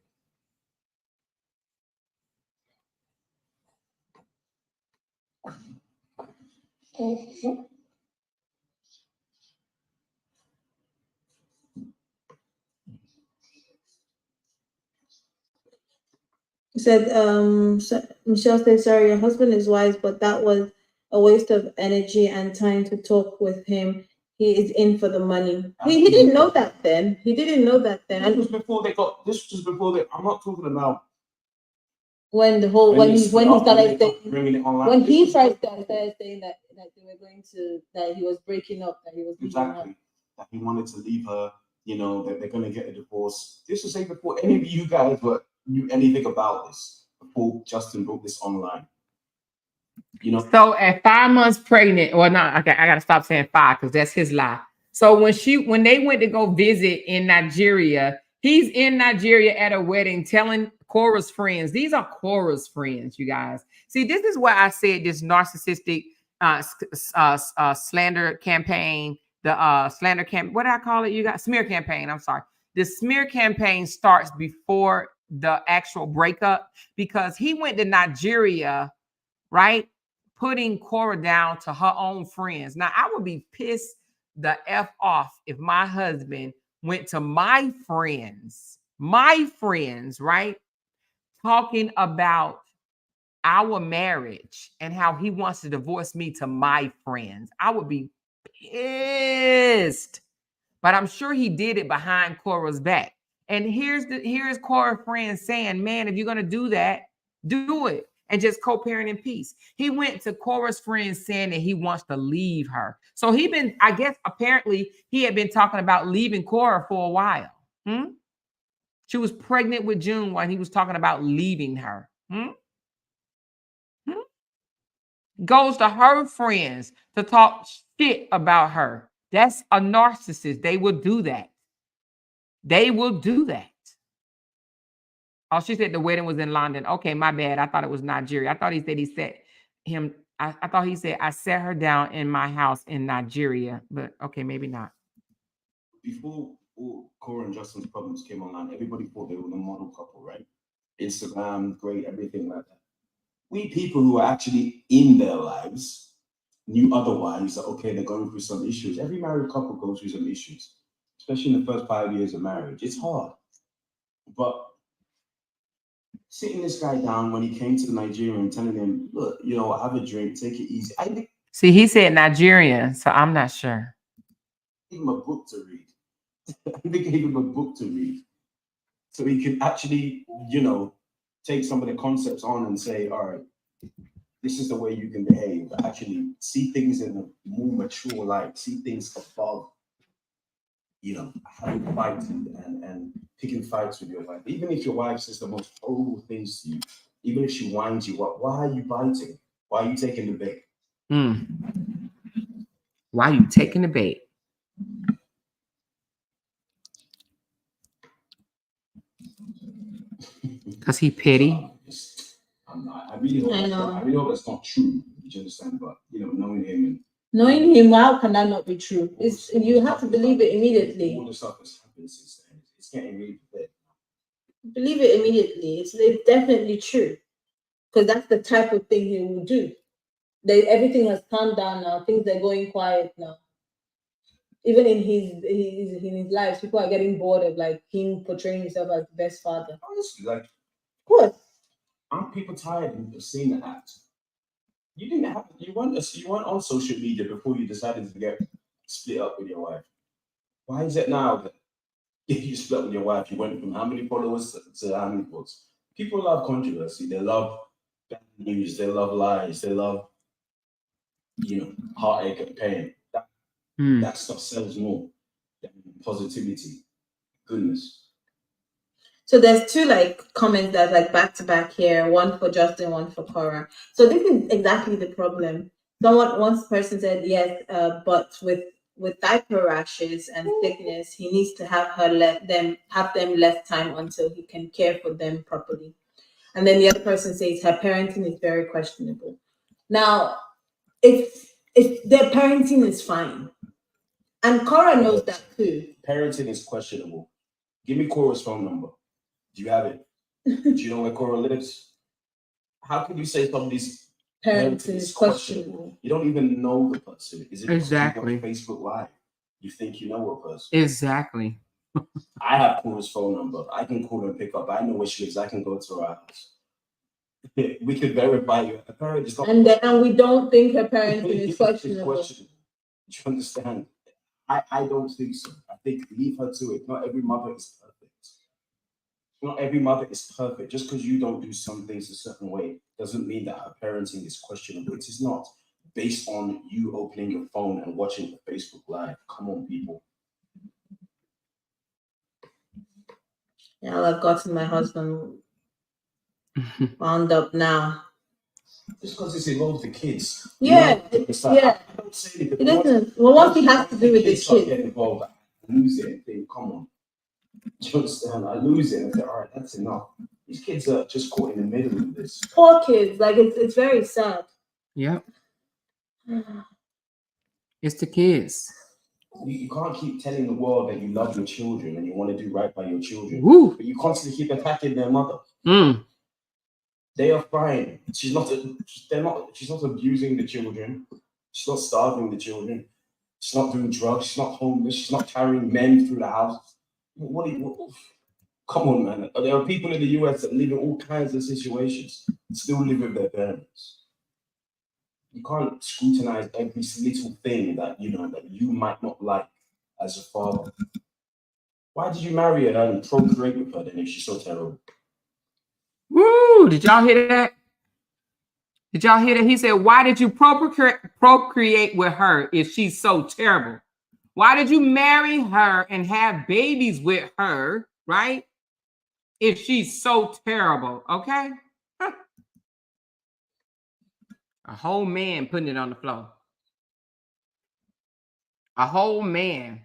He said, Michelle said, sorry, your husband is wise, but that was a waste of energy and time to talk with him. He is in for the money. He didn't know that then. This was before they. I'm not talking about when he started saying that they were going to, that he was breaking up, that he was exactly that he wanted to leave her. You know that they're going to get a divorce. This was before any of you guys knew anything about this. Before Justin brought this online. You know. So at 5 months pregnant, well, no, I gotta stop saying 5 because that's his lie. So when they went to go visit in Nigeria, he's in Nigeria at a wedding telling Korra's friends. These are Korra's friends, you guys. See, this is why I said this narcissistic slander campaign, the slander campaign. What did I call it? You got smear campaign. I'm sorry. The smear campaign starts before the actual breakup because he went to Nigeria, right? putting Korra down to her own friends. Now, I would be pissed the F off if my husband went to my friends, right? Talking about our marriage and how he wants to divorce me to my friends. I would be pissed. But I'm sure he did it behind Korra's back. And here's Korra's friend saying, man, if you're going to do that, do it. And just co-parent in peace. He went to Korra's friend saying that he wants to leave her. So I guess, apparently, he had been talking about leaving Korra for a while. She was pregnant with June when he was talking about leaving her. Goes to her friends to talk shit about her. That's a narcissist. They will do that. They will do that. Oh, she said the wedding was in London. Okay, my bad. I thought it was Nigeria. I thought he said I thought he said I sat her down in my house in Nigeria. But okay, maybe not. Before all Korra and Justin's problems came online, everybody thought they were the model couple, right? Instagram, great, everything like that. We people who are actually in their lives knew otherwise, that okay, they're going through some issues. Every married couple goes through some issues, especially in the first 5 years of marriage. It's hard. But sitting this guy down when he came to Nigeria and telling him, look, have a drink, take it easy. See, he said Nigerian, so I'm not sure. Gave him a book to read. They gave him a book to read. So he could actually, take some of the concepts on and say, all right, this is the way you can behave. Actually see things in a more mature light, see things above, having fights and picking fights with your wife. Even if your wife says the most horrible things to you, even if she whines you, why are you biting? Why are you taking the bait? Why are you taking the bait? Because he petty. I really hope that's not true. You understand? But knowing him, how can that not be true? You have to believe it immediately. All the stuff that's happened since then, it's getting really bad. Believe it immediately. It's definitely true, because that's the type of thing he will do. Everything has calmed down now. Things are going quiet now. Even in his life, people are getting bored of him portraying himself as the best father. Honestly, of course. Aren't people tired of seeing the act? You weren't on social media before you decided to get split up with your wife. Why is it now that if you split up with your wife, you went from how many followers to how many posts? People love controversy. They love bad news. They love lies. They love, heartache and pain. That stuff sells more than positivity, goodness. So there's two comments that's back to back here, one for Justin, one for Korra. So this is exactly the problem. One person said yes, but with diaper rashes and sickness, he needs to have them less time until he can care for them properly. And then the other person says her parenting is very questionable. Now, if their parenting is fine, and Korra knows that too. Parenting is questionable. Give me Korra's phone number. Do you have it? Do you know where Korra lives? How can you say somebody's parenting is questionable? You don't even know the person. Is it exactly Facebook Live? You think you know a person? Exactly. I have Korra's phone number. I can call her and pick up. I know where she lives. I can go to her house. We could verify you. Her parent is not. And we don't think her parenting is questionable. Do you understand? I don't think so. I think leave her to it. Not every mother is perfect. Not every mother is perfect. Just because you don't do some things a certain way doesn't mean that her parenting is questionable. It is not based on you opening your phone and watching a Facebook Live. Come on, people. Yeah, I've gotten my husband wound up now. Just because this involves the kids. Yeah. I don't say anything. It doesn't. Well, what he has to do with the kids. Get involved, I lose it and think, come on. Do you understand? I lose it and say, all right, that's enough. These kids are just caught in the middle of this. Poor kids. It's very sad. Yep. It's the kids. You can't keep telling the world that you love your children and you want to do right by your children. Woo. But you constantly keep attacking their mother. They are fine. She's not abusing the children. She's not starving the children. She's not doing drugs. She's not homeless. She's not carrying men through the house. Come on, man. There are people in the US that live in all kinds of situations and still live with their parents. You can't scrutinize every little thing that you might not like as a father. Why did you marry her and procreate with her then if she's so terrible? Woo! Did y'all hear that? Did y'all hear that? He said, why did you procreate with her if she's so terrible? Why did you marry her and have babies with her, right? If she's so terrible, okay? Huh. A whole man putting it on the floor. A whole man.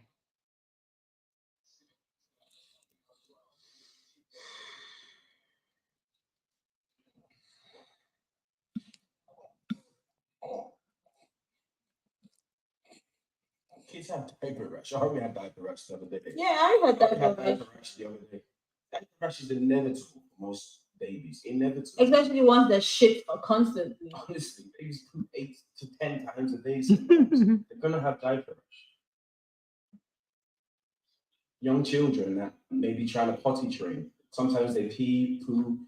Kids have diaper rash. I already had diaper rash the other day. Yeah, I had diaper rash the other day. Diaper rash is inevitable for most babies. Inevitable. Especially ones that shit constantly. Honestly, babies poop 8 to 10 times a day sometimes. They're gonna have diaper rash. Young children that may be trying to potty train. Sometimes they pee, poo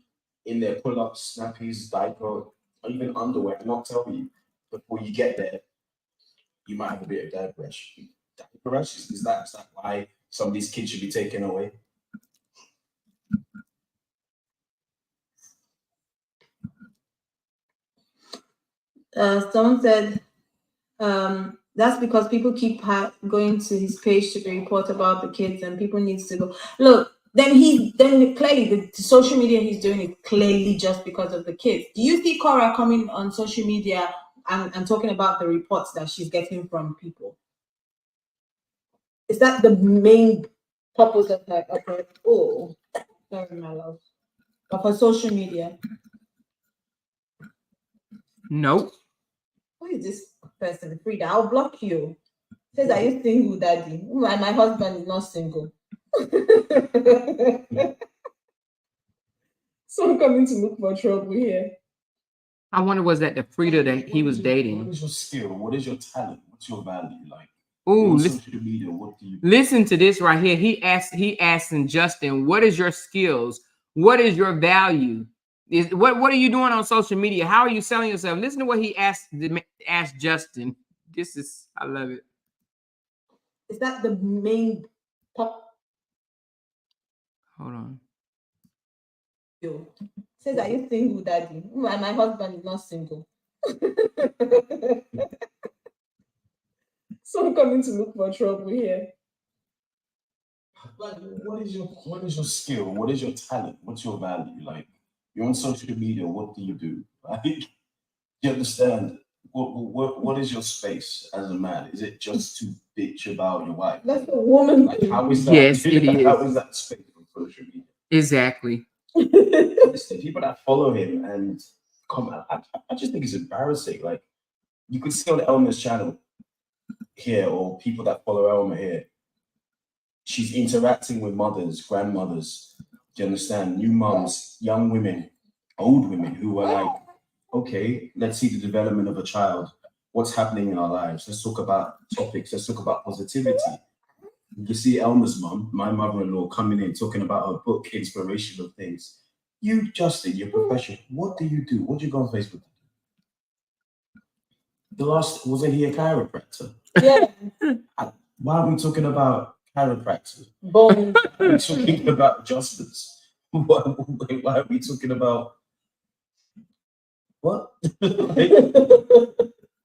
in their pull-ups, snappies, diaper, or even underwear. And not tell you before you get there. You might have a bit of diaper rash. Diaper rash, is that why some of these kids should be taken away? Someone said that's because people keep going to his page to report about the kids, and people needs to go look. Then clearly the social media he's doing it clearly just because of the kids. Do you see Korra coming on social media and talking about the reports that she's getting from people? Is that the main purpose of her? Oh, sorry, my love. Of her social media? Nope. Who is this person? Frida, I'll block you. Says, are you single, daddy? My husband is not single. So I'm coming to look for trouble here. I wonder, was that the Frida that he was dating? What is your skill? What is your talent? What's your value? Like, ooh, social media, what do you do? Listen to this right here. He asking Justin, what is your skills? What is your value? What are you doing on social media? How are you selling yourself? Listen to what he asked Justin. I love it. Is that the main pop? Hold on. Says, are you single, daddy? My husband is not single. So I'm coming to look for trouble here. Like, what is your skill? What is your talent? What's your value? Like, you're on social media, what do you do? Like, you understand? What is your space as a man? Is it just to bitch about your wife? That's a woman. Like, how is that? Yes, it is. How is that space on social media? Exactly. People that follow him and comment, I just think it's embarrassing. Like, you could see on Elma's channel here, or people that follow Elma here, she's interacting with mothers, grandmothers. Do you understand? New moms, young women, old women who are like, okay, let's see the development of a child. What's happening in our lives? Let's talk about topics. Let's talk about positivity. You can see Elma's mom, my mother-in-law, coming in, talking about her book, inspirational things. You, Justin, your profession, what do you do? What do you go on Facebook? The last, wasn't he a chiropractor? Yeah. Why are we talking about chiropractors? Bones. We're talking about adjustments. Why are we talking about what?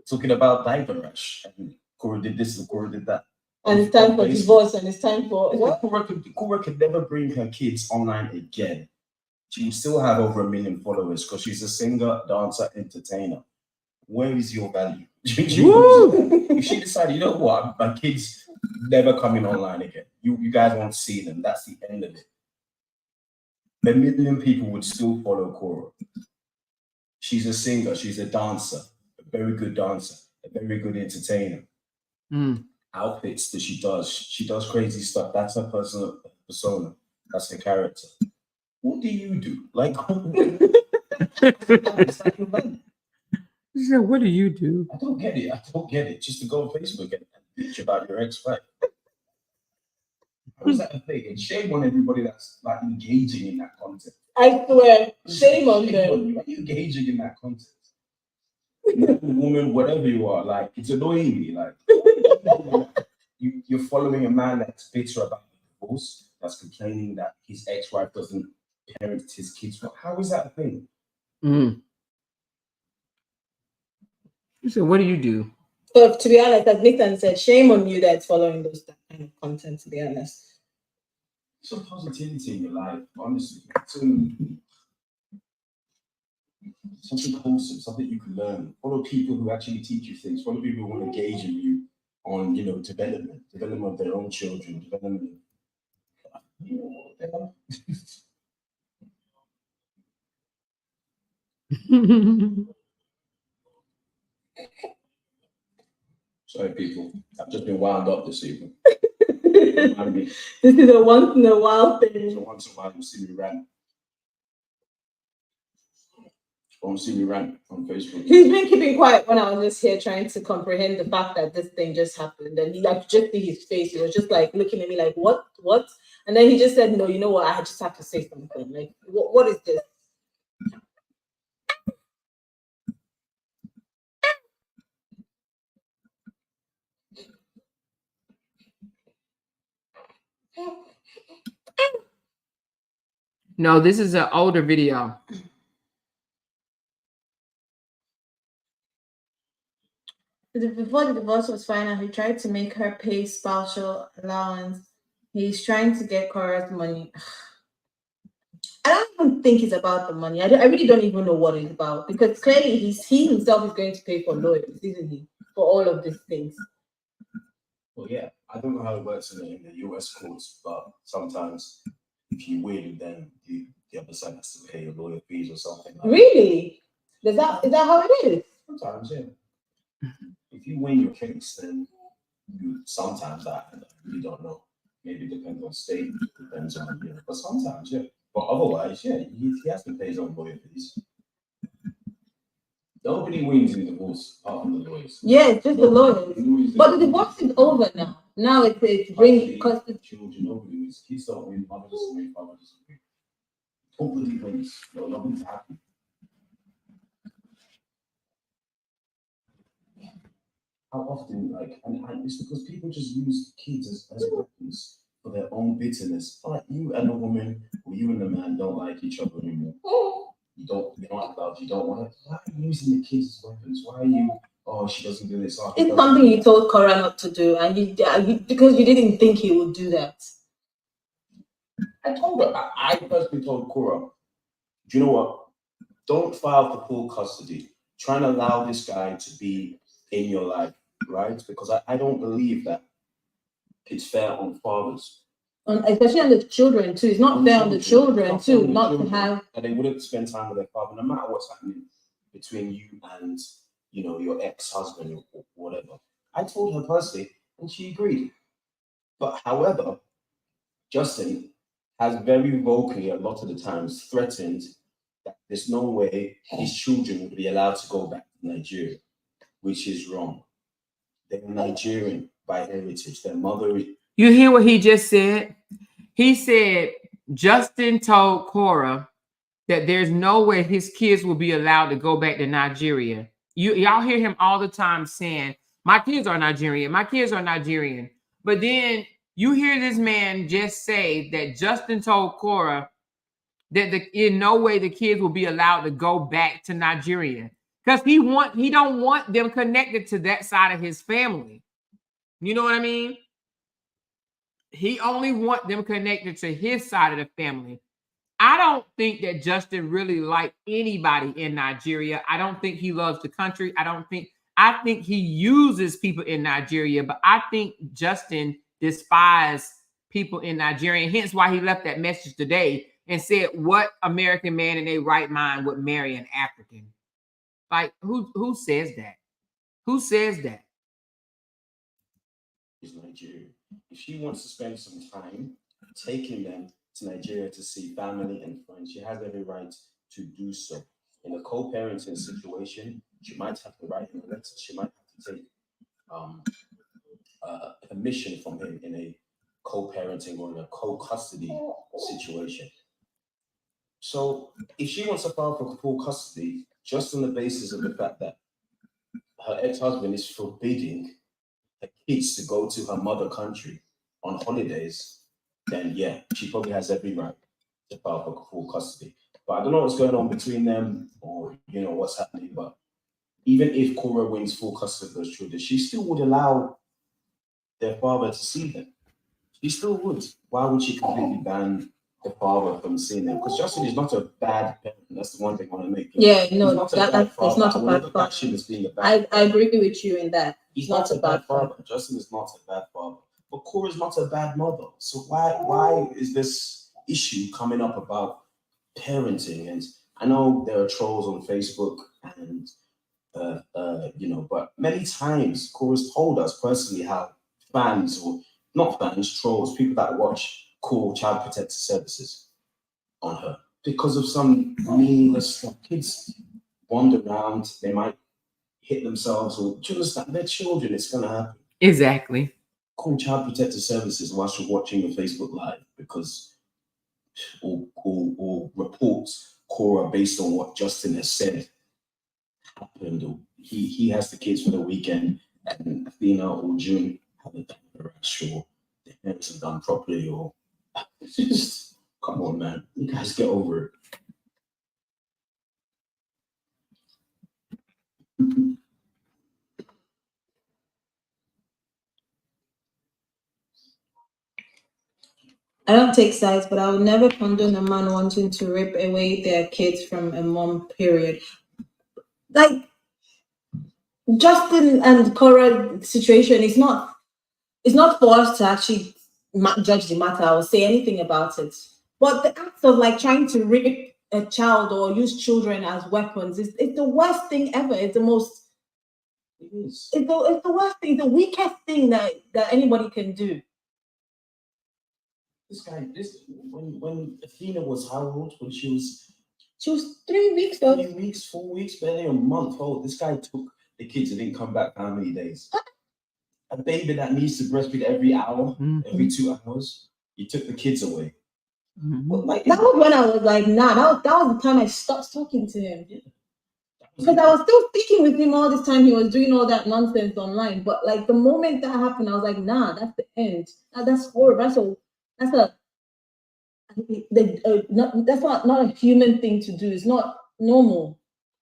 Talking about diaper rash. And Korra did this and Korra did that. And it's time for divorce, and it's time for what? Korra could never bring her kids online again. She will still have over 1 million followers because she's a singer, dancer, entertainer. Where is your value? If she decided, you know what, my kids never coming online again. You guys won't see them. That's the end of it. 1 million people would still follow Korra. She's a singer, she's a dancer, a very good dancer, a very good entertainer. Outfits that she does crazy stuff. That's her personal persona. That's her character. What do you do? Like, Is that your man? He said, what do you do? I don't get it. I don't get it. Just to go on Facebook and bitch about your ex-wife. How is that a thing? And shame on everybody that's like engaging in that content. I swear, shame on them. Why are you engaging in that content? Woman, whatever you are, like it's annoying me. Like you're following a man that's bitter about the divorce, that's complaining that his ex-wife doesn't parent his kids. How is that a thing? He said, what do you do? But to be honest, as Nathan said, shame on you that's following that kind of content, to be honest. Some positivity in your life, honestly. Something wholesome, something you can learn. Follow people who actually teach you things. Follow people who want to engage in you on, development of their own children, development. Sorry, people. I've just been wound up this evening. This is a once in a while thing. So once in a while, you see me rant. Or see me rant on Facebook. He's been keeping quiet when I was just here trying to comprehend the fact that this thing just happened. And he like just see his face. He was just like looking at me like, what? And then he just said, no, you know what? I just have to say something. Like, what is this? No, this is an older video. Before the divorce was final, he tried to make her pay spousal allowance. He's trying to get Korra's money. I don't even think it's about the money. I really don't even know what it's about, because clearly he himself is going to pay for lawyers, isn't he? For all of these things. Well, yeah, I don't know how it works in the US courts, but sometimes if you win, then the other side has to pay your lawyer fees or something. Really? Is that how it is? Sometimes, yeah. If you win your case, then sometimes I really don't know. Maybe it depends on state, depends on but sometimes, yeah. But otherwise, yeah, he has to pay his own lawyer fees. Nobody wins in divorce apart from the lawyers. Yeah, it's just the lawyers. But the divorce is over now. Now it's bringing custody. Children, nobody wins. Kids don't win, mother doesn't win, father doesn't win. Nobody wins. No, nobody's happy. How often, and it's because people just use kids as weapons for their own bitterness. Like you and a woman, or you and a man don't like each other anymore. You don't have love. You don't want to. Why are you using the kids as weapons? Why are you? Oh, she doesn't do this. It's something you told Korra not to do, and because you didn't think he would do that. I told her. I personally told Korra, do you know what? Don't file for full custody. Try and allow this guy to be in your life, right? Because I don't believe that it's fair on fathers. Especially on the children too. It's not fair on the children too, not to have. And they wouldn't spend time with their father, no matter what's happening between you and your ex-husband or whatever. I told her personally, and she agreed. But however, Justin has very vocally a lot of the times threatened that there's no way his children would be allowed to go back to Nigeria, which is wrong. They're Nigerian by heritage. Their mother. You hear what he just said? He said Justin told Korra that there's no way his kids will be allowed to go back to Nigeria. Y'all hear him all the time saying, my kids are Nigerian. My kids are Nigerian. But then you hear this man just say that Justin told Korra that in no way the kids will be allowed to go back to Nigeria, because he don't want them connected to that side of his family. You know what I mean? He only want them connected to his side of the family. I don't think that Justin really liked anybody in Nigeria. I don't think he loves the country. I think he uses people in Nigeria, but I think Justin despises people in Nigeria. Hence why he left that message today and said, what American man in their right mind would marry an African? Like, who says that? Who says that? Is Nigeria. If she wants to spend some time taking them to Nigeria to see family and friends, she has every right to do so. in a co-parenting situation, she might have to write him a letter. She might have to take permission from him in a co-parenting or in a co-custody situation. So if she wants to file for full custody, just on the basis of the fact that her ex-husband is forbidding her kids to go to her mother country on holidays, then yeah, she probably has every right to file for full custody. But I don't know what's going on between them or, you know, what's happening. But even if Korra wins full custody of those children, she still would allow their father to see them. She still would. Why would she completely ban the father from seeing them? Because Justin is not a bad parent. That's the one thing I want to make clear. Yeah, no, He's not a bad father. it's not a bad Look at father. him as being a bad I agree with you in that. He's not a bad father. Justin is not a bad father. But Korra's not a bad mother. So why is this issue coming up about parenting? And I know there are trolls on Facebook and you know, but many times Korra's told us personally how fans, or not fans, trolls, people that watch, call Child Protective Services on her because of some meaningless stuff. Kids wander around, they might hit themselves, or do you understand? They're children, it's gonna happen. Exactly. Call Child Protective Services whilst you're watching a Facebook Live because or report Korra based on what Justin has said happened, or he has the kids for the weekend and Athena or June haven't done the rash, or their parents have done properly, or it's just come on, man. You guys get over it. I don't take sides, but I would never condone a man wanting to rip away their kids from a mom, period. Like, Justin and Korra situation is not, it's not for us to actually judge the matter or say anything about it. But the act of like trying to rip a child or use children as weapons is it's the worst thing ever. It's the most, It is. it's the worst thing, the weakest thing that anybody can do. When Athena was how old? When she was 3 weeks old. 3 weeks, 4 weeks, barely a month old. This guy took the kids and didn't come back for how many days? A baby that needs to breastfeed every hour, every 2 hours, you took the kids away. But like, that was when I was like, nah, that was the time I stopped talking to him. Yeah. Because I was still speaking with him all this time. He was doing all that nonsense online. But like the moment that happened, I was like, nah, that's the end. That's horrible. That's not a human thing to do. It's not normal.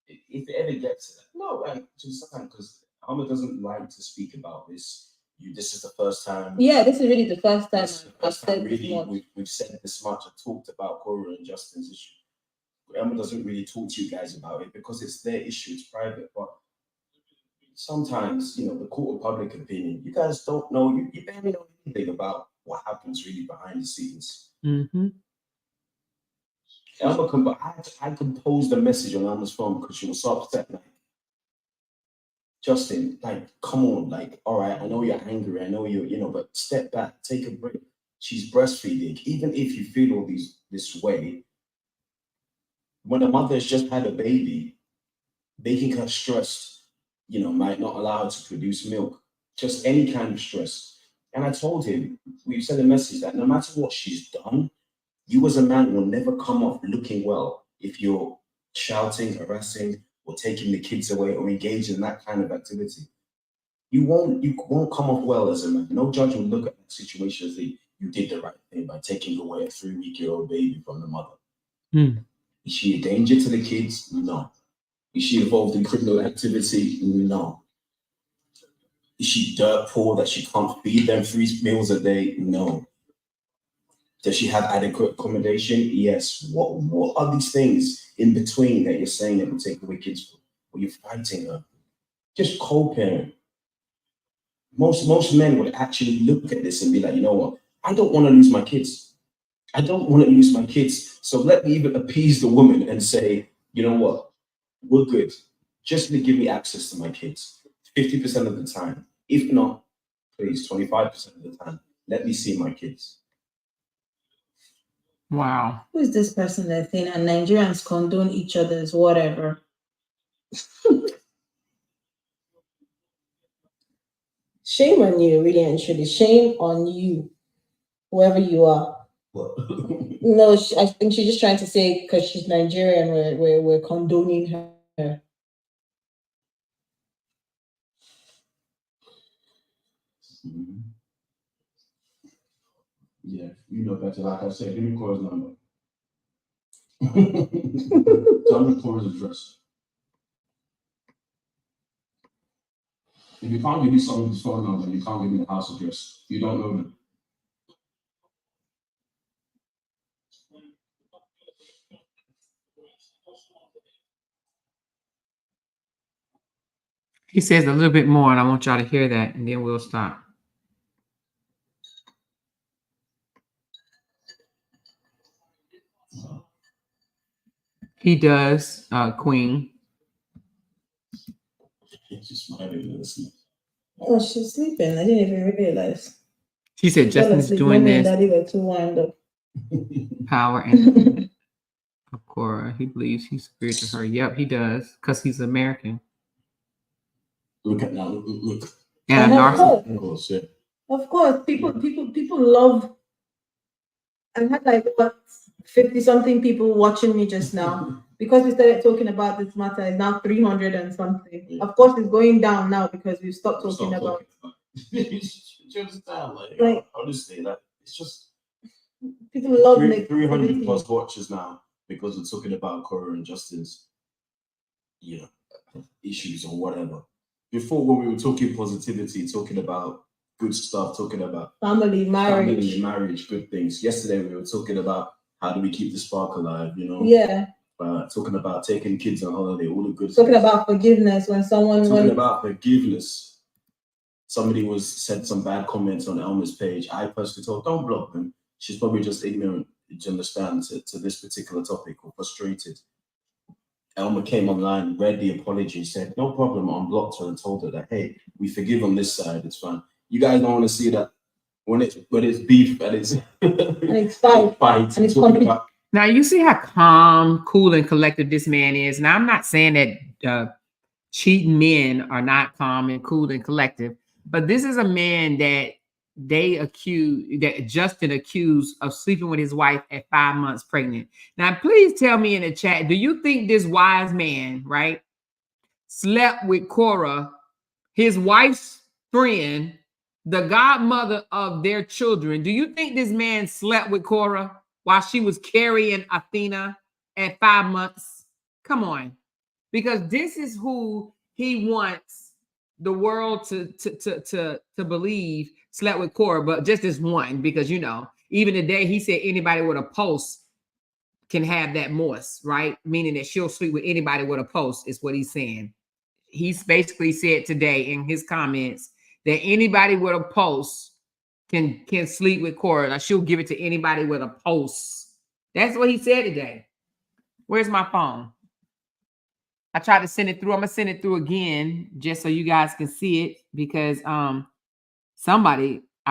If it ever gets to that, no, like just because Alma doesn't like to speak about this. This is the first time. Yeah, this is really the first time I've said really we've said this much. I've talked about Korra and Justin's issue. Emma doesn't really talk to you guys about it because it's their issue. It's private, but sometimes, you know, the court of public opinion, you guys don't know. You barely know anything about what happens really behind the scenes. Elma, I composed a message on Elma's phone because she was so upset. Like, Justin, like, come on, like, all right, I know you're angry, I know you know, but step back, take a break. She's breastfeeding. Even if you feel all this way, when a mother has just had a baby, making her stressed, you know, might not allow her to produce milk, just any kind of stress. And I told him, we sent a message that no matter what she's done, you as a man will never come off looking well if you're shouting, harassing, or taking the kids away or engaging in that kind of activity. You won't come off well as a man. No judge will look at that situation as you did the right thing by taking away a 3-week-old baby from the mother. Is she a danger to the kids? No. Is she involved in criminal activity? No. Is she dirt poor that she can't feed them 3 meals a day? No. Does she have adequate accommodation? Yes. What are these things in between that you're saying that will take away kids from? Or you're fighting her? Just co-parent. Most men would actually look at this and be like, you know what? I don't want to lose my kids. I don't want to lose my kids. So let me even appease the woman and say, you know what? We're good. Just give me access to my kids 50% of the time. If not, please, 25% of the time, let me see my kids. Wow. Who is this person that saying and Nigerians condone each other's whatever? Shame on you, really and truly. Shame on you, whoever you are. What? No, I think she's just trying to say because she's Nigerian, we're condoning her. Mhm. Yeah, you know better. Like I said, give me Korra's number. Tell me Korra's address. If you can't give me someone's phone number, you can't give me the house address. You don't know them. He says a little bit more, and I want y'all to hear that, and then we'll stop. He does, Queen. She's smiling and sleep. Oh, she's sleeping. I didn't even realize. She said Justin's doing Mommy and this. Daddy were too wind up. Power and of Korra. He believes he's superior to her. Yep, he does, because he's American. Look at now. Look. And a narcissist. Of course, yeah. Of course, people love. I had like what 50-something people watching me just now because we started talking about this matter. It's now 300 and something. Yeah. Of course, it's going down now because we've stopped talking about. You understand? Like, honestly, like it's just people love 300 plus watches now because we're talking about Korra and Justin's, issues or whatever. Before, when we were talking positivity, talking about good stuff, talking about family, marriage, good things. Yesterday we were talking about how do we keep the spark alive, Yeah. Talking about taking kids on holiday, all the good Talking things. about forgiveness when someone about forgiveness. Somebody said some bad comments on Elma's page. I personally told, don't block them. She's probably just ignorant, to understand, to this particular topic or frustrated. Elma came online, read the apology, said, no problem, unblocked her and told her that, hey, we forgive on this side, it's fine. You guys don't want to see that when it's beef and it's fight and it's about. Now you see how calm, cool, and collective this man is. Now I'm not saying that cheating men are not calm and cool and collective, but this is a man that Justin accused of sleeping with his wife at 5 months pregnant. Now, please tell me in the chat, do you think this wise man, right, slept with Korra, his wife's friend, the godmother of their children? Do you think this man slept with Korra while she was carrying Athena at 5 months? Come on. Because this is who he wants the world to believe slept with Korra, but just as one, because even today he said anybody with a pulse can have that Morse, right? Meaning that she'll sleep with anybody with a pulse, is what he's saying. He's basically said today in his comments that anybody with a pulse can sleep with Korra. Like she'll give it to anybody with a pulse. That's what he said today. Where's my phone? I tried to send it through. I'm gonna send it through again just so you guys can see it, because I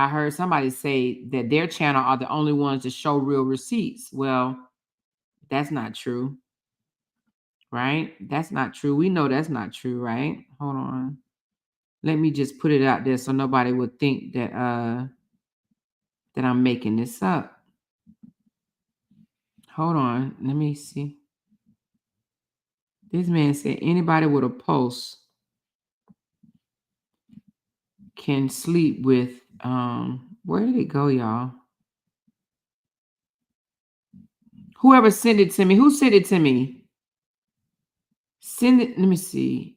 heard somebody say that their channel are the only ones to show real receipts. Well, that's not true, right? That's not true. We know that's not true, right? Hold on. Let me just put it out there so nobody would think that that I'm making this up. Hold on. Let me see. This man said anybody with a pulse can sleep with where did it go, y'all? Whoever sent it to me. Who sent it to me? Send it. Let me see.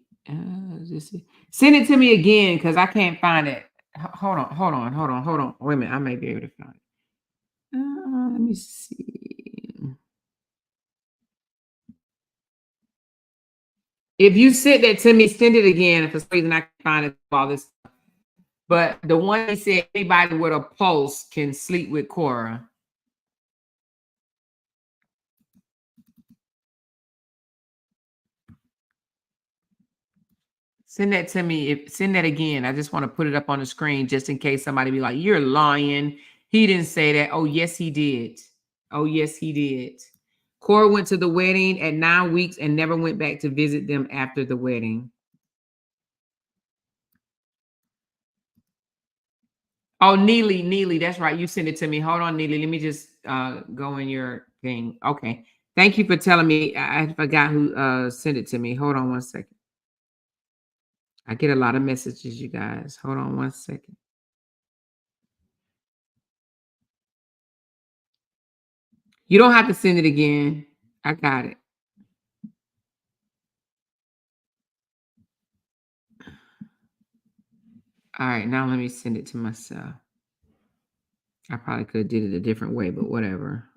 Send it to me again, because I can't find it. Hold on. Wait a minute. I may be able to find it. Let me see. If you sent that to me, send it again. For some reason, I can find it. All this. But the one he said anybody with a pulse can sleep with Korra. Send that to me. Send that again. I just want to put it up on the screen just in case somebody be like, you're lying. He didn't say that. Oh, yes, he did. Oh, yes, he did. Korra went to the wedding at 9 weeks and never went back to visit them after the wedding. Oh, Neely, that's right. You sent it to me. Hold on, Neely. Let me just go in your thing. Okay. Thank you for telling me. I forgot who sent it to me. Hold on one second. I get a lot of messages, you guys. Hold on one second. You don't have to send it again. I got it. All right, now let me send it to myself. I probably could have did it a different way, but whatever.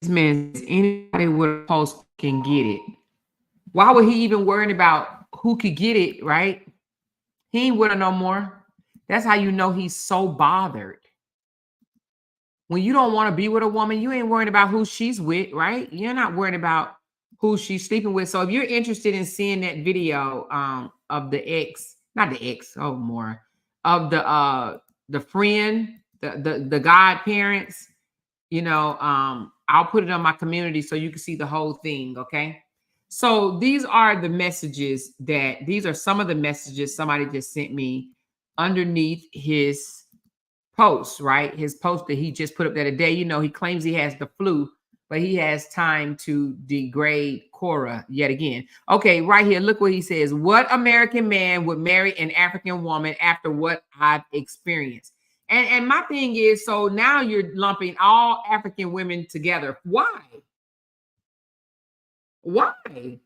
This man says anybody with a pulse can get it. Why would he even worry about who could get it, right? He ain't with her no more. That's how you know he's so bothered. When you don't want to be with a woman, you ain't worried about who she's with, right? You're not worried about who she's sleeping with. So if you're interested in seeing that video of the ex, not the ex, oh more of the friend, the godparents, you know, I'll put it on my community so you can see the whole thing, okay? So these are the messages these are some of the messages somebody just sent me underneath his post, right? His post that he just put up that a day. You know, he claims he has the flu, but he has time to degrade Korra yet again. Okay, right here, look what he says. What American man would marry an African woman after what I've experienced? And my thing is, so now you're lumping all African women together. Why? Why?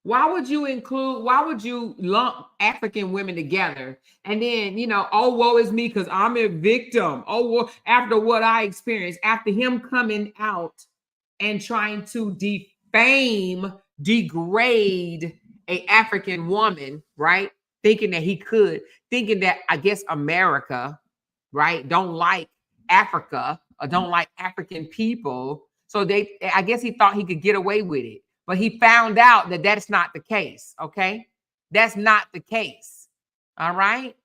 Why would you lump African women together and then, you know, oh, woe is me because I'm a victim. Oh, well, after what I experienced, after him coming out and trying to defame, degrade a African woman, right? Thinking that he could, thinking that I guess America, right, don't like Africa or don't like African people. So I guess he thought he could get away with it. But he found out that that's not the case, okay? That's not the case, all right?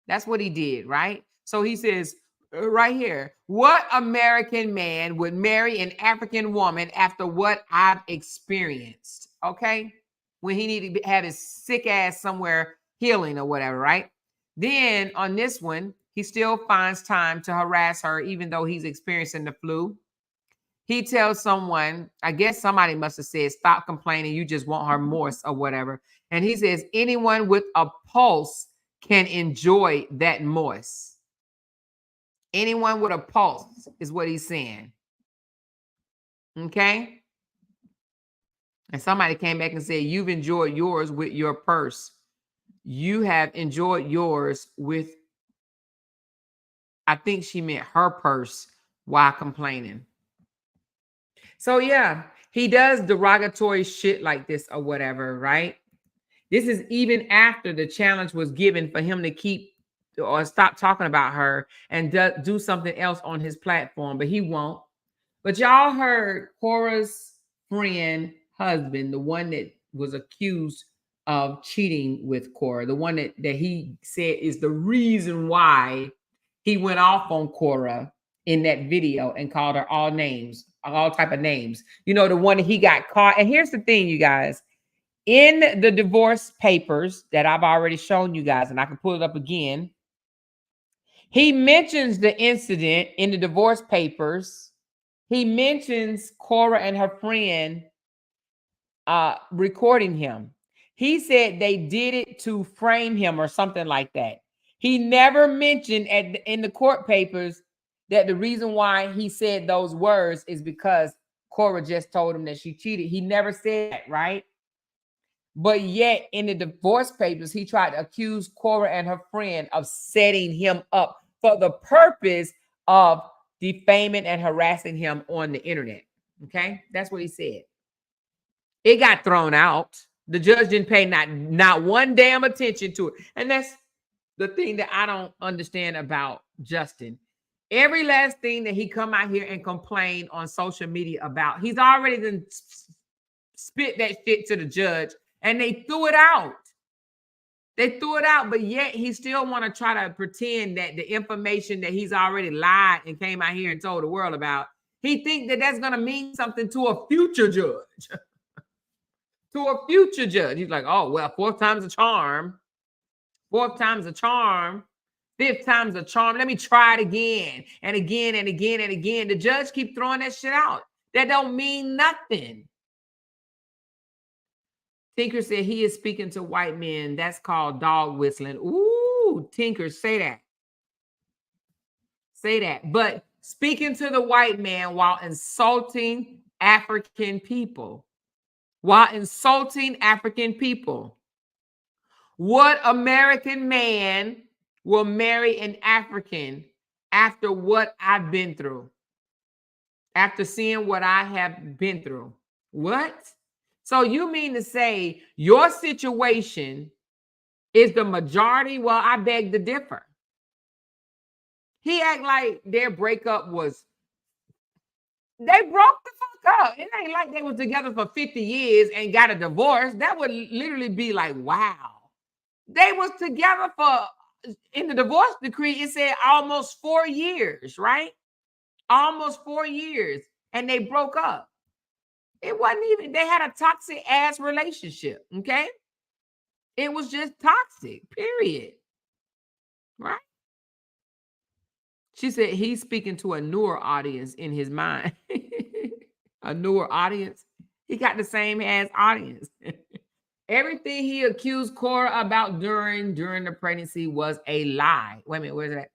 That's what he did, right? So he says right here, what American man would marry an African woman after what I've experienced, okay? When he needed to have his sick ass somewhere healing or whatever, right? Then on this one, he still finds time to harass her even though he's experiencing the flu. He tells someone, I guess somebody must have said, stop complaining. You just want her morse or whatever. And he says, anyone with a pulse can enjoy that morse. Anyone with a pulse is what he's saying. Okay. And somebody came back and said, you've enjoyed yours with your purse. You have enjoyed yours with, I think she meant her purse while complaining. So yeah, he does derogatory shit like this or whatever, right? This is even after the challenge was given for him to keep or stop talking about her and do something else on his platform, but he won't. But y'all heard Korra's friend husband, the one that was accused of cheating with Korra, the one that he said is the reason why he went off on Korra in that video and called her all names, all type of names. You know, the one that he got caught. And here's the thing, you guys. In the divorce papers that I've already shown you guys, and I can pull it up again, he mentions the incident in the divorce papers. He mentions Korra and her friend recording him. He said they did it to frame him or something like that. He never mentioned in the court papers that the reason why he said those words is because Korra just told him that she cheated. He never said that, right? But yet in the divorce papers, he tried to accuse Korra and her friend of setting him up for the purpose of defaming and harassing him on the internet. Okay, that's what he said. It got thrown out. The judge didn't pay not one damn attention to it. And that's the thing that I don't understand about Justin. Every last thing that he come out here and complain on social media about, he's already done spit that shit to the judge and they threw it out. They threw it out, but yet he still want to try to pretend that the information that he's already lied and came out here and told the world about, he think that that's going to mean something to a future judge. To a future judge. He's like, oh, well, fourth time's a charm. Fourth time's a charm. Fifth time's a charm. Let me try it again and again and again and again. The judge keep throwing that shit out. That don't mean nothing. Tinker said he is speaking to white men. That's called dog whistling. Ooh, Tinker, say that. Say that. But speaking to the white man while insulting African people. While insulting African people. What American man will marry an African after what I've been through? After seeing what I have been through. What? So you mean to say your situation is the majority? Well, I beg to differ. He act like their breakup was, they broke the fuck up. It ain't like they was together for 50 years and got a divorce. That would literally be like, wow. They was together for, in the divorce decree, it said almost 4 years, right? Almost 4 years. And they broke up. It wasn't even, they had a toxic ass relationship, okay? It was just toxic, period. Right? She said he's speaking to a newer audience in his mind. A newer audience. He got the same ass audience. Everything he accused Korra about during the pregnancy was a lie. Wait a minute, where's that?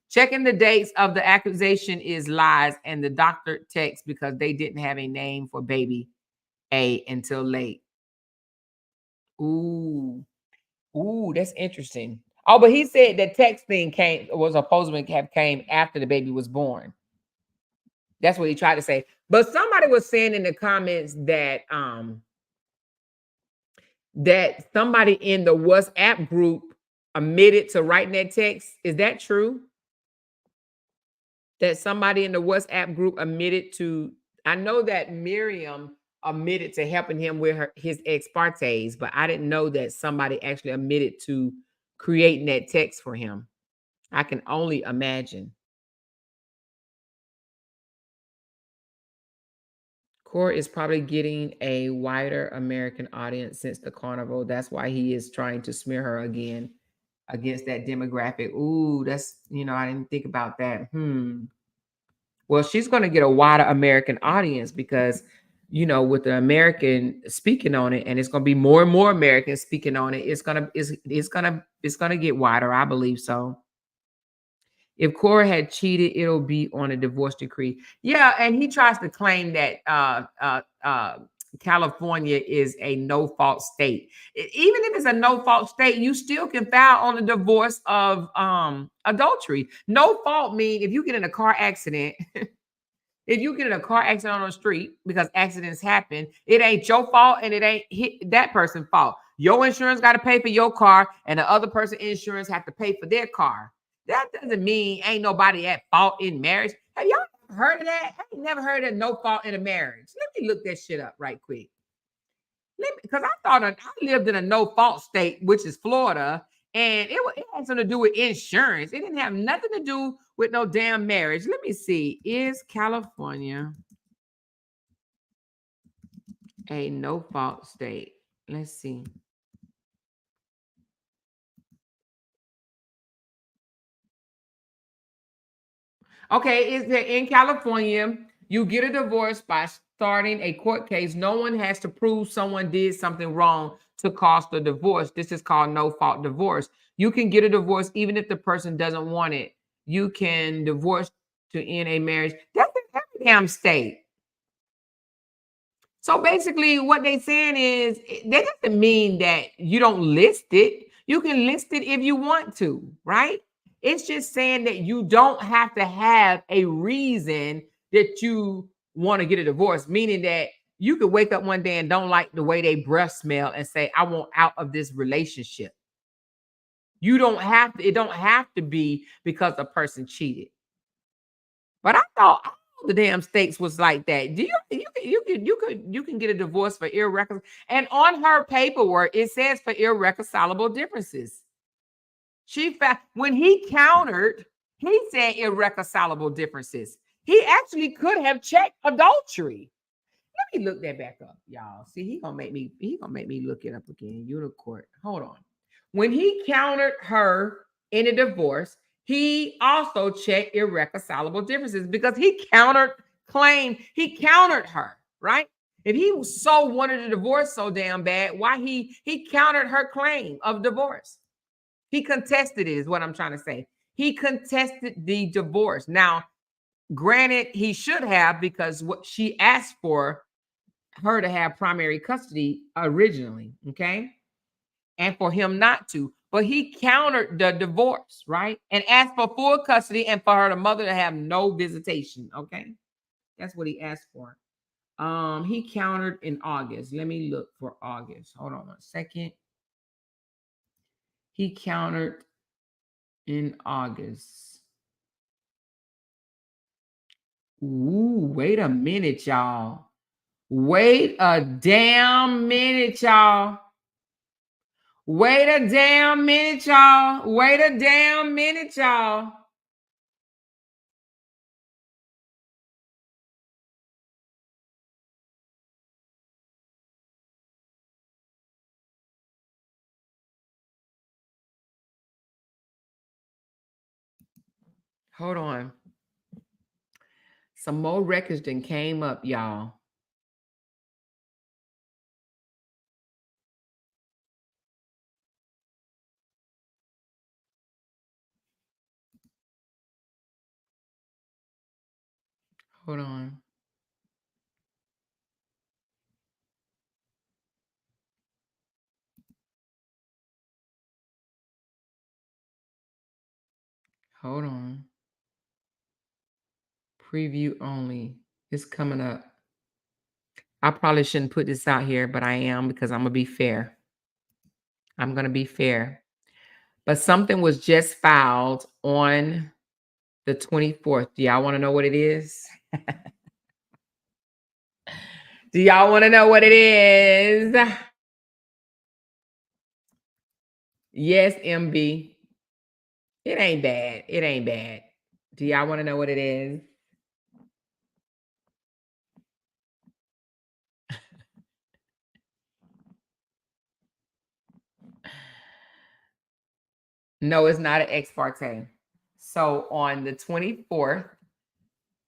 Checking the dates of the accusation is lies, and the doctor texts because they didn't have a name for baby A until late. Ooh, that's interesting. Oh, but he said that text thing was supposed to have came after the baby was born. That's what he tried to say. But somebody was saying in the comments that that somebody in the WhatsApp group admitted to writing that text. Is that true? That somebody in the WhatsApp group admitted to, I know that Miriam admitted to helping him with his ex partes, but I didn't know that somebody actually admitted to creating that text for him. I can only imagine. Korra is probably getting a wider American audience since the carnival. That's why he is trying to smear her again against that demographic. Ooh, that's, I didn't think about that. Well, she's going to get a wider American audience because, with the American speaking on it, and it's going to be more and more Americans speaking on it, it's going to get wider. I believe so. If Korra had cheated, it'll be on a divorce decree. Yeah, and he tries to claim that California is a no-fault state. Even if it's a no-fault state, you still can file on the divorce of adultery. No fault mean if you get in a car accident, if you get in a car accident on the street, because accidents happen, it ain't your fault and it ain't that person's fault. Your insurance got to pay for your car, and the other person's insurance have to pay for their car. That doesn't mean ain't nobody at fault in marriage. Have y'all heard of that? I ain't never heard of no fault in a marriage. Let me look that shit up right quick. Because I thought I lived in a no-fault state, which is Florida, and it had something to do with insurance. It didn't have nothing to do with no damn marriage. Let me see. Is California a no-fault state? Let's see. Okay, is that in California, you get a divorce by starting a court case. No one has to prove someone did something wrong to cause the divorce. This is called no-fault divorce. You can get a divorce even if the person doesn't want it. You can divorce to end a marriage. That's in every damn state. So basically what they're saying is that doesn't mean that you don't list it. You can list it if you want to, right? It's just saying that you don't have to have a reason that you want to get a divorce, meaning that you could wake up one day and don't like the way they breath smell and say, I want out of this relationship. You don't have to, it don't have to be because a person cheated. But I thought all the damn states was like that. Do you can get a divorce for irreconcilable, and on her paperwork it says for irreconcilable differences. She found when he countered, he said irreconcilable differences. He actually could have checked adultery. Let me look that back up, y'all. See, he gonna make me look it up again. Unicourt. Hold on. When he countered her in a divorce, he also checked irreconcilable differences because he countered her, right? If he so wanted a divorce so damn bad, why he countered her claim of divorce? He contested it, is what I'm trying to say. He contested the divorce. Now, granted, he should have, because what she asked for her to have primary custody originally, okay? And for him not to. But he countered the divorce, right? And asked for full custody and for her, the mother, to have no visitation, okay? That's what he asked for. He countered in August. Let me look for August. Hold on 1 second. He countered in August. Ooh, wait a minute, y'all. Wait a damn minute, y'all. Wait a damn minute, y'all. Wait a damn minute, y'all. Hold on. Some more records then came up, y'all. Hold on. Hold on. Preview only. It's coming up. I probably shouldn't put this out here, but I am, because I'm going to be fair. I'm going to be fair. But something was just filed on the 24th. Do y'all want to know what it is? Do y'all want to know what it is? Yes, MB. It ain't bad. It ain't bad. Do y'all want to know what it is? No, it's not an ex parte. So on the 24th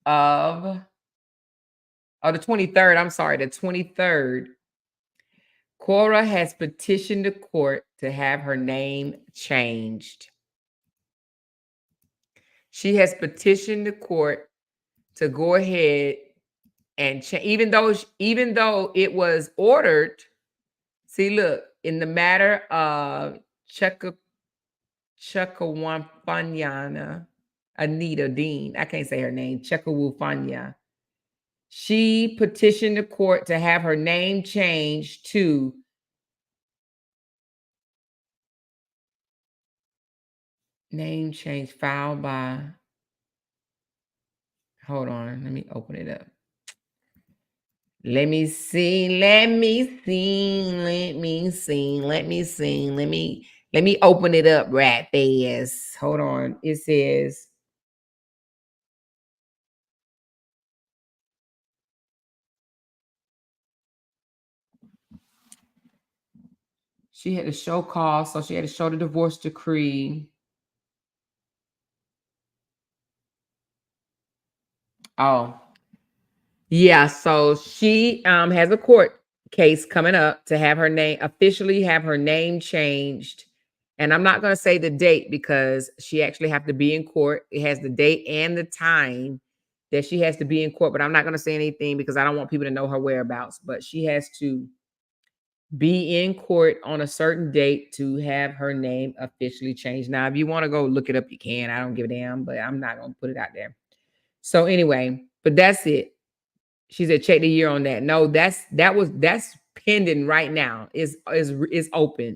of the 23rd, I'm sorry, the 23rd, Korra has petitioned the court to have her name changed. She has petitioned the court to go ahead and even though it was ordered. See, look, in the matter of Chekawafanyana Anita Dean, I can't say her name, Chekawafanya. She petitioned the court to have her name changed to name change filed by. Hold on, let me open it up. Let me see. Let me open it up right fast. Hold on. It says she had to show cause, so she had to show the divorce decree. Oh, yeah. So she has a court case coming up to have her name changed. And I'm not going to say the date because she actually have to be in court. It has the date and the time that she has to be in court, but I'm not going to say anything because I don't want people to know her whereabouts. But she has to be in court on a certain date to have her name officially changed. Now, if you want to go look it up, you can. I don't give a damn, but I'm not going to put it out there. So anyway, but that's it. She said, check the year on that. No, that's pending right now. Is open.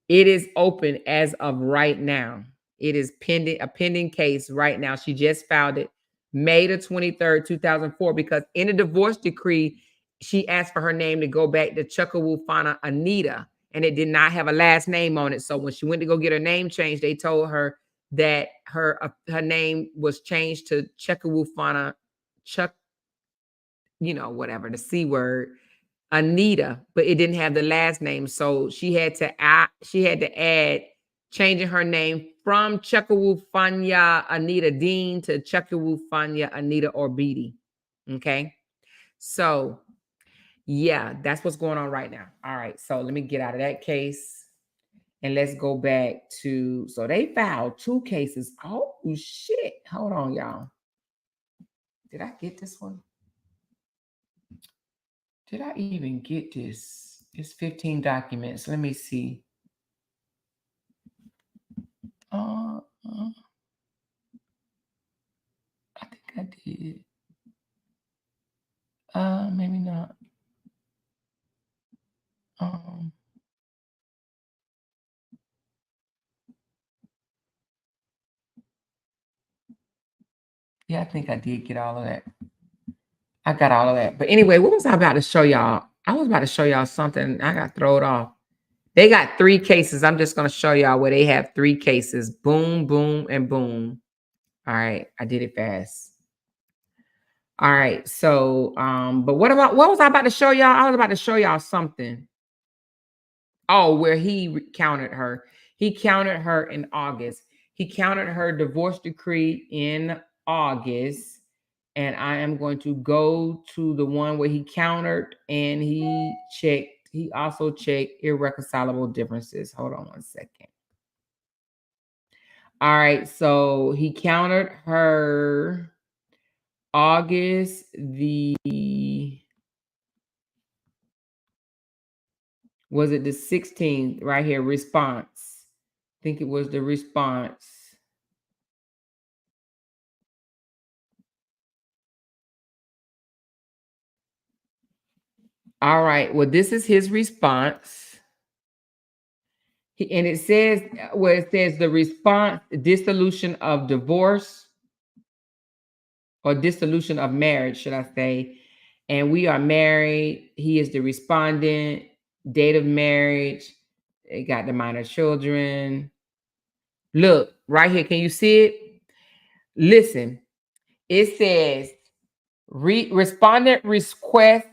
It is open as of right now. It is pending, a pending case right now. She just filed it May the 23rd, 2004, because in a divorce decree, she asked for her name to go back to Chuckawufana Anita, and it did not have a last name on it. So when she went to go get her name changed, they told her that her name was changed to Chuckawufana Chuck, whatever, the C word, Anita, but it didn't have the last name. So she had to add changing her name from Chuckawufanya Anita Dean to Chuckawufanya Anita Obidi. Okay. So yeah, that's what's going on right now. All right. So let me get out of that case and let's go back to, so they filed 2 cases. Oh shit. Hold on, y'all. Did I get this one? Did I even get this? It's 15 documents. Let me see. I think I did. Maybe not. Yeah, I think I did get all of that. I got all of that. But anyway, what was I about to show y'all? I was about to show y'all something. I got thrown off. They got 3 cases. I'm just going to show y'all where they have 3 cases. Boom, boom, and boom. All right. I did it fast. All right. So, but what was I about to show y'all? I was about to show y'all something. Oh, where he countered her. He countered her in August. He countered her divorce decree in August. And I am going to go to the one where he countered and he also checked irreconcilable differences. Hold on one second. All right. So he countered her August was it the 16th right here? Response. I think it was the response. All right. Well, this is his response. And it says, the response, dissolution of divorce or dissolution of marriage, should I say. And we are married. He is the respondent. Date of marriage. They got the minor children. Look, right here. Can you see it? Listen. It says, respondent request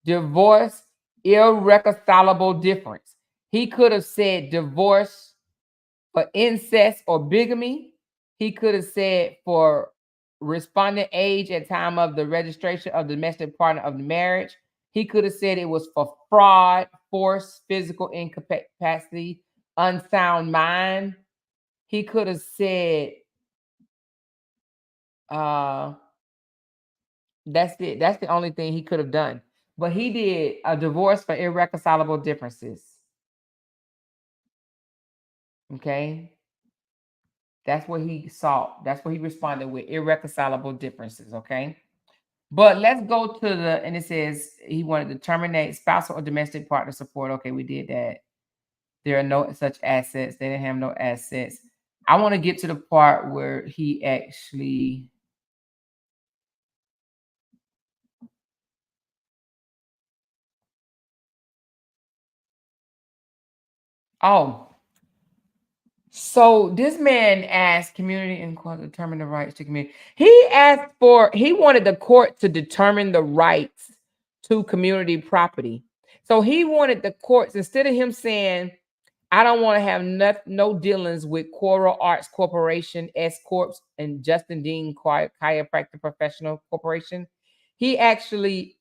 divorce irreconcilable difference. He could have said divorce for incest or bigamy. He could have said for respondent age at time of the registration of the domestic partner of the marriage. He could have said it was for fraud, force, physical incapacity, unsound mind. He could have said, that's it. That's the only thing he could have done. But he did a divorce for irreconcilable differences. Okay. That's what he sought. That's what he responded with, irreconcilable differences. Okay. But let's go to and it says he wanted to terminate spousal or domestic partner support. Okay, we did that. There are no such assets. They didn't have no assets. I want to get to the part where he actually. Oh. So this man asked community and court to determine the rights to community. He wanted the court to determine the rights to community property. So he wanted the courts, instead of him saying, I don't want to have no dealings with Korra Arts Corporation, S Corps, and Justin Dean Chiropractic Professional Corporation. He actually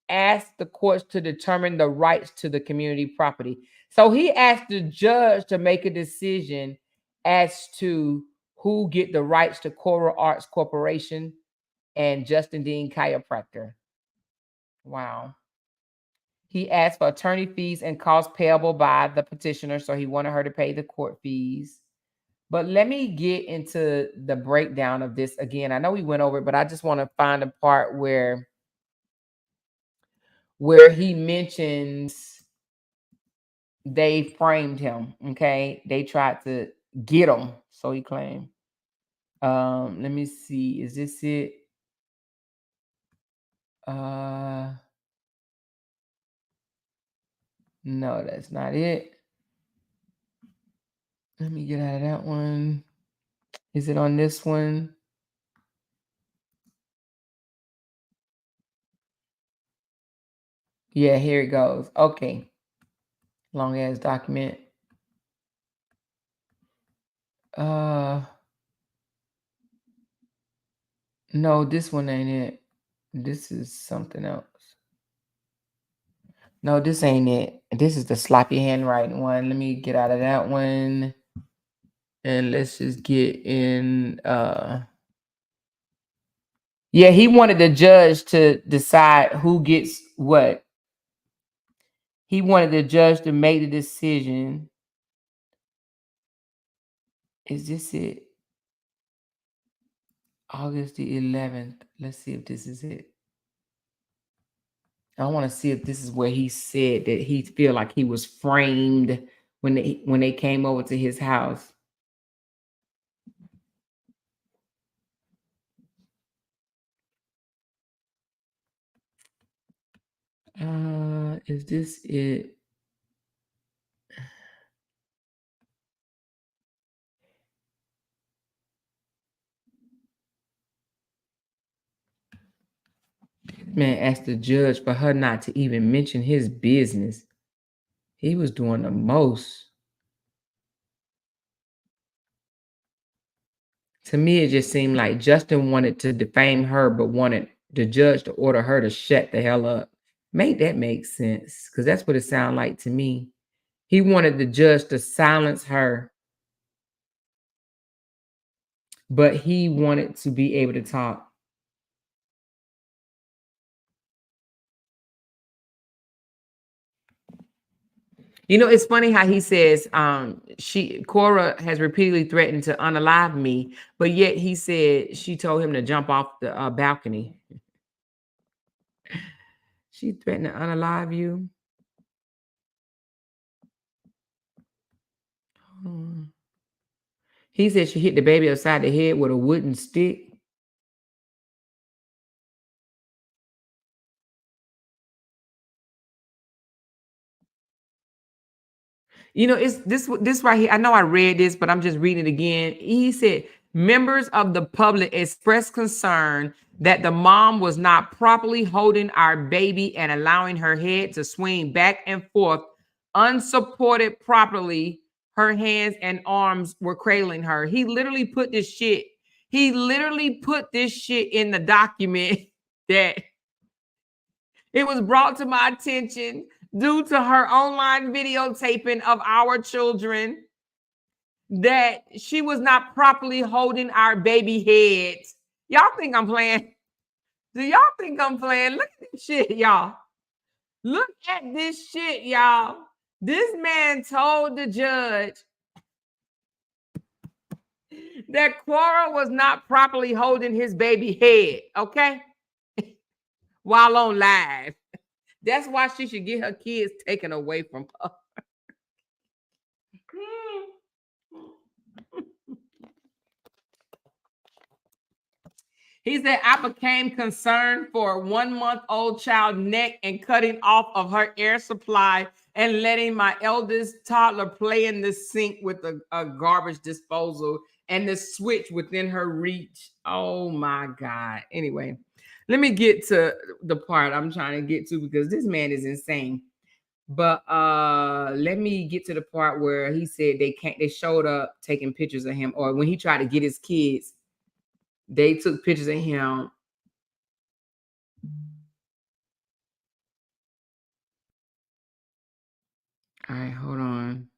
asked the courts to determine the rights to the community property. So he asked the judge to make a decision as to who get the rights to Korra Arts Corporation and Justin Dean Chiropractor. Wow. He asked for attorney fees and costs payable by the petitioner, so he wanted her to pay the court fees. But let me get into the breakdown of this again. I know we went over it, but I just want to find a part where he mentions they framed him. Okay. They tried to get him. So he claimed. Let me see. Is this it? No, that's not it. Let me get out of that one. Is it on this one? Yeah, here it goes. Okay. Long ass document. No, this one ain't it. This is something else. No, this ain't it. This is the sloppy handwriting one. Let me get out of that one. And let's just get in yeah, he wanted the judge to decide who gets what. He wanted the judge to make the decision. Is this it? August the 11th. Let's see if this is it. I want to see if this is where he said that he feel like he was framed when they came over to his house. Is this it? Man asked the judge for her not to even mention his business. He was doing the most. To me, it just seemed like Justin wanted to defame her, but wanted the judge to order her to shut the hell up. Make that make sense, because that's what it sounded like to me. He wanted the judge to silence her, but he wanted to be able to talk. You know, it's funny how he says Korra has repeatedly threatened to unalive me, but yet he said she told him to jump off the balcony. She threatened to unalive you. He said she hit the baby upside the head with a wooden stick. You know, it's this right here. I know I read this, but I'm just reading it again. He said members of the public expressed concern that the mom was not properly holding our baby and allowing her head to swing back and forth unsupported properly. Her hands and arms were cradling her. He literally put this shit. He literally put this shit in the document that it was brought to my attention due to her online videotaping of our children that she was not properly holding our baby head. Y'all think I'm playing? Do y'all think I'm playing? Look at this shit, y'all. Look at this shit, y'all. This man told the judge that Korra was not properly holding his baby head, okay? While on live. That's why she should get her kids taken away from her. He said, I became concerned for a 1-month-old child neck and cutting off of her air supply and letting my eldest toddler play in the sink with a garbage disposal and the switch within her reach. Oh my God. Anyway, let me get to the part I'm trying to get to because this man is insane. But let me get to the part where he said they showed up taking pictures of him, or when he tried to get his kids, they took pictures of him. All right, hold on.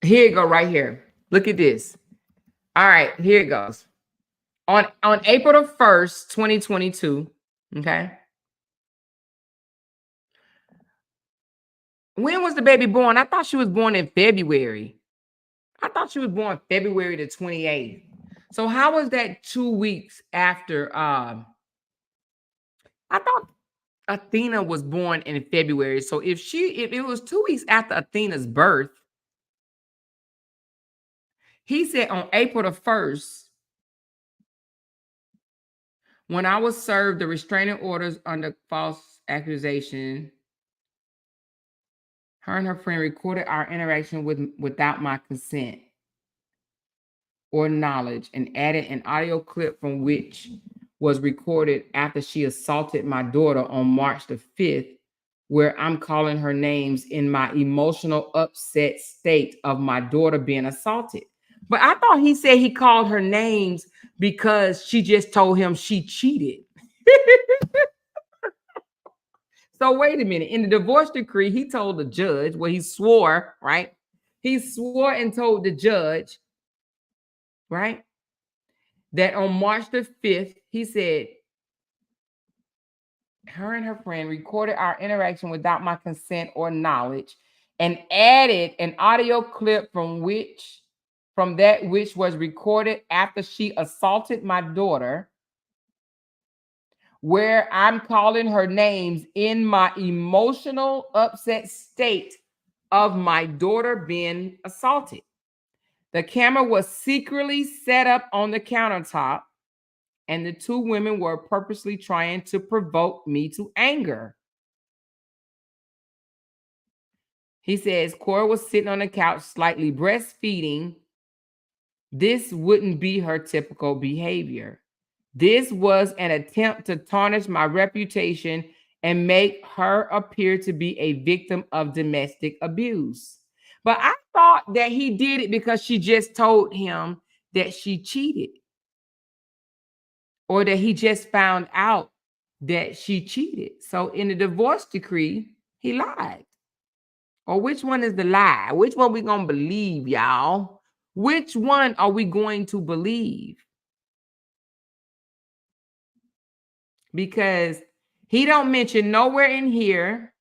Here you go, right here. Look at this. All right, here it goes. On April the 1st, 2022, okay? When was the baby born? I thought she was born in February. I thought she was born February the 28th. So how was that 2 weeks after? I thought Athena was born in February. So if it was 2 weeks after Athena's birth, he said on April the 1st, when I was served the restraining orders under false accusation, her and her friend recorded our interaction without my consent or knowledge and added an audio clip from which was recorded after she assaulted my daughter on March the 5th, where I'm calling her names in my emotional upset state of my daughter being assaulted. But I thought he said he called her names because she just told him she cheated. So wait a minute. In the divorce decree, he told the judge, he swore, right? He swore and told the judge, right, that on March the 5th, he said, her and her friend recorded our interaction without my consent or knowledge and added an audio clip from that which was recorded after she assaulted my daughter, where I'm calling her names in my emotional upset state of my daughter being assaulted. The camera was secretly set up on the countertop, and the two women were purposely trying to provoke me to anger. He says Korra was sitting on the couch, slightly breastfeeding. This wouldn't be her typical behavior. This was an attempt to tarnish my reputation and make her appear to be a victim of domestic abuse. But I thought that he did it because she just told him that she cheated, or that he just found out that she cheated. So in the divorce decree, he lied. Or which one is the lie? Which one we gonna believe, y'all? Which one are we going to believe? Because he don't mention nowhere in here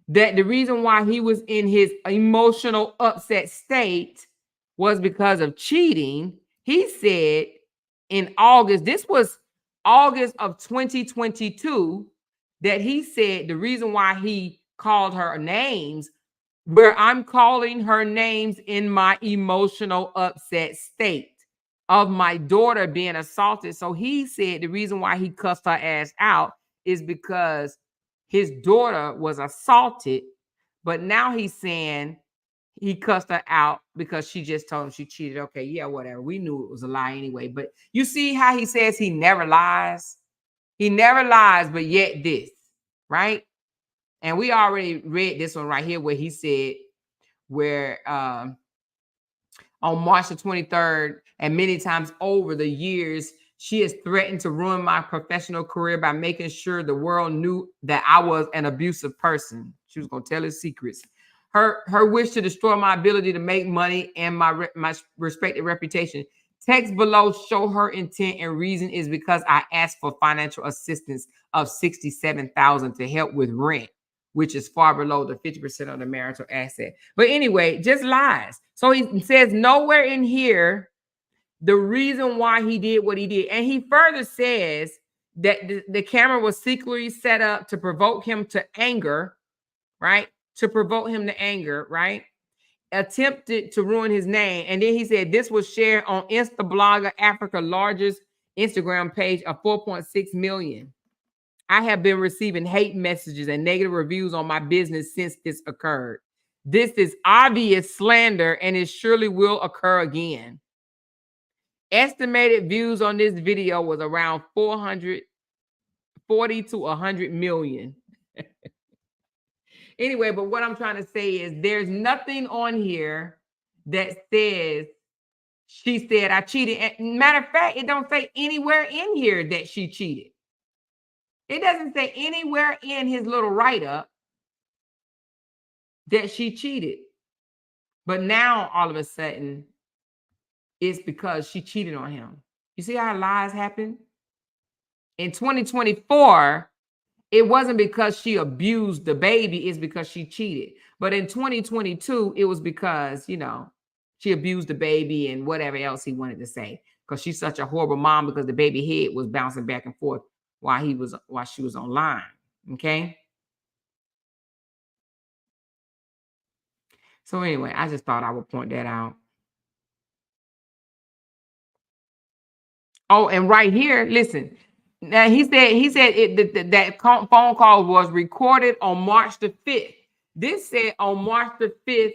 that the reason why he was in his emotional upset state was because of cheating. He said in August, this was August of 2022, that he said the reason why he called her names, where I'm calling her names in my emotional upset state of my daughter being assaulted. So he said the reason why he cussed her ass out is because his daughter was assaulted. But now he's saying he cussed her out because she just told him she cheated. Okay, yeah, whatever. We knew it was a lie anyway. But you see how he says he never lies? He never lies, but yet this, right? And we already read this one right here where he said, where on March the 23rd, and many times over the years, she has threatened to ruin my professional career by making sure the world knew that I was an abusive person. She was going to tell his secrets. Her wish to destroy my ability to make money and my respected reputation. Text below show her intent, and reason is because I asked for financial assistance of $67,000 to help with rent, which is far below the 50% of the marital asset. But anyway, just lies. So he says nowhere in here the reason why he did what he did. And he further says that the camera was secretly set up to provoke him to anger, right? To provoke him to anger, right? Attempted to ruin his name. And then he said this was shared on Instablogger Africa's largest Instagram page of 4.6 million. I have been receiving hate messages and negative reviews on my business since this occurred. This is obvious slander, and it surely will occur again. Estimated views on this video was around 440 to 100 million. Anyway, but what I'm trying to say is there's nothing on here that says she said I cheated. And matter of fact, it don't say anywhere in here that she cheated. It doesn't say anywhere in his little write-up that she cheated. But now, all of a sudden, it's because she cheated on him. You see how lies happen? In 2024, it wasn't because she abused the baby, it's because she cheated. But in 2022, it was because, you know, she abused the baby and whatever else he wanted to say. Because she's such a horrible mom, because the baby head was bouncing back and forth while she was online. Okay. So anyway, I just thought I would point that out. Oh, and right here, listen. Now he said that phone call was recorded on March the 5th. This said on March the 5th,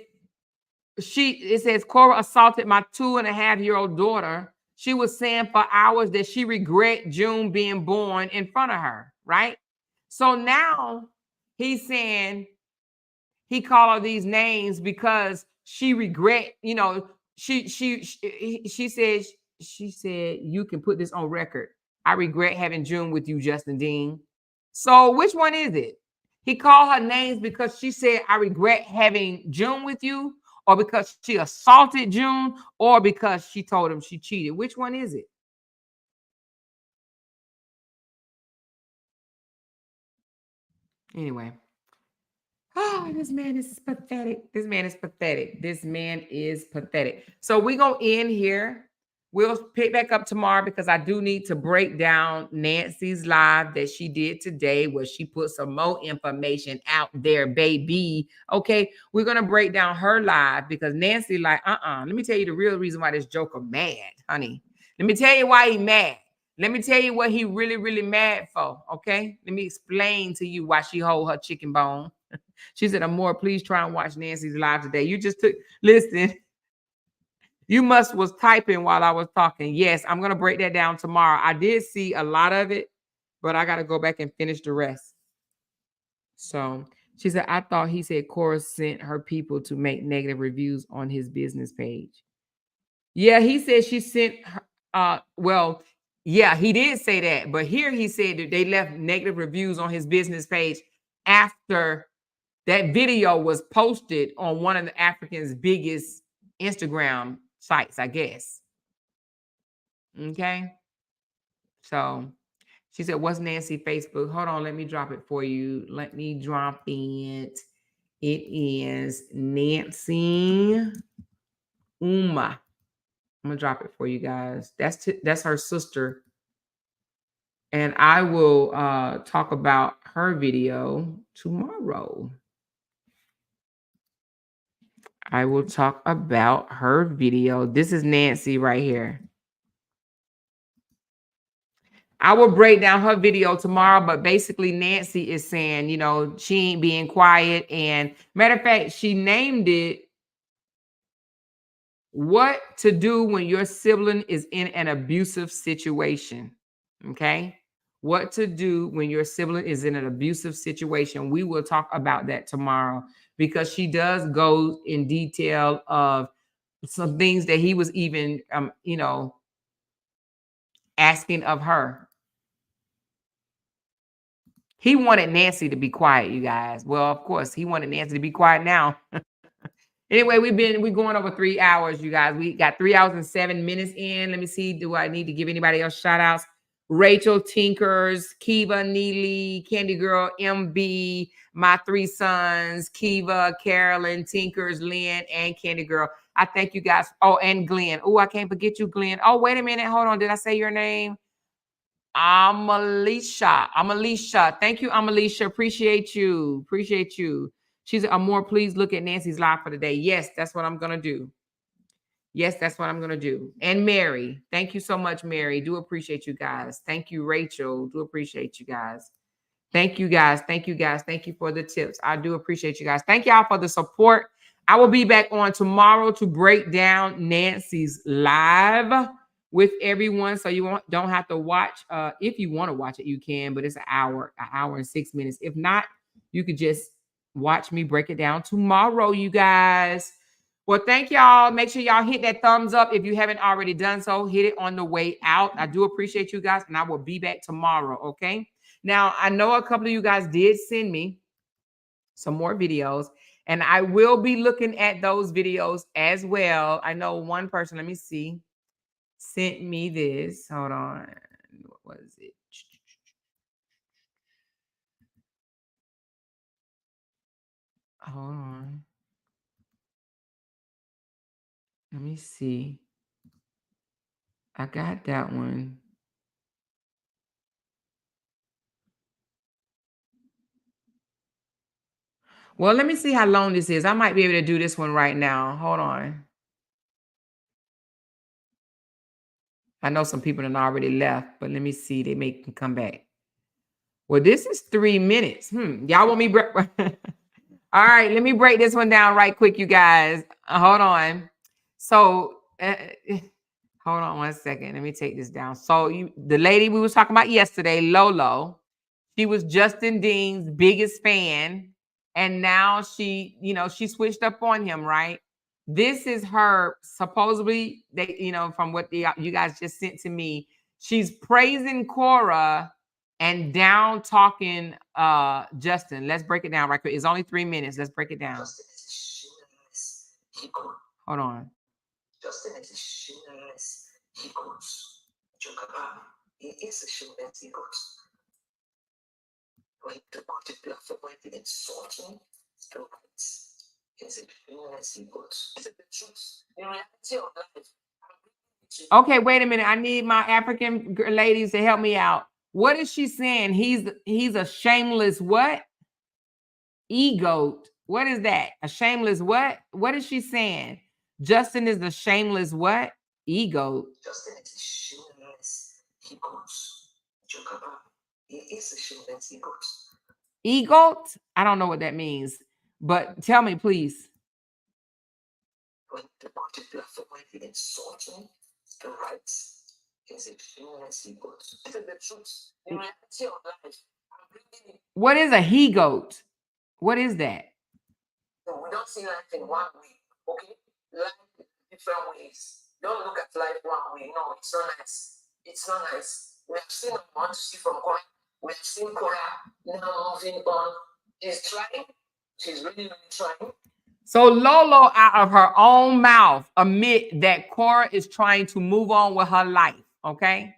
it says Korra assaulted my 2.5-year-old daughter. She was saying for hours that she regret June being born in front of her, right? So now he's saying he called her these names because she regret, she said you can put this on record. I regret having June with you, Justin Dean. So which one is it? He called her names because she said I regret having June with you, or because she assaulted June, or because she told him she cheated. Which one is it? Anyway. Oh, this man is pathetic. This man is pathetic. This man is pathetic. So we're going to end here. We'll pick back up tomorrow because I do need to break down Nancy's live that she did today, where she put some more information out there, baby. Okay, we're going to break down her live because Nancy like, let me tell you the real reason why this joker mad, honey. Let me tell you why he mad. Let me tell you what he really, really mad for, okay? Let me explain to you why she hold her chicken bone. She said, Amor, please try and watch Nancy's live today. You just listen. You was typing while I was talking. Yes, I'm going to break that down tomorrow. I did see a lot of it, but I got to go back and finish the rest. So she said, I thought he said Korra sent her people to make negative reviews on his business page. Yeah, he said she sent her, well, yeah, he did say that. But here he said that they left negative reviews on his business page after that video was posted on one of the Africans' biggest Instagram sites, I guess. Okay. So she said, what's Nancy Facebook? Hold on, let me drop it for you. Let me drop it. It is Nancy Uma. I'm gonna drop it for you guys. That's her sister. And I will talk about her video tomorrow. I will talk about her video. This is Nancy right here. I will break down her video tomorrow, but basically Nancy is saying, she ain't being quiet. And matter of fact, she named it What to Do When Your Sibling is in an Abusive Situation. Okay? What to do when your sibling is in an abusive situation. We will talk about that tomorrow because she does go in detail of some things that he was even, asking of her. He wanted Nancy to be quiet, you guys. Well, of course, he wanted Nancy to be quiet now. Anyway, we're going over 3 hours, you guys. We got 3 hours and 7 minutes in. Let me see. Do I need to give anybody else shout outs? Rachel Tinkers, Kiva, Neely, Candy Girl, MB, my 3 sons, Kiva, Carolyn, Tinkers, Lynn, and Candy Girl. I thank you guys. Oh, and Glenn. Oh, I can't forget you, Glenn. Oh, wait a minute. Hold on. Did I say your name? Amalisha. Thank you, Amalisha. Appreciate you. She said, Amor, please look at Nancy's live for today. Yes, that's what I'm going to do. And Mary. Thank you so much, Mary. Do appreciate you guys. Thank you, Rachel. Do appreciate you guys. Thank you guys. Thank you for the tips. I do appreciate you guys. Thank y'all for the support. I will be back on tomorrow to break down Nancy's live with everyone. So you don't have to watch. If you want to watch it, you can, but it's an hour and 6 minutes. If not, you could just watch me break it down tomorrow, you guys. Well, thank y'all. Make sure y'all hit that thumbs up if you haven't already done so. Hit it on the way out. I do appreciate you guys, and I will be back tomorrow, okay? Now, I know a couple of you guys did send me some more videos, and I will be looking at those videos as well. I know one person, let me see, sent me this. Hold on. What was it? Hold on. Let me see. I got that one. Well, let me see how long this is. I might be able to do this one right now. Hold on. I know some people have already left, but let me see. They may come back. Well, this is 3 minutes. Y'all want me break? All right, let me break this one down right quick, you guys. Hold on. So, hold on 1 second. Let me take this down. So, the lady we was talking about yesterday, Lolo, she was Justin Dean's biggest fan, and now she, she switched up on him, right? This is her supposedly, from what you guys just sent to me. She's praising Korra and down talking Justin. Let's break it down right quick. It's only 3 minutes. Let's break it down. Hold on. Justin is a shameless egos. He is a shameless egos. Like the particular for the insulting steroids. He's a shameless egos. It's the truth. The reality of life. Okay, wait a minute. I need my African ladies to help me out. What is she saying? He's a shameless what? Ego. What is that? A shameless what? What is she saying? Justin is the shameless what? Ego. Justin is a shameless egos. He is a shameless egos. Ego? I don't know what that means, but tell me, please. When the particular for the insulting the rights. What is a he goat? What is that? No, we don't see life in one way, okay? Life different ways. Don't look at life one way. No, it's not nice. It's not nice. We have seen what we want to see from Korra. We have seen Korra now moving on. She's trying. She's really, really trying. So Lolo, out of her own mouth, admit that Korra is trying to move on with her life. Okay.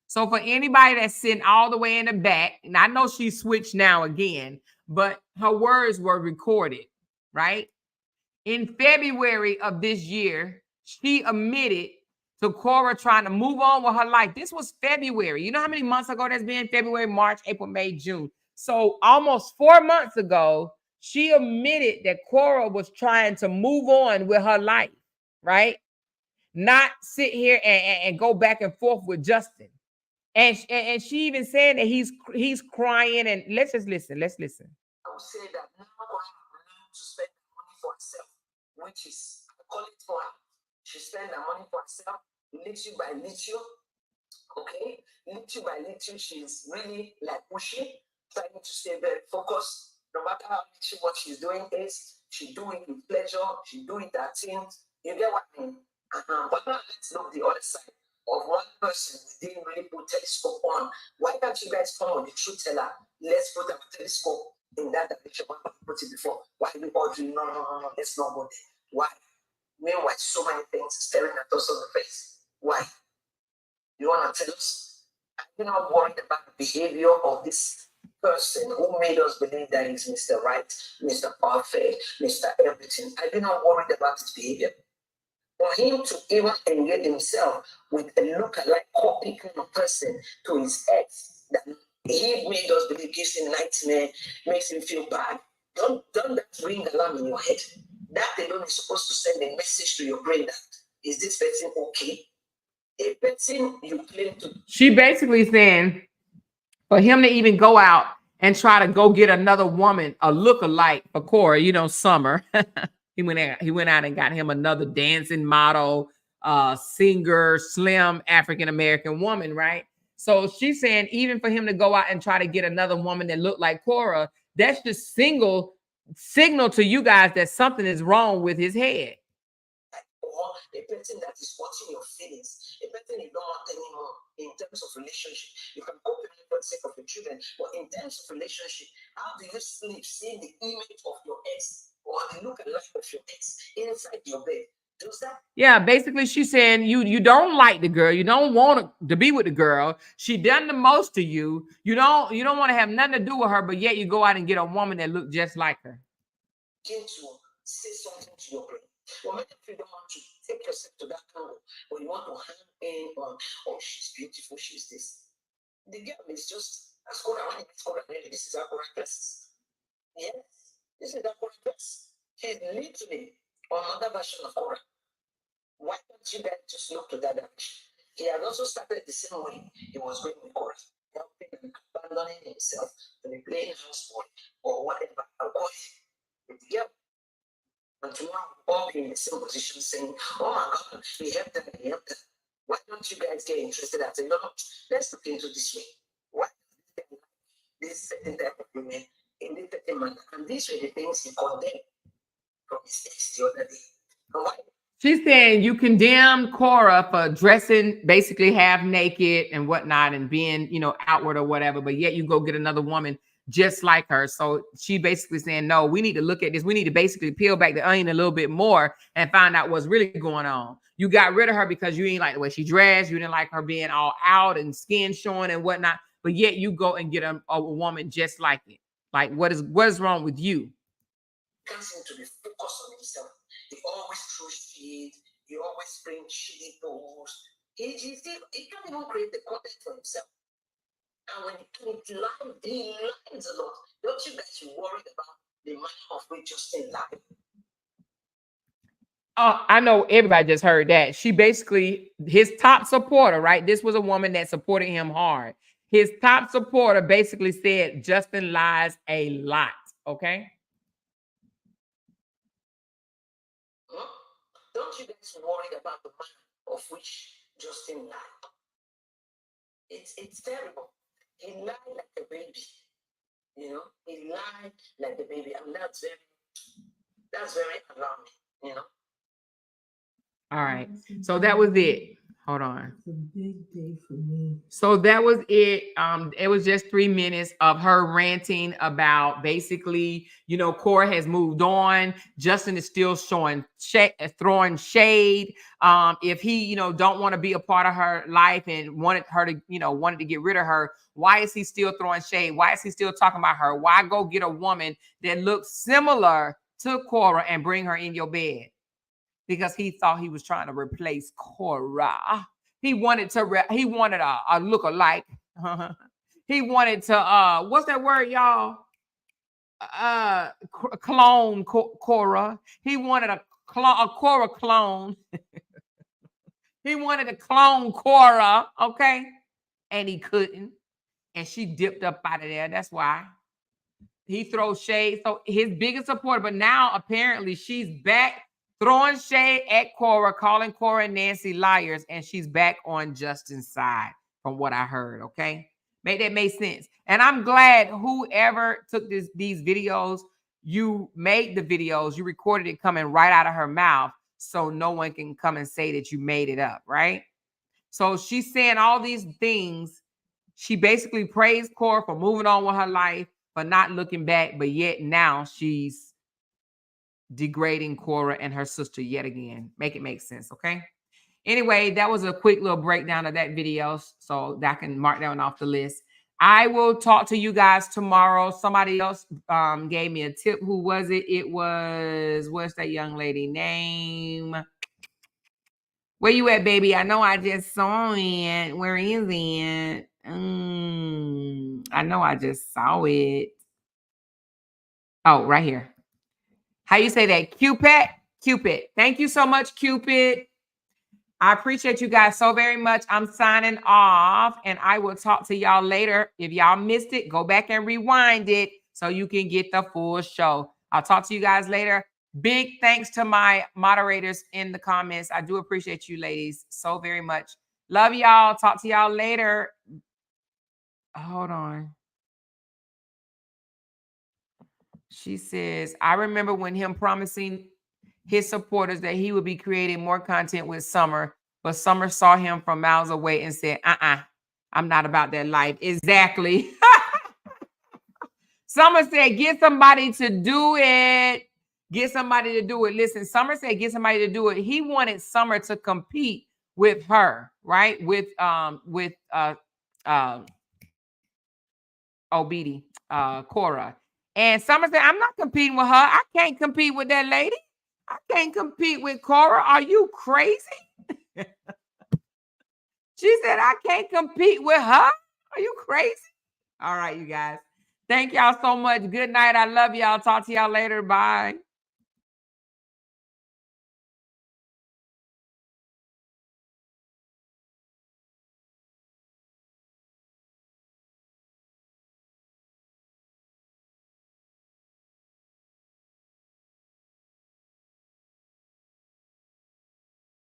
So for anybody that's sitting all the way in the back, and I know she switched now again, but her words were recorded, right? In February of this year, she admitted to Korra trying to move on with her life. This was February. You know how many months ago that's been? February, March, April, May, June. So almost 4 months ago, she admitted that Korra was trying to move on with her life, right? Not sit here and go back and forth with Justin. And she even said that he's crying. And let's just listen. Let's listen. I would say that now I have to spend money for herself, which is, I call it for her. She spend the money for herself, little by little. Okay, little by little, she's really like pushing, trying to stay very focused. No matter how little what she's doing is, she do it with pleasure, she do it at things. You get what I mean? But now let's look the other side of one person we didn't really put telescope on. Why can't you guys come on the truth teller? Let's put a telescope in that direction. Why not put it before? Why we all do no, let's not go there. Why? Meanwhile, so many things staring at us on the face. Why? You want to tell us? I'm not worried about the behavior of this person who made us believe that he's Mr. Right, Mr. Perfect, Mr. Everything. I'm not worried about his behavior. For him to even engage himself with a lookalike copy kind of person to his ex that he made us believe, gives him nightmare, makes him feel bad. Don't that ring alarm in your head. That alone is supposed to send a message to your brain that is this person okay? A person you claim to. She basically saying for him to even go out and try to go get another woman, a lookalike for Korra, Summer. He went out and got him another dancing model, singer, slim African-American woman, right? So she's saying even for him to go out and try to get another woman that looked like Korra, that's just signal to you guys that something is wrong with his head. Or a person that is watching your feelings, a person you don't want anymore in terms of relationship. You can go to him for the sake of your children, but in terms of relationship, how do you sleep seeing the image of your ex or the look alike of your ex inside your bed? Does that? Yeah, basically she's saying you don't like the girl, you don't want to be with the girl. She done the most to you. You don't want to have nothing to do with her, but yet you go out and get a woman that look just like her. Begin to say something to your brain. Well, maybe if you don't want to take yourself to that angle, or you want to hang in on, oh, she's beautiful, she's this. The girl is just as Korra, this is how Korra dresses. Yes, This is that Korra dress. She's literally another version of Korra. Why don't you guys just look to that direction? He has also started the same way he was going with Korra, helping and abandoning himself to be playing houseboy or whatever. I'll call it. Yep. And tomorrow we'll all be in the same position saying, oh my God, he helped them, he helped them. Why don't you guys get interested and say, no, let's look into this way. Why this certain type of women in this certain manner? And these were the things he condemned from his ex the other day. And why? She's saying you condemn Korra for dressing basically half naked and whatnot and being, you know, outward or whatever, but yet you go get another woman just like her. So she basically saying, no, we need to look at this. We need to basically peel back the onion a little bit more and find out what's really going on. You got rid of her because you ain't like the way she dressed. You didn't like her being all out and skin showing and whatnot, but yet you go and get a woman just like it. Like, what is wrong with you? Can't seem to be focused on himself. He always throws shit. He always brings shitty posts. He can't even create the content for himself. And when he lies a lot. Don't you guys worried about the manner of which Justin lied? I know everybody just heard that. She basically, his top supporter, right? This was a woman that supported him hard. His top supporter basically said Justin lies a lot. Okay. Don't you guys worried about the manner of which Justin lied? It's terrible. He lied like a baby. You know, he lied like a baby, and that's very alarming. You know. All right. So that was it. Hold on. It's a big day for me. So that was it. It was just 3 minutes of her ranting about basically, you know, Korra has moved on. Justin is still throwing shade. If he, you know, don't want to be a part of her life and wanted to get rid of her, why is he still throwing shade? Why is he still talking about her? Why go get a woman that looks similar to Korra and bring her in your bed? Because he thought he was trying to replace Korra. He wanted a look-alike. He wanted to what's that word, y'all? Clone Korra. He wanted a Korra clone. He wanted to clone Korra, okay? And he couldn't. And she dipped up out of there. That's why. He throws shade. So his biggest supporter, but now apparently she's back throwing shade at Korra, calling Korra and Nancy liars, and she's back on Justin's side from what I heard, okay? That made sense. And I'm glad whoever took these videos, you made the videos, you recorded it coming right out of her mouth so no one can come and say that you made it up, right? So she's saying all these things. She basically praised Korra for moving on with her life, for not looking back, but yet now she's degrading Korra and her sister yet again. Make it make sense, okay? Anyway, that was a quick little breakdown of that video, so that I can mark that one off the list. I will talk to you guys tomorrow. Somebody else gave me a tip. Who was it? It was, what's that young lady name? Where you at, baby? I know I just saw it. Where is it? I know I just saw it. Oh, right here. How you say that? Cupid? Cupid. Thank you so much, Cupid. I appreciate you guys so very much. I'm signing off, and I will talk to y'all later. If y'all missed it, go back and rewind it so you can get the full show. I'll talk to you guys later. Big thanks to my moderators in the comments. I do appreciate you ladies so very much. Love y'all. Talk to y'all later. Hold on. She says, I remember when him promising his supporters that he would be creating more content with Summer, but Summer saw him from miles away and said, I'm not about that life. Exactly. Summer said, get somebody to do it. Get somebody to do it. Listen, Summer said, get somebody to do it. He wanted Summer to compete with her, right? With Obidi, Korra. And Summer said, I'm not competing with her. I can't compete with that lady. I can't compete with Korra. Are you crazy? She said, I can't compete with her. Are you crazy? All right, you guys. Thank y'all so much. Good night. I love y'all. Talk to y'all later. Bye.